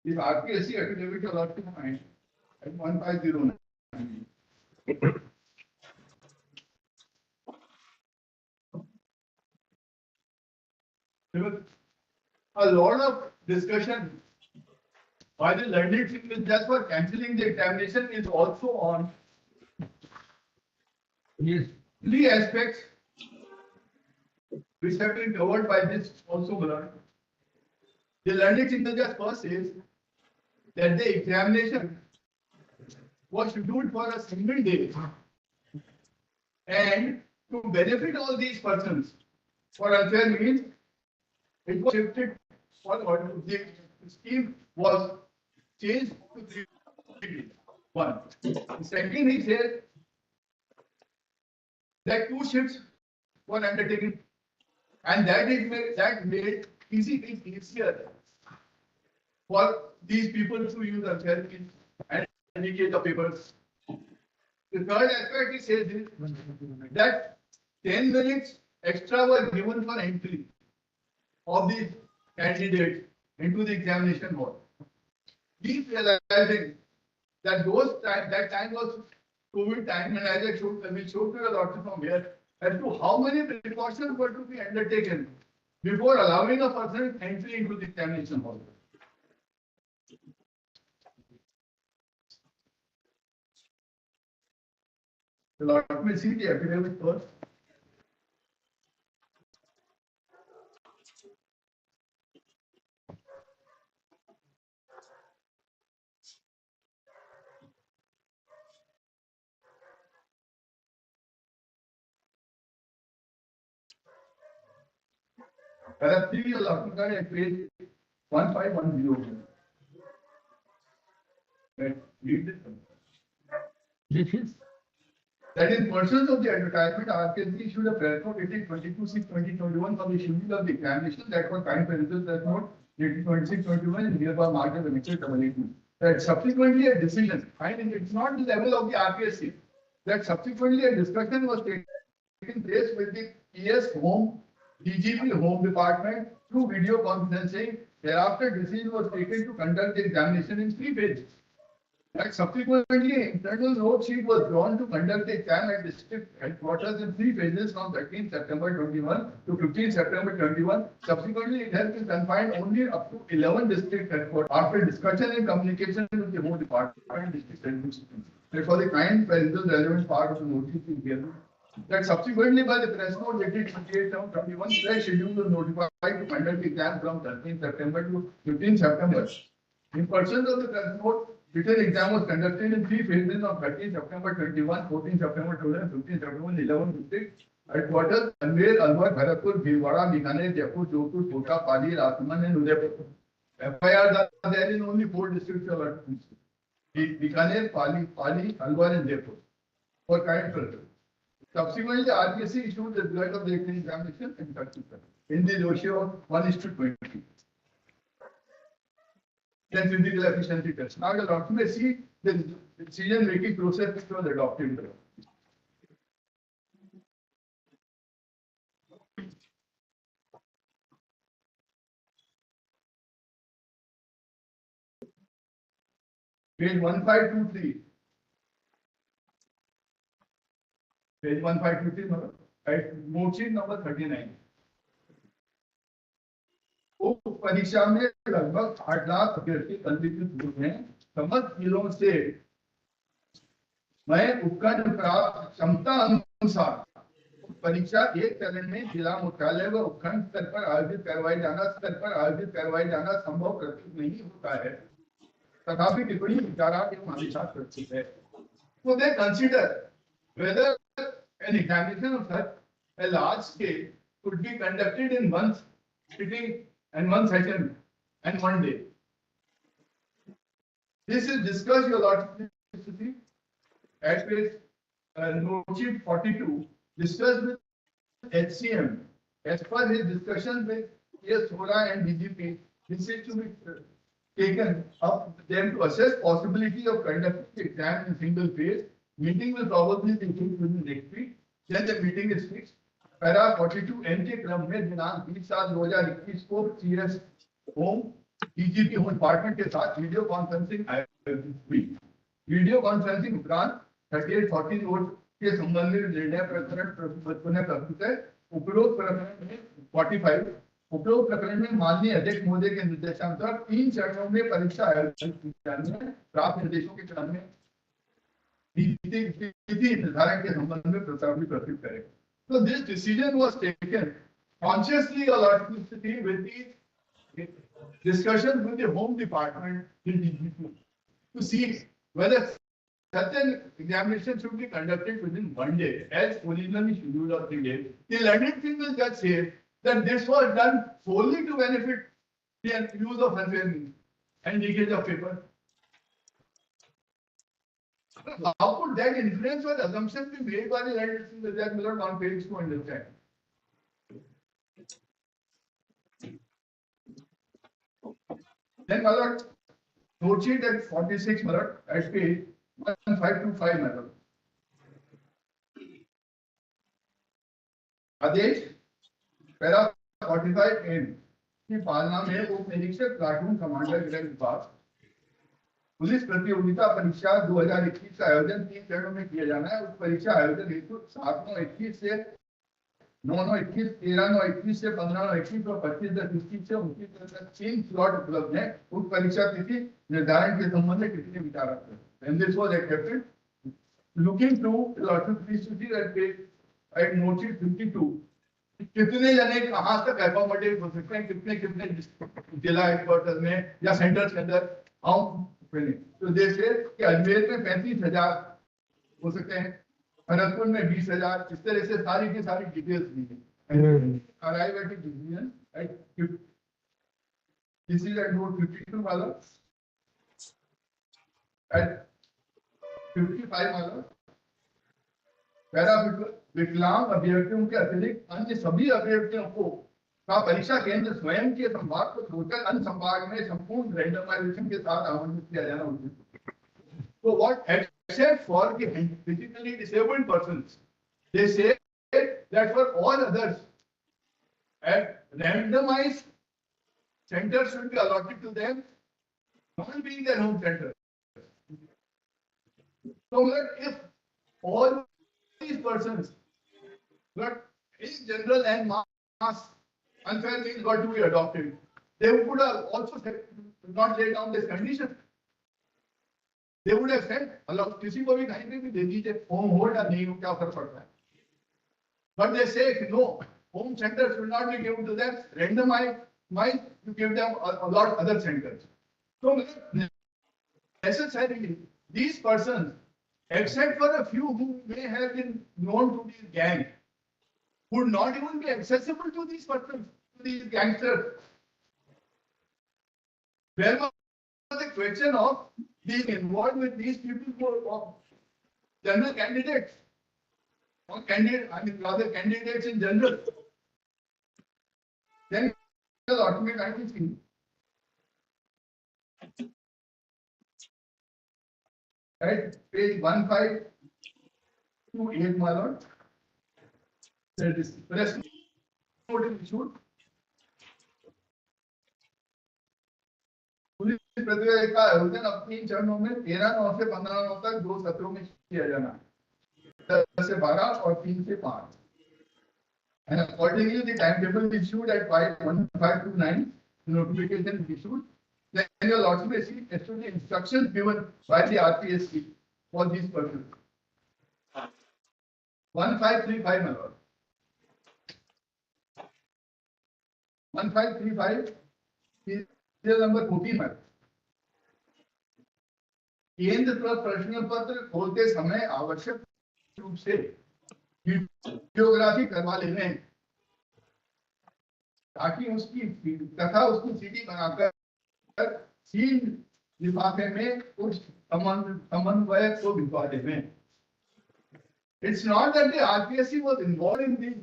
This RPSC affidavit is allowed to find at 1509. There was a lot of discussion by the learned people just for cancelling the examination is also on three aspects which have been covered by this also learned. The learned people just first says that the examination was scheduled for a single day and to benefit all these persons for unfair means it was shifted for the scheme was changed to 3 days. One. Second, he said that 2 shifts were undertaken and that made things easier for these people to use unfair means and indicate the papers. The third aspect he says is that 10 minutes extra were given for entry of the candidates into the examination hall. He realizing that that time was COVID time, and as I showed to you a lot from here as to how many precautions were to be undertaken before allowing a person entry into the examination hall. Let me see the affidavit first. Para 3 alokraj at page 1510. Read this one. This is That in persons of the advertisement, RPSC issued a press note dated 22/6/2021 for the schedule of the examination that was kind pencil press note dated 26/21 and hereby marked as annexed 782. That subsequently a decision, and it's not the level of the RPSC, that subsequently a discussion was taken place with the PS Home, DGP Home Department through video conferencing. Thereafter, decision was taken to conduct the examination in 3 phases. That subsequently, internal note sheet was drawn to conduct the exam at district headquarters in 3 phases from 13 September 21 to 15 September 21. Subsequently, it has been confined only up to 11 district headquarters after discussion and communication with the Home Department and district administration. Therefore, the kind parental relevant part of the notice is given. That subsequently, by the press note dated 28/7/21, fresh schedule was notified to conduct the exam from 13 September to 15 September. In persons of the press note, written exam was conducted in 3 phases on 13 September 21, 14 September 12, 15 September 11 district headquarters, Anwer, Alwar, Bharatpur, Bhilwara, Bikaner, Jaipur, Jodhpur, Kota, Pali, Rajasthan and Udaipur. FIRs are there in only 4 districts of Bikaner, Pali, Alwar and Jaipur for kind purpose. Subsequently, RPSC issued the result of the examination and certificate in the ratio of 1:20. Then physical efficiency test. Now, you'll also see the decision-making process which was adopted. Page 1523. Page 1523, right? Note sheet number 39. परीक्षा में लगभग 8 लाख अभ्यर्थी पंजीकृत हुए हैं। समस्त जिलों से मैं उपकरण प्राप्त क्षमता अनुसार परीक्षा एक चरण में जिला मुख्यालय व उपखंड स्तर पर आयोजित करवाई जाना संभव प्रतीत नहीं होता है। तथापि टिप्पणी विचारार्थ एवं आदेशात प्रस्तुत है। So they consider whether an examination of such a large scale could be conducted in one sitting and one session and one day. This is discussed a lot at page note sheet 42, discussed with HCM. As per his discussion with PS Hora and DGP, this is to be taken up them to assess possibility of conducting the exam in single phase. Meeting will probably be fixed within next week. Then the meeting is fixed. Para 42 N के क्रम में दिनांक 20/7/2021 को CS home DGP home department के साथ video conferencing हुई। Video conferencing उपरांत 3840 note के संबंधित निर्णय प्रकरण पुनः प्रस्तुत है। उपरोक्त प्रकरण में 45 उपरोक्त प्रकरण में माननीय अध्यक्ष महोदय के निर्देशानुसार 3 चरणों में परीक्षा आयोजित की जानी है। प्राप्त निर्देशों के क्रम में तिथि निर्धारण के संबंध में प्रस्ताव भी प्रस्तुत करेगा। So this decision was taken consciously a lot with the discussion with the Home Department to see whether such an examination should be conducted within 1 day as originally scheduled of 3 days. The learned single judge said that this was done solely to benefit the use of unfair means and leakage of paper. How could that inference or assumption be made by the learned single judge without one page to understand? Then Malak, note sheet at 46 Malak at page 1525 Malak. आदेश para 45 N की पालना में उप निरीक्षक platoon commander गृह विभाग police प्रतियोगिता परीक्षा 2021 का आयोजन 3 चरणों में किया जाना है। उस परीक्षा आयोजन हेतु 7/9/21 से 9/9/21, 13/9/21 से 15/9/21 और 25/10/21 से 29 तक 3 स्लॉट उपलब्ध हैं। उस परीक्षा तिथि निर्धारण के संबंध में कितने विचार आते हैं? And this was accepted looking through lot of please see that page at note sheet 52 कितने जने कहाँ तक एकोमोडेट हो सकते हैं कितने कितने जिला हेडक्वार्टर में या सेंटर्स के अंदर तो जैसे कि अजमेर में 35,000 हो सकते हैं भरतपुर में 20,000 इस तरह से सारी की सारी डिटेल्स दी है arrive at a decision at this is at note 52 वाला at 55 वाला पैरा विकलांग अभ्यर्थियों के अतिरिक्त अन्य सभी अभ्यर्थियों को का परीक्षा केंद्र स्वयं के संभाग को छोड़कर अन्य संभाग में संपूर्ण रैंडमाइजेशन के साथ आवंटित किया जाना उचित। तो what except for the physically disabled persons, they say that for all others, at randomized centers should be allotted to them, not being their home center. So if all these persons, but in general and mass unfair things got to be adopted, they would have also said, not laid down this condition. They would have said, Allah, किसी को भी कहीं पे भी दे दीजिए, home hold या नहीं हो क्या फर्क पड़ता है? But they say no, home centers will not be given to them. Randomized, to give them a lot of other centers. So necessarily, these persons, except for a few who may have been known to these gangs, would not even be accessible to these persons, to these gangsters. Where was the question of being involved with these people who are general candidates? Or rather candidates in general. Then automatically right, page 1528, my lord. That is press note issued. Police प्रतियोगिता का आयोजन अपनी चरणों में 13/9 से 15/9 तक 2 सत्रों में किया जाना 10 से 12 और 3 से 5 and accordingly the timetable is issued at 5:15 notification is issued. Then your lordship may see as to the instructions given by the RPSC for these purposes. 1535, my lord. 1535 is number 14 केंद्र पर प्रश्न पत्र खोलते समय आवश्यक रूप से वीडियोग्राफी करवा लेने ताकि उसकी तथा उसकी सीडी बनाकर सील लिफाफे में उस समन्वयक को भिजवा देने. It's not that the RPSC was involved in these.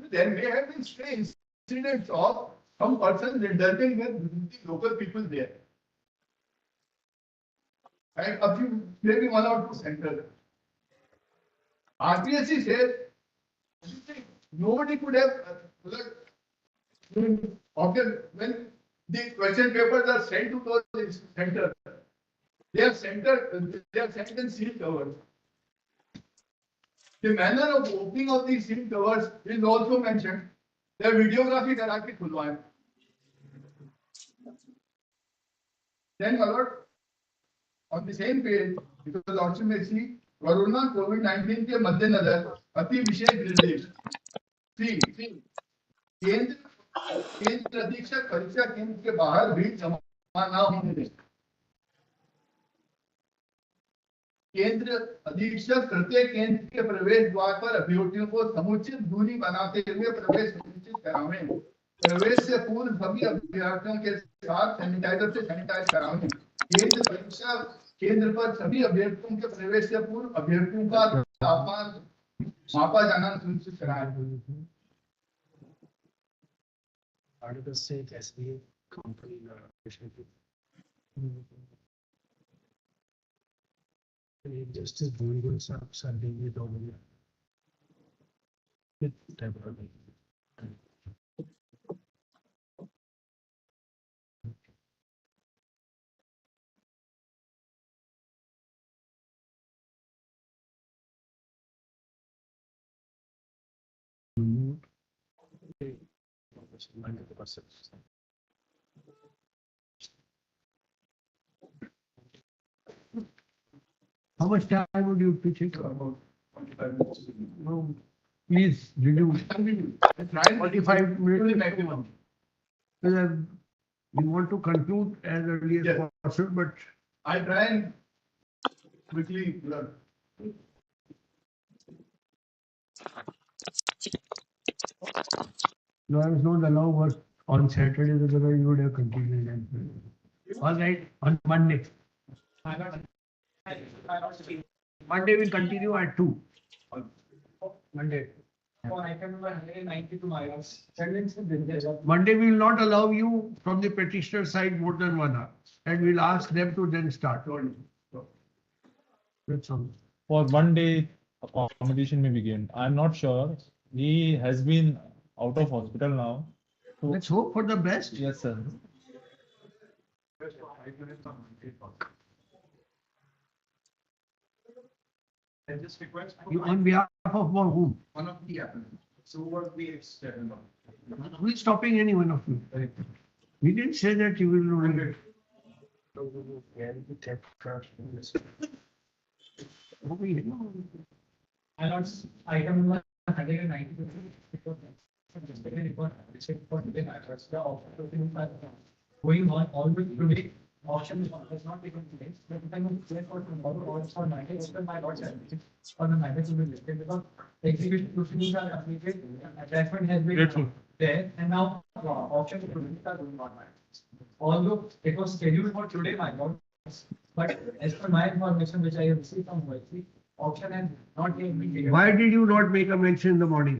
There may have been strange incidents of some persons indulging with the local people there. And a few, maybe 1 or 2 centers. RPSC says nobody could have, when the question papers are sent to those centers, they are sent in sealed covers. The manner of opening of these sealed covers is also mentioned. The videography करा के खुलवाएं. Then, my lord, on the same page, because lordship may see corona कोविड-19 के मद्देनजर अति विशेष निर्देश. केंद्र अधीक्षक परीक्षा केंद्र के बाहर भीड़ जमा न होने दें. केंद्र अधीक्षक प्रत्येक केंद्र के प्रवेश द्वार पर अभ्यर्थियों को समुचित दूरी बनाते हुए प्रवेश सुनिश्चित करावें. प्रवेश से पूर्व सभी अभ्यर्थियों के साथ सैनिटाइजर से सैनिटाइज करावें. केंद्र परीक्षा केंद्र पर सभी अभ्यर्थियों के प्रवेश से पूर्व अभ्यर्थियों का तापमान मापा जाना सुनिश्चित कराएं. Article 6 SBA company Justice Beniwal Sunday with over with temporary. How much time would you pitch it? About 45 minutes. No, please, reduce. 45 minutes maximum. Because we want to conclude as early as Yes. possible, but I try and quickly learn. lawyers don't allow work on Saturdays, otherwise you would have continued. All right, on Monday. Monday will continue at 2. Monday. Monday we will not allow you from the petitioner side more than 1 hour, and we'll ask them to then start. That's all. For 1 day, accommodation may begin. I'm not sure. He has been out of hospital now. So, Let's hope for the best. yes, sir. I just request You on behalf of whom? one of the applicants. So what we extend. Who is stopping any one of you? We didn't say that you will not. Item number 192. Going on always today, auction has not taken place. The time of place for tomorrow or for Monday, open by Lord's admission for the matter to be listed because the execution proceedings are completed, attachment has been Grateful. there, and now auction proceedings are going on. Although it was scheduled for today, my lord, but as per my information which I have received from OIC, auction has not yet been taken. Why did you not make a mention in the morning?